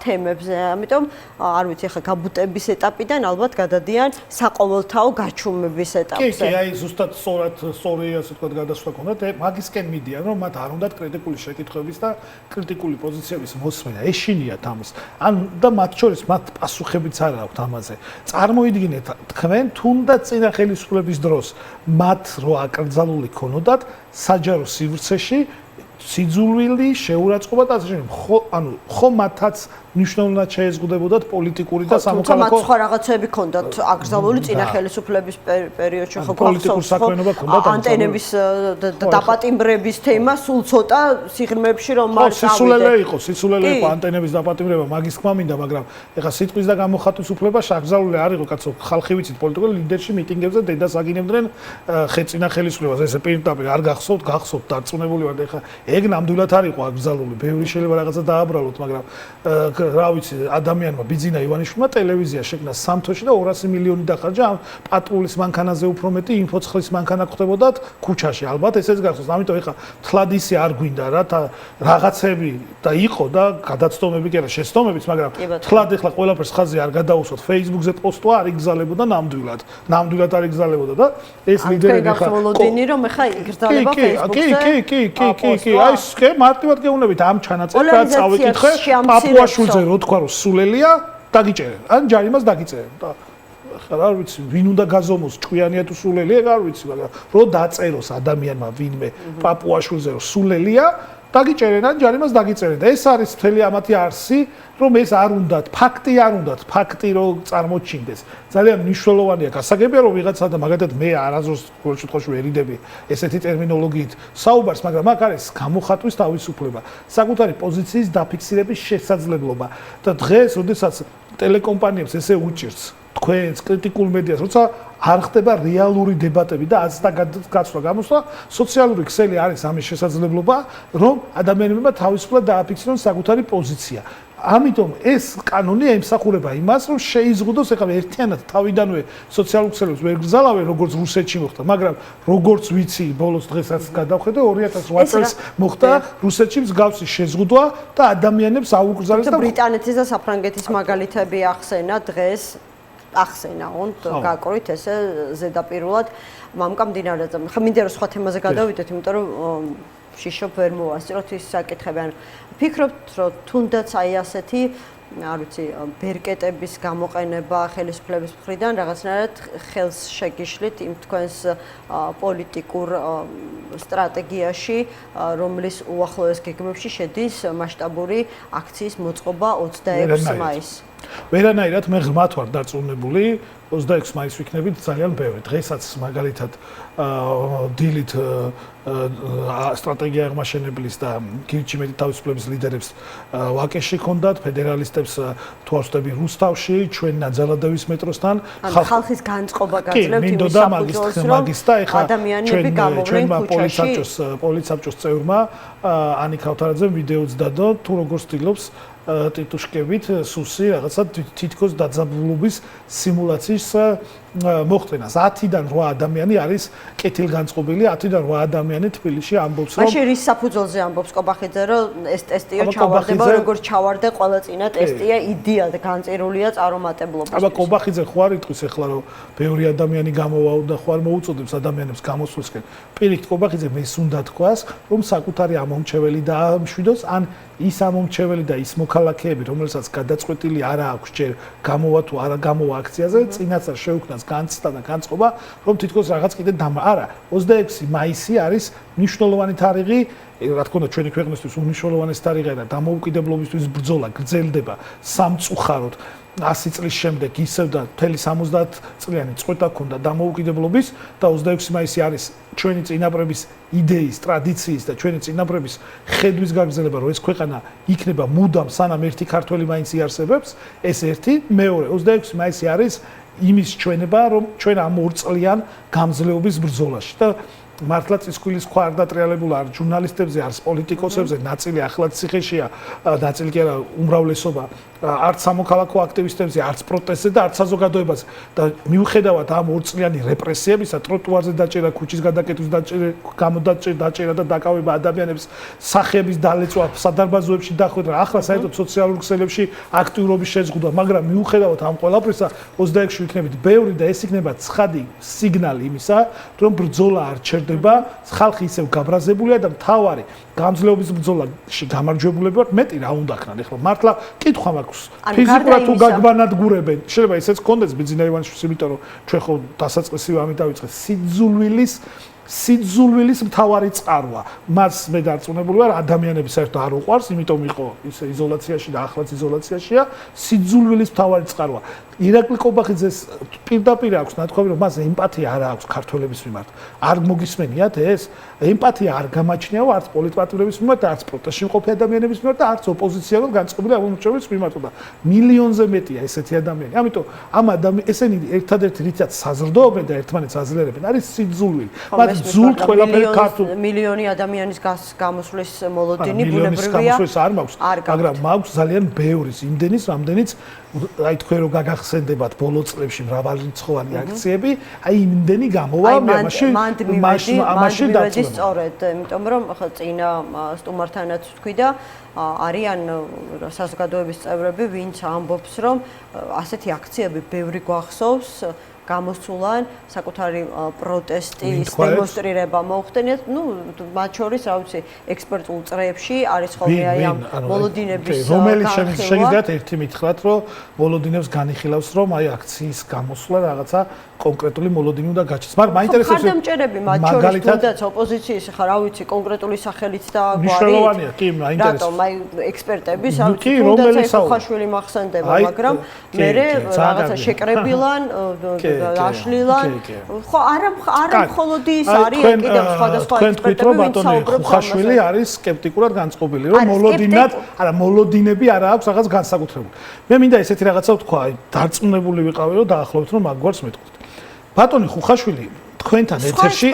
თემებზე. ამიტომ არ ვიცი, ხა გაბუტების ეტაპიდან ალბათ გადადიან საყოველთაო გაჩუმების ეტაპზე. კი, აი ზუსტად სწორი ასე ვთქვათ გადასვლა ქონდათ, მაგისკენ მიდიან, რომ მათ არ უნდათ კრიტიკული შეკითხვების და კრიტიკული პოზიციების მოსმენა, ეშინიათ ამას. ან და მათ შორის მათ პასუხებიც არ აქვთ ამაზე. წარმოიდგინეთ თქვენ თუნდაც წინა ხელისუფლების დროს მათ რო აკრძალული ქონოდათ საჯარო სივრცეში სიძულვილი შეურაცხყოფა და ასე შემდეგ. ხო მათაც ნიშნულად შეეზღუდებოდათ პოლიტიკური და სამოქალაქო. თუმცა მათ სხვა რაღაცები ქონდათ აკრძალული წინა ხელისუფლების პერიოდში, ხო პოლიტიკურ საქმიანობა ქონდათ. ანტენების დაპატიმრების თემა სულ ცოტა სიღრმეებში რომ მართავდნენ. სისულელე იყო ანტენების დაპატიმრება, მაგის თქმა მინდა, მაგრამ ეხლა სიტყვის და გამოხატვის უფლება შეგზავნილი არ იყო, კაცო, ხალხი ვიცით პოლიტიკურ ლიდერში მიტინგებზე დედას აგინებდნენ წინა ხელისუფლებას, ესე პირდაპირ არ გახსოვთ დარწმუნებული ვარ, ეხლა ეგ ნამდვილად არ იყო აკრძალული. ბევრი შეიძლება რაღაცა დააბრალოთ, მაგრამ რა ვიცი, ადამიანმა ბიძინა ივანიშვილმა ტელევიზია შექმნა სამთოში და 200 მილიონი დახარჯა ამ პატრულის მანქანაზე უფრო მეტი ინფოცხლის მანქანა ხვდებოდათ ქუჩაში. ალბათ ესეც გახსოვს. ამიტომ ეხლა თლად ისე არ გვინდა რა რაღაცები და იყო და გადაცდომები კი არა, შეცდომებიც, მაგრამ თლად ეხლა ყველაფერს ხაზზე არ გადაუსვათ. Facebook-ზე პოსტვა არ იგზალებოდა ნამდვილად. ნამდვილად არ იგზალებოდა და ეს ლიდერები ხა მოლოდინი რომ ეხლა იგრძალება Facebook-ზე. კი, აი ეს მარტივად გეუბნებით ამ ჩანაწერს რაც წავიკითხე პაპუაშვილზე რო თქვა რომ სულელია დაგიჭერენ ან ჯარიმას დაგიწერენ და ხა არ ვიცი ვინ უნდა გაზომოს ჭკვიანია თუ სულელია არ ვიცი მაგრამ რო დაწეროს ადამიანმა ვინმე პაპუაშვილზე რომ სულელია დაგიჭერენ ან ჯარიმას დაგიწერენ და ეს არის მთელი ამათი არსი რომ ეს არ უნდათ ფაქტი რომ წარმოჩინდეს ძალიან მნიშვნელოვანია გასაგებია რომ ვიღაცა და მაგალითად მე არასდროს ყოველ შემთხვევაში ვერიდები ესეთი ტერმინოლოგიით საუბარს მაგრამ აქ არის გამოხატვის თავისუფლება საკუთარი პოზიციის დაფიქსირების შესაძლებლობა და დღეს როდესაც ტელეკომპანიებს ესე უჭირს თქვენს კრიტიკულ მედიას როცა არ ხდება რეალური დებატები და აცდა გაცვლა გამოსვლა სოციალური ქსელი არის ამის შესაძლებლობა რომ ადამიანებმა თავისუფლად დააფიქსირონ საკუთარი პოზიცია ამიტომ ეს კანონი ემსახურება იმას რომ შეიზღუდოს ეხლა ერთიანად თავიდანვე სოციალურ ქსელებს ვერ გზალავენ როგორც რუსეთში მოხდა მაგრამ როგორც ვიცი ბოლოს დღესაც გადავხედე 2008 წელს მოხდა რუსეთში მსგავსი შეზღუდვა და ადამიანებს აუკრძალეს და ბრიტანეთის და საფრანგეთის მაგალითები ახსენა დღეს ახსენა გაკრით ესე ზედაპირულად მამკა მდინარეზე ხა მინდა რომ სხვა თემაზე გადავიდეთ იმიტომ რომ შიშობ ვერ მოვასწროთ ის საკითხები ან ფიქრობთ რომ თუნდაც აი ასეთი არ ვიცი ბერკეტების გამოყენება ხელისუფლების მხრიდან რაღაცნაირად ხელს შეგიშლით იმ თქვენს პოლიტიკურ სტრატეგიაში რომლის უახლოეს გეგმებში შედის მასშტაბური აქციის მოწყობა 26 მაისს ვერანაირად მე ღრმად ვარ დარწმუნებული 26 მაისს ვიქნებით ძალიან ბევრი დღესაც მაგალითად დილით სტრატეგია აღმაშენებლის და გირჩიმედი თავისუფლების ლიდერებს ვაკეში ჰქონდათ ფედერალისტებს თვალსწრები რუსთავში ჩვენ ნაძალადევის მეტროსთან ხალხის განწყობა გაძლევთ იმის საფუძველს რომ ადამიანები გამოვლენ ქუჩაში პოლიცსაბჭოს წევრმა ანი ქავთარაძემ ვიდეოც დადო თუ როგორ ცდილობს ტიტუშკებით სუსი რაღაცა თითქოს დაძაბულობის სიმულაციის მოხდენას 10-დან 8 ადამიანი არის კეთილგანწყობილი 10-დან 8 ადამიანი თბილისში ამბობს რომ მაშინ რის საფუძველზე ამბობს კობახიძე რომ ეს ტესტიო ჩავარდება როგორც ჩავარდა ყველა წინა ტესტია იდეა და განწირულია წარუმატებლობისთვის აბა კობახიძე ხო არ იტყვის ახლა რომ ბევრი ადამიანი გამოვა და ხო არ მოუწოდებს ადამიანებს გამოსვლისკენ პირიქით კობახიძე მეს უნდა თქვას რომ საკუთარი ამომრჩეველი დაამშვიდოს ან ის ამომრჩეველი და ის მოქალაქეები რომელსაც გადაწყვეტილი არა აქვს ჯერ გამოვა თუ არა გამოვა აქციაზე წინასწარ შეუქმნას განცდა და განწყობა, რომ თითქოს რაღაც კიდე არა, 26 მაისი არის მნიშვნელოვანი თარიღი, რა თქმა უნდა ჩვენი ქვეყნისთვის უნიშნულოვანესი თარიღია და დამოუკიდებლობისთვის ბრძოლა გრძელდება სამწუხაროდ 100 წლის შემდეგ ისევ და მთელი 70 წლიანი წყვეტა ქონდა დამოუკიდებლობის და 26 მაისი არის ჩვენი წინაპრების იდეის, ტრადიციის და ჩვენი წინაპრების ხედვის გაგრძელება, რომ ეს ქვეყანა იქნება მუდამ სანამ ერთი ქართველი მაინც იარსებებს, ეს ერთი, მეორე 26 მაისი არის იმის ჩვენება, რომ ჩვენ ამ 2 წლიან გამძლეობის ბრძოლაში და მართლა წისქვილის ქვა არ დატრიალებულა არ ჟურნალისტებზე, არც პოლიტიკოსებზე, ნაწილი ახლაც ციხეშია, ნაწილი კი არა უმრავლესობა, არც სამოქალაქო აქტივისტებზე, არც პროტესტზე და არც საზოგადოებაზე. და მიუხედავად ამ 2 წლიანი რეპრესიებისა, ტროტუარზე დაჭერა, ქუჩის გადაკეტვის დაჭერა და დაკავება ადამიანების სახეების დალეწვა, სადარბაზოებში დახვედრა, ახლა საერთოდ სოციალურ ქსელებში აქტიურობის შეზღუდვა, მაგრამ მიუხედავად ამ ყველაფრისა 26-ში იქნებით ბევრი და ეს იქნება ცხადი სიგნალი იმისა, რომ ბრძოლა არ ჩერდება, ხალხი ისევ გაბრაზებულია და მთავარი გამძლეობის ბრძოლაში გამარჯვებულები ვართ, მეტი რა უნდა ქნან. ეხლა მართლა კითხვა მაქვს. ფიზიკურად თუ გაგბანადგურებენ, შეიძლება ისეც კონდეს ბიძინა ივანიშვილის, იმიტომ რომ ჩვენ ხო დასაწყისივე ამით დავიწყეთ სიძულვილის მთავარი წყაროა. მას მე დარწმუნებული ვარ, ადამიანები საერთოდ არ უყვარს, იმიტომ იყო ისე იზოლაციაში და ახლაც იზოლაციაშია, სიძულვილის მთავარი წყაროა. ირაკლი კობახიძეს პირდაპირ აქვს ნათქვამი, რომ მას ემპათია არ აქვს ქართველების მიმართ. არ მოგისმენიათ ეს? ემპათია არ გამაჩნიაო არც პოლიტპატიმრების მიმართ, არც პროტესტში მყოფი ადამიანების მიმართ და არც ოპოზიციალურ განწყობილი აღმომჩენების მიმართ და მილიონზე მეტია ესეთი ადამიანი. ამიტომ ამ ესენი ერთადერთი რითაც საზრდოობენ და ერთმანეთს აძლიერებენ არის სიძულვილი. მათ ზულთ ყველაფერი ქართულ მილიონი ადამიანის გამოსვლის მოლოდინი ბუნებრივია. გამოსვლის არ მაქვს, მაგრამ მაქვს ძალიან ბევრის, იმდენის, რამდენიც აი თქვენ რო გაგახსენდებათ ბოლო წლებში მრავალრიცხოვანი აქციები, აი იმდენი გამოვა მე ამაში დავწერ. სწორედ, იმიტომ რომ ხო წინა სტუმართანაც თქვი და არიან საზოგადოების წევრები, ვინც ამბობს, რომ ასეთი აქციები ბევრი გვახსოვს გამოსულან საკუთარი პროტესტის დემონსტრირება მოუხდენიათ, მათ შორის, რა ვიცი, ექსპერტულ წრეებში არის ხოლმე აი ამ მოლოდინების რომელიც შეგიძლიათ ერთი მითხრათ, რომ მოლოდინებს განიხილავს, რომ აი აქციის გამოსვლა რაღაცა კონკრეტული მოლოდინი უნდა გაჩნდეს. მაგრამ მაინტერესებს ხარდამჭერები მათ შორის თუნდაც ოპოზიციის ხა რა ვიცი კონკრეტული სახელით და გვარით. მნიშვნელოვანია, კი, მაინტერესებს. რატომ აი ექსპერტების რა ვიცი თუნდაც ხუხაშვილი მახსენდება, მაგრამ მე რაღაცა შეკრებილან აშლილან ხო არა მხოლოდ ის არის კიდევ სხვადასხვა ექსპერტები ვინც საუბრობს ხუხაშვილი არის სკეპტიკურად განწყობილი რომ მოლოდინები არა აქვს რაღაც განსაკუთრებული. მე მინდა ესეთი რაღაცა ვთქვა, აი დარწმუნებული ვიყავი რომ დაახლოებით რომ მაგ გვარს მეტყოთ. ბატონი ხუხაშვილი თქვენთან ეთერში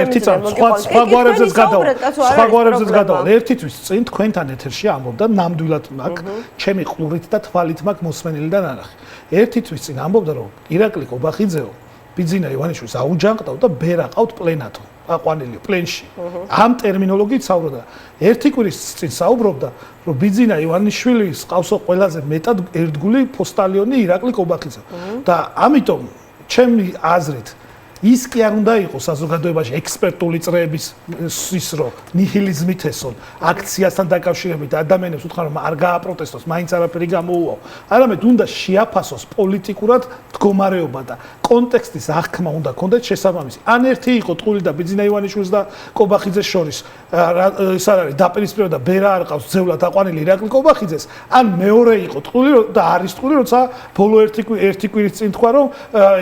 ერთი სხვა გვარებზეც გადავალ. ერთი თვის წინ თქვენთან ეთერში ამბობდა ნამდვილად მაგ ჩემი ყურით და თვალით მაგ მოსმენილი და ნანახი. ერთი თვის წინ ამბობდა რომ ირაკლი კობახიძეო ბიძინა ივანიშვილს აუჯანყდავ და ბერაყავთ პლენათო აყვანილი პლენში. ამ ტერმინოლოგიით საუბრობდა. ერთი კვირის წინ საუბრობდა რომ ბიძინა ივანიშვილის ყავსო ყველაზე მეტად ერთგული პოსტალიონი ირაკლი კობახიძე. და ამიტომ ჩემი აზრით ის კი არ უნდა იყოს საზოგადოებაში ექსპერტული წრეების ის რომ ნიჰილიზმით ესონ აქციასთან დაკავშირებით ადამიანებს უთხრა რომ არ გააპროტესტოს, მაინც არაფერი გამოუვაო. არამედ უნდა შეაფასოს პოლიტიკურად მდგომარეობა და კონტექსტის აღქმა უნდა კონდეთ შესაბამისი. ან ერთი იყო ტყული და ბიძინა ივანიშვილის და კობახიძეს შორის ის არ არის დაპირისპირება და ბერა არ ყავს ძევლად აყვანილი ირაკლი კობახიძეს, ან მეორე იყო ტყული და არის ტყული როცა ბოლო ერთი კვირის წინ თქვა რომ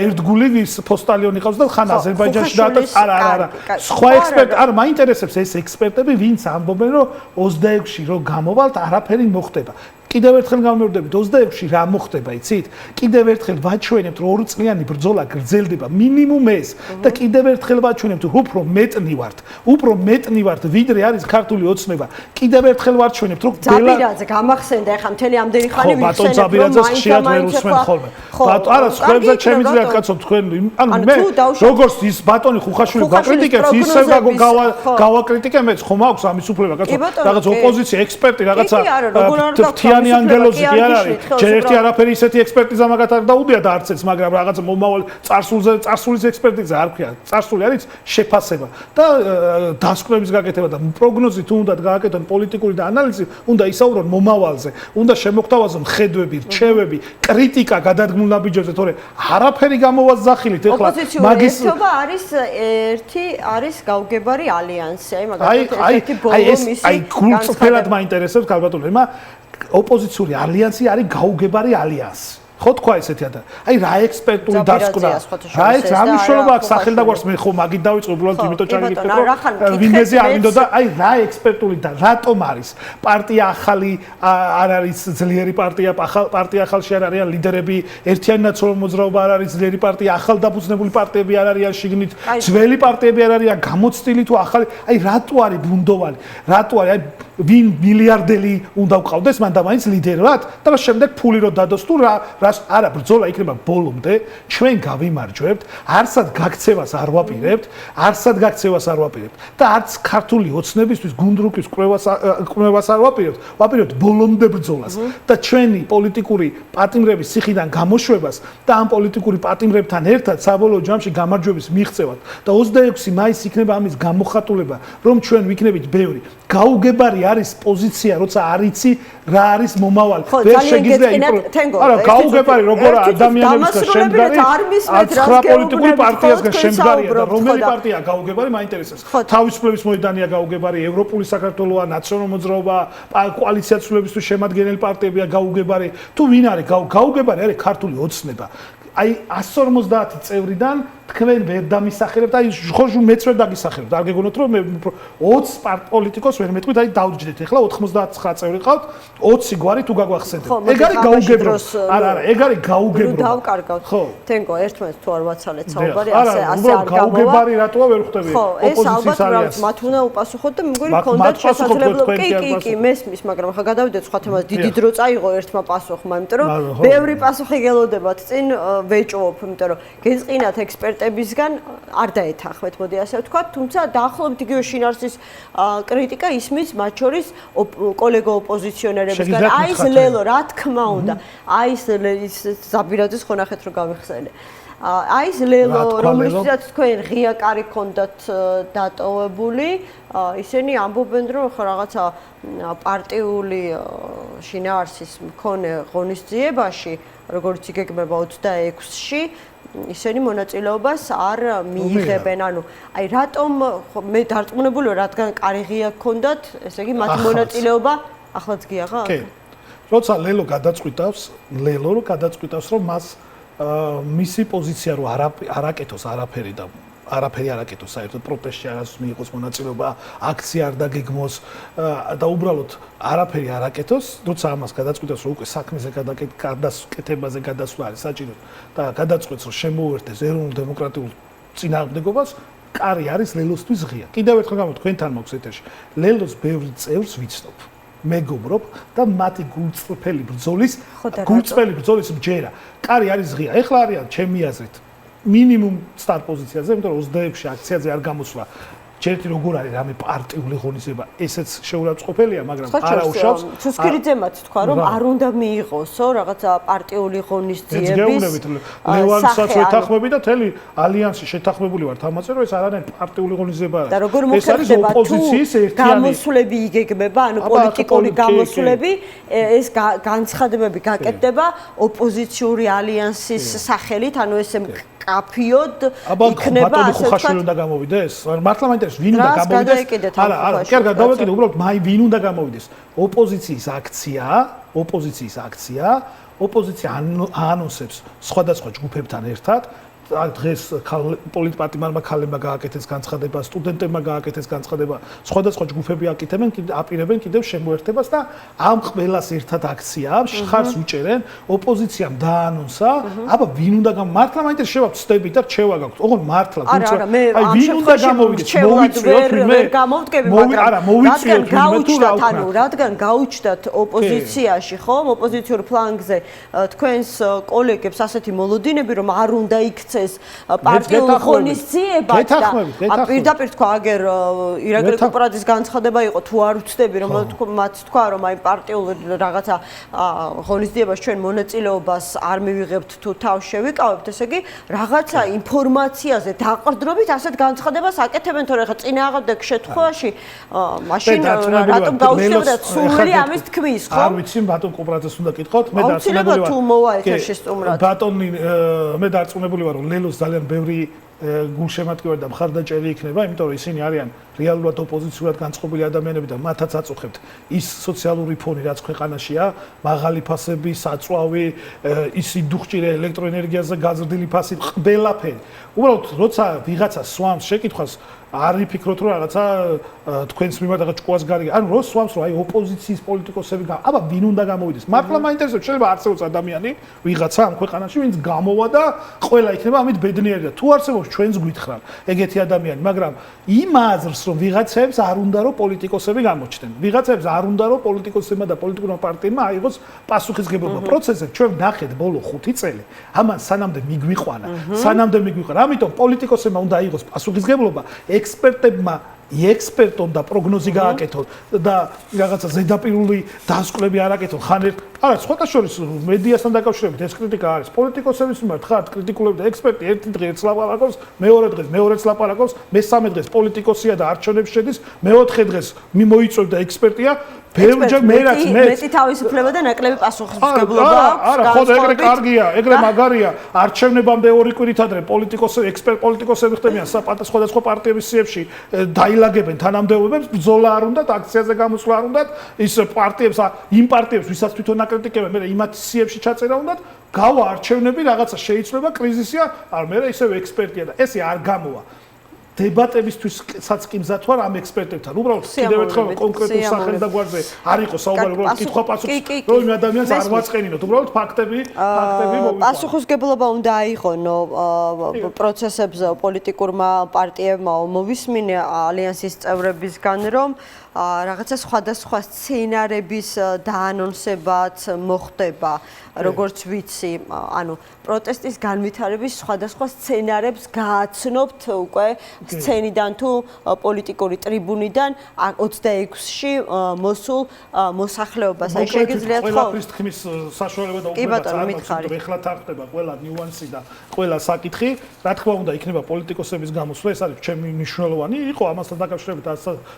ერთგული ის პოსტალიონი ყავს ხან აზერბაიჯანში დაატოს არა სხვა ექსპერტი არ მაინტერესებს ეს ექსპერტები ვინც ამბობენ რომ 26-ში რო გამოვალთ არაფერი მოხდება. კიდევ ერთხელ გამოვერდებით 26-ში რა მოხდება იცით? კიდევ ერთხელ ვაჩვენებთ რომ 2 წლიანი ბრძოლა გრძელდება მინიმუმ ეს და კიდევ ერთხელ ვაჩვენებთ უფრო მეტნი ვართ ვიდრე არის ქართული ოცნება. კიდევ ერთხელ ვაჩვენებთ რომ ძაბირაძე გამახსენდა ეხლა მთელი ამდენი ხანი ბატონ ძაბირაძეს ხშირად ვერ უსმენ ხოლმე. ბატონ არა სხვებზე შემიძლიათ კაცო თქვენ ანუ მე როგორც ის ბატონი ხუხაშვილი გაკრიტიკებს ისე გავაკრიტიკე მეც ხომ აქვს ამის უფლება კაცო რაღაც ოპოზიცია ექსპერტი რაღაცა ერთიანი ანგელოზი კი არ არის. ჯერ ერთი არაფერი ისეთი ექსპერტიზა მაგათ არ დაუდია და არც ეს, მაგრამ რაღაც მომავალ წარსულის ექსპერტიზა არ ქვია. წარსული არის შეფასება და დასკვნების გაკეთება და პროგნოზი თუ უნდა გააკეთონ პოლიტიკური და ანალიზი, უნდა ისაუბრონ მომავალზე, უნდა შემოგთავაზონ ხედვები, რჩევები, კრიტიკა გადადგმულ ნაბიჯებზე, თორე არაფერი გამოვას ზახილით ეხლა მაგის ერთობა არის გაუგებარი ალიანსი, აი მაგალითად ერთი ბოლო მისი აი გულწრფელად მაინტერესებს ქალბატონო, ოპოზიციური ალიანსი არის გაუგებარი ალიანსი. ხო თქვა ესეთი და აი რა ექსპერტული დასკვნა რა მნიშვნელობა აქვს სახელდაგვარს მე ხო მაგით დავიწყო უბრალოდ იმიტომ ჩაგიკითხე რომ ვინმეზე არ მინდოდა აი რა ექსპერტული და რატომ არის პარტია ახალი არ არის ძლიერი პარტია ახალში არ არიან ლიდერები ერთიანი ნაციონალური მოძრაობა არ არის ძლიერი პარტია ახალდაფუძნებული პარტიები არ არიან შიგნით ძველი პარტიები არ არიან გამოცდილი თუ ახალი აი რატო არის ბუნდოვანი რატო არის აი ვინ მილიარდელი უნდა ვყავდეს მან და მაინც ლიდერად და შემდეგ ფული რო დადოს თუ რას არა ბრძოლა იქნება ბოლომდე ჩვენ გავიმარჯვებთ არსად გაქცევას არ ვაპირებთ და არც ქართული ოცნებისთვის გუნდრუკის კვლევას არ ვაპირებთ ბოლომდე ბრძოლას და ჩვენი პოლიტიკური პატიმრების ციხიდან გამოშვებას და ამ პოლიტიკური პატიმრებთან ერთად საბოლოო ჯამში გამარჯვების მიღწევად და 26 მაისს იქნება ამის გამოხატულება რომ ჩვენ ვიქნებით ბევრი გაუგებარი არის პოზიცია როცა არიცი რა არის მომავალი ვერ შეგიძლია არა გაუგებარი როგორ ადამიანებისგან შემდგარი ცხრა პოლიტიკური პარტიასგან შემდგარია და რომელი პარტია გაუგებარი მაინტერესებს თავისუფლების მოედანია გაუგებარი ევროპული საქართველოა ნაციონალური მოძრაობა კოალიცია ცვლილებისთვის შემადგენელი პარტიებია გაუგებარი თუ ვინ არის გაუგებარი არის ქართული ოცნება აი 150 წევრიდან თქვენ ვერ დამისახერებთ აი ხო მეც ვერ დაგისახერებთ არ გეგონოთ რომ მე 20 პოლიტიკოს ვერ მეტყვით აი დავჯდეთ ახლა 99 წევრი ყავთ 20 გვარი თუ გაგვახსენებთ ეგ არის გაუგებრო არა ეგ არის გაუგებრო დავკარგავთ თენგო ერთმანეთს თუ არ ვაცალეთ საუბარი ასე არ გაუგებარი რატოა ვერ ხვდები ეს ალბათ რაღაც მათ უნდა უპასუხოთ და მეგონი ქონდათ შესაძლებლობა კი მესმის მაგრამ ახლა გადავიდეთ სხვა თემაზე დიდი დრო წაიღო ერთმა პასუხმა იმიტომ რომ ბევრი პასუხი გელოდებათ წინ ვეჭვობ იმიტომ რომ გეწყინათ ექსპერტებისგან არ დაეთანხმეთ მოდი ასე ვთქვათ თუმცა დაახლოებით იგივე შინაარსის კრიტიკა ისმის მათ შორის კოლეგო ოპოზიციონერებისგან აი ეს ლელო რა თქმა უნდა აი ეს ზაბირაძის ხო ნახეთ რომ გავიხსენე აი ეს ლელო რომელსაც თქვენ ღია კარი ქონდათ დატოვებული ისინი ამბობენ რომ ხო რაღაცა პარტიული შინაარსის მქონე ღონისძიებაში როგორც იგეგმება 26-ში ისინი მონაწილეობას არ მიიღებენ ანუ აი რატომ მე დარწმუნებული ვარ რადგან კარი ღია ქონდათ ესე იგი მათი მონაწილეობა ახლაც გიაღა კი როცა ლელო გადაწყვიტავს რომ მას მისი პოზიცია რო არაკეთოს არაფერი და არაფერი არაკეთოს საერთოდ პროტესტში არასდროს მიიღოს მონაწილეობა აქცია არ დაგეგმოს და უბრალოდ არაფერი არაკეთოს როცა ამას გადაწყვიტავს რომ უკვე საქმეზე გადასკეთებაზე გადასვლა არის საჭირო და გადაწყვეტს რომ შემოუერთდეს ეროვნულ დემოკრატიულ წინააღმდეგობას კარი არის ლელოსთვის ღია კიდევ ერთხელ გამო თქვენთან მაქვს ეთერში ლელოს ბევრი წევრს ვიცნობ მეგობრობ და მათი გულწრფელი ბრძოლის მჯერა კარი არის ღია ეხლა არიან ჩემი აზრით მინიმუმ სტარტ პოზიციაზე, იმიტომ რომ 26-ში აქციაზე არ გამოსვლა. ჯერტი როგორ არის რამე პარტიული ღონისება, ესეც შეურაცხყოფელია, მაგრამ არა უშავს. ჩუსკირიძემაც თქვა, რომ არ უნდა მიიღოსო რაღაცა პარტიული ღონისძიების. ლევანსაც ვეთანხმები და თელი ალიანსი შეთანხმებული ვართ ამაზე, რომ ეს არ არის პარტიული ღონისძიება. და როგორ მოხერხდება ოპოზიციის ერთიანი გამოსვლები იგეგმება, ანუ პოლიტიკური გამოსვლები, ეს განცხადებები გაკეთდება ოპოზიციური ალიანსის სახელით, ანუ ესე კაფიოდ იქნება ასე ვთქვათ. უნდა გამოვიდეს? მართლა მაინტერესებს ვინ უნდა გამოვიდეს? არა, კარგად დავეკიდე, უბრალოდ ვინ უნდა გამოვიდეს? ოპოზიციის აქცია, ოპოზიცია აანონსებს სხვადასხვა ჯგუფებთან ერთად დღეს პოლიტპატიმარმა ქალებმა გააკეთეს განცხადება, სტუდენტებმა გააკეთეს განცხადება, სხვადასხვა ჯგუფები აპირებენ კიდევ შემოერთებას და ამ ყველას ერთად აქციამ ხარს უჭერენ, ოპოზიციამ დაანონსა, აბა ვინ უნდა მართლა მაინტერესებს შევავწდები და რჩევა გაქვთ. ოღონდ მართლა, აი ვინ უნდა გამოვიდეს? მოვიწვიოთ მე გამოვდგები, მაგრამ რადგან გაუჩნდათ ოპოზიციაში, ხო, ოპოზიციურ ფლანგზე თქვენს კოლეგებს ასეთი მოლოდინები, რომ არ უნდა იქცეს მოაქცეს პარტიულ ღონისძიებად და პირდაპირ თქვა აგერ ირაკლი კუპრაძის განცხადება იყო თუ არ ვცდები რომ მათ თქვა რომ აი პარტიულ რაღაცა ღონისძიებას ჩვენ მონაწილეობას არ მივიღებთ თუ თავს შევიკავებთ ესე იგი რაღაცა ინფორმაციაზე დაყრდნობით ასეთ განცხადებას აკეთებენ თორე ხა წინააღმდეგ შემთხვევაში მაშინ რატომ გაუჩნდებათ სული ამის თქმის ხო არ ვიცი ბატონ კუპრაძეს უნდა კითხოთ მე დარწმუნებული ვარ თუ მოვა ეთერში სტუმრად ბატონი მე დარწმუნებული ვარ რომ ლელოს ძალიან ბევრი გულშემატკივარი და მხარდაჭერი იქნება, იმიტომ რომ ისინი არიან რეალურად ოპოზიციურად განწყობილი ადამიანები და მათაც აწუხებთ ის სოციალური ფონი, რაც ქვეყანაშია, მაღალი ფასები, საწვავი, ისი დუხჭირე ელექტროენერგიაზე გაზრდილი ფასი, ყველაფერი. უბრალოდ როცა ვიღაცა სვამს შეკითხვას არ იფიქროთ რომ რაღაცა თქვენს მიმართ რაღაც ჭკუას გარიგე. ანუ რო სვამს რომ აი ოპოზიციის პოლიტიკოსები აბა ვინ უნდა გამოვიდეს? მართლა მაინტერესებს შეიძლება არსებობს ადამიანი ვიღაცა ამ ქვეყანაში ვინც გამოვა და ყველა იქნება ამით ბედნიერი და თუ არსებობს ჩვენს გვითხრან ეგეთი ადამიანი, მაგრამ იმ აზრს რომ ვიღაცებს არ უნდა რომ პოლიტიკოსები გამოჩნდნენ. ვიღაცებს არ უნდა რომ პოლიტიკოსებმა და პოლიტიკურმა პარტიებმა აიღოს პასუხისმგებლობა პროცესზე. ჩვენ ვნახეთ ბოლო 5 წელი. ამან სანამდე მიგვიყვანა, ამიტომ პოლიტიკოსებმა უნდა აიღოს პასუხისმგებლობა. ექსპერტებმა ექსპერტონ და პროგნოზი გააკეთონ და რაღაცა ზედაპირული დასკვნები არ აკეთონ ხან არა სხვათა შორის მედიასთან დაკავშირებით ეს კრიტიკა არის პოლიტიკოსების მიმართ ხართ კრიტიკულები და ექსპერტი ერთი დღე ერთს ლაპარაკობს მეორე დღეს მეორეც ლაპარაკობს მესამე დღეს პოლიტიკოსია და არჩევნებს შედის მეოთხე დღეს მიმოიწვევდა ექსპერტია ბევრჯერ მე რაც მე მეტი თავისუფლება და ნაკლები პასუხისმგებლობა აქვს არა ხო ეგრე კარგია ეგრე მაგარია არჩევნებამდე ორი კვირით ადრე პოლიტიკოსები ხდებიან სხვადასხვა პარტიების სიებში დაილაგებენ თანამდებობებს ბრძოლა არ უნდათ აქციაზე გამოსვლა არ უნდათ ის პარტიებს იმ პარტიებს ვისაც თვითონ აკრიტიკებენ მე იმათ სიებში ჩაწერა უნდათ გავა არჩევნები რაღაცა შეიცვლება კრიზისია არ მე ისევ ექსპერტია და ესე არ გამოვა დებატებისთვისაც კი მზად ვარ ამ ექსპერტებთან. უბრალოდ კიდევ ერთხელ კონკრეტულ სახელს და გვარზე არ იყოს საუბარი, უბრალოდ კითხვა-პასუხი, რომ იმ ადამიანს არ ვაწყენინოთ. უბრალოდ ფაქტები მოვიყვანოთ. პასუხისმგებლობა უნდა აიღონო პროცესებზე პოლიტიკურმა პარტიებმა მოვისმინე ალიანსის წევრებისგან, რომ რაღაცა სხვადასხვა სცენარების დაანონსებაც მოხდება, როგორც ვიცი, ანუ პროტესტის განვითარების სხვადასხვა სცენარებს გააცნობთ უკვე სცენიდან თუ პოლიტიკური ტრიბუნიდან 26-ში მოსულ მოსახლეობას. აი შეგიძლიათ ხო? ყველაფრის თქმის საშუალება და უკვე ეხლა თანხდება ყველა ნიუანსი და ყველა საკითხი. რა თქმა უნდა, იქნება პოლიტიკოსების გამოსვლა, ეს არის ჩემი მნიშვნელოვანი იყო ამასთან დაკავშირებით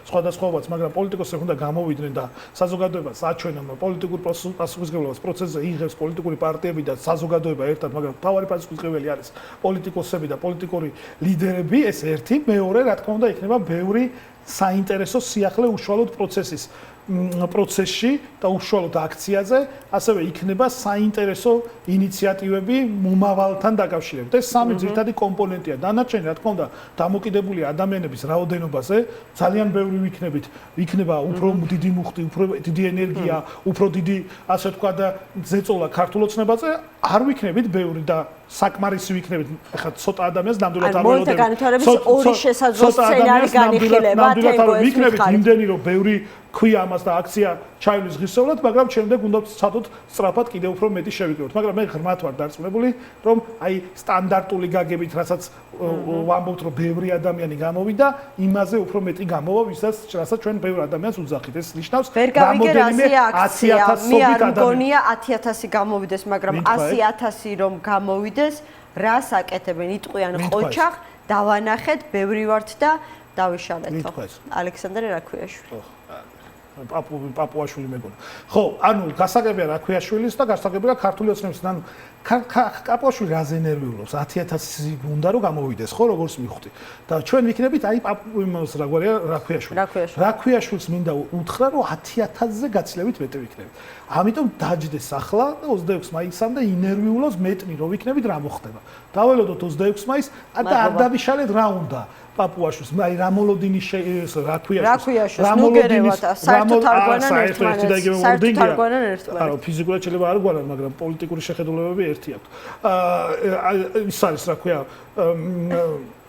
სხვადასხვაობაც, მაგრამ პოლიტიკოსები უნდა გამოვიდნენ და საზოგადოებას აჩვენონ პოლიტიკურ პასუხისმგებლობას პროცესზე იღებს პოლიტიკური პარტიები და საზოგადოება ერთად, მაგრამ მთავარი პასუხისმგებელი არის პოლიტიკოსები და პოლიტიკური ლიდერები, ეს ერთი, მეორე, რა თქმა უნდა, იქნება ბევრი საინტერესო სიახლე უშუალოდ პროცესში და უშუალოდ აქციაზე, ასევე იქნება საინტერესო ინიციატივები მომავალთან დაკავშირებით. ეს სამი ძირითადი კომპონენტია. დანარჩენი, რა თქმა უნდა, დამოკიდებულია ადამიანების რაოდენობაზე, ძალიან ბევრი იქნება უფრო დიდი მუხტი, უფრო დიდი ენერგია, უფრო დიდი, ასე ვთქვა და ზეწოლა ქართულ ოცნებაზე, არ ვიქნებით ბევრი და საკმარისი ვიქნებით. ეხლა ცოტა ადამიანს ნამდვილად არ ველოდებით. მოითა განვითარების ორი შესაძლო სცენარი განიხილება თენგო ეს ვიქნებით იმდენი რომ ბევრი ქვია ამას და აქცია ჩაივლის ღირსეულად, მაგრამ შემდეგ უნდა ვცადოთ სწრაფად კიდევ უფრო მეტი შევიკრიბოთ. მაგრამ მე ღრმად ვარ დარწმუნებული, რომ აი სტანდარტული გაგებით, რასაც ვამბობთ, რომ ბევრი ადამიანი გამოვიდა, იმაზე უფრო მეტი გამოვა, რასაც ჩვენ ბევრ ადამიანს უძახით. ეს ნიშნავს რამოდენიმე 100,000 მე არ მგონია 10,000 გამოვიდეს, მაგრამ 100,000 რომ გამოვიდეს, რას აკეთებენ? იტყვიან ყოჩახ, დავანახეთ, ბევრი ვართ და დავიშალეთო. ალექსანდრე რაქვიაშვილი. პაპუაშვილი მეგონა. ხო, ანუ გასაგებია რაქვიაშვილის და გასაგებია ქართული ოცნების. ანუ პაპუაშვილი რაზე ნერვიულობს? 10,000 უნდა რომ გამოვიდეს, ხო, როგორც მივხვდი. და ჩვენ ვიქნებით აი პაპუიმოს რა გვარია რაქვიაშვილი. რაქვიაშვილს მინდა უთხრა, რომ 10,000-ზე გაცილებით მეტი ვიქნებით. ამიტომ დაჯდეს ახლა 26 მაისამდე ინერვიულობს მეტნი, რომ ვიქნებით რა მოხდება. დაველოდოთ 26 მაისს და არ დავიშალეთ რა უნდა. პაპუაშვილს, აი რამოლოდინის რაქვიაშვილს, ნუგერევად, საერთოდ არ გვანან ერთმანეთს. არა, ფიზიკურად შეიძლება არ გვანან, მაგრამ პოლიტიკური შეხედულებები ერთი აქვს. ის არის რა ქვია,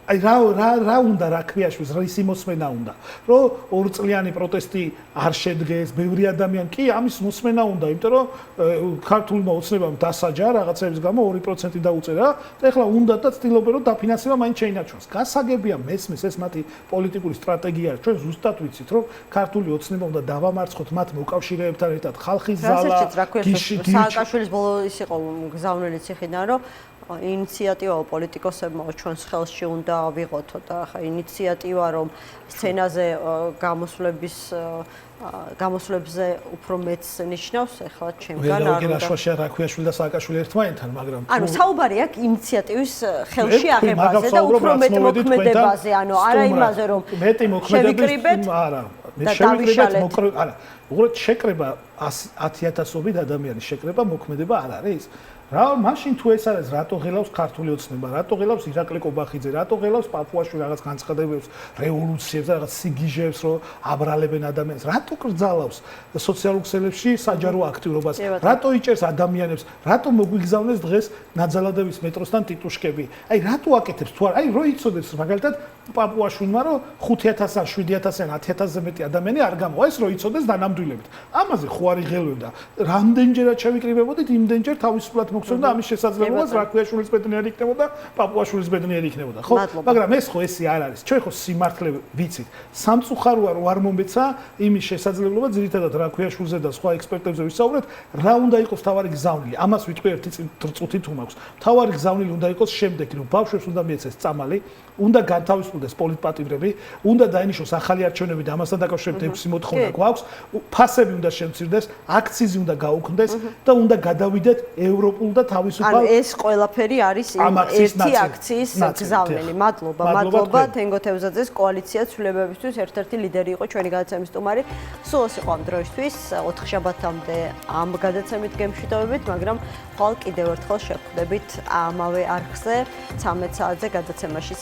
აი რა უნდა რა ქვიაშვილს რისი მოსმენა უნდა რომ ორწლიანი პროტესტი არ შედგეს ბევრი ადამიანი კი ამის მოსმენა უნდა იმიტომ რომ ქართულმა ოცნებამ დასაჯა რაღაცების გამო 2% დაუწერა და ეხლა უნდა და ცდილობენ რომ დაფინანსება მაინც შეინარჩუნოს გასაგებია მესმის ეს მათი პოლიტიკური სტრატეგია ჩვენ ზუსტად ვიცით რომ ქართული ოცნება უნდა დავამარცხოთ მათ მოკავშირეებთან ერთად ხალხის ზალა სააკაშვილის ბოლო ის იყო გზავნილი ციხიდან რომ ინიციატივა პოლიტიკოსებმა ჩვენს ხელში უნდა ავიღოთო და ხა ინიციატივა რომ სცენაზე გამოსვლებზე უფრო მეც ნიშნავს ახლა ჩემგან არ უნდა გენაშვაშია რაქვიაშვილი და სააკაშვილი ერთმანეთთან მაგრამ ანუ საუბარი აქვს ინიციატივის ხელში აღებაზე და უფრო მეტ მოქმედებაზე ანუ არა იმაზე რომ მეტი მოქმედებით არა მე შევიკრიბეთ არა უბრალოდ შეკრება 10000-ობით ადამიანის შეკრება მოქმედება არ არის რა მაშინ თუ ეს არის რატო ღელავს ქართული ოცნება რატო ღელავს ირაკლი კობახიძე რატო ღელავს პაპუაშვილი რაღაც განცხადებებს რევოლუციებს რაღაც სიგიჟებს რომ აბრალებენ ადამიანებს რატო კრძალავს სოციალურ ქსელებში საჯარო აქტიურობას რატო იჭერს ადამიანებს რატო მოგვიგზავნეს დღეს ნაძალადების მეტროსთან ტიტუშკები აი რატო აკეთებს თუ არა აი რო იცოდებს მაგალითად პაპუაშვილმა რომ 5000-ან 7000-ან 10000-ზე მეტი ადამიანი არ გამოვა ეს რო იცოდეს დანამდვილებით ამაზე ხო არ იღელვებდა რამდენჯერაც შევიკრიბებოდით იმდენჯერ თავისუფლად მოგცემდა ამის შესაძლებლობას რაქვიაშვილის ბედნიერი იქნებოდა პაპუაშვილის ბედნიერი იქნებოდა ხო მაგრამ ეს ხო ესე არ არის ჩვენ ხო სიმართლე ვიცით სამწუხაროა რომ არ მომეცა იმის შესაძლებლობა ძირითადად რაქვიაშვილზე და სხვა ექსპერტებზე ვისაუბრეთ რა უნდა იყოს თავარი გზავნილი ამას ვიტყვი ერთი წუთი თუ მაქვს თავარი გზავნილი უნდა იყოს შემდეგი რომ ბავშვებს უნდა მიეცეს წამალი უნდა განთავისუფლდეს პოლიტპატიმრები უნდა დაინიშნოს ახალი არჩევნები და ამასთან დაკავშირებით 6 მოთხოვნა გვაქვს ფასები უნდა შემცირდეს აქციზი უნდა გაუქმდეს და უნდა გადავიდეთ ევროპულ და თავისუფალ ანუ ეს ყველაფერი არის ერთი აქციის გზავნილი მადლობა თენგო თევზაძეს კოალიცია ცვლილებებისთვის ერთ-ერთი ლიდერი იყო ჩვენი გადაცემის სტუმარი სულ ეს იყო ამ დროისთვის 4 შაბათამდე ამ გადაცემით გემშვიდობებით მაგრამ ხვალ კიდევ ერთხელ შევხვდებით ამავე არხზე 13 საათზე გადაცემაში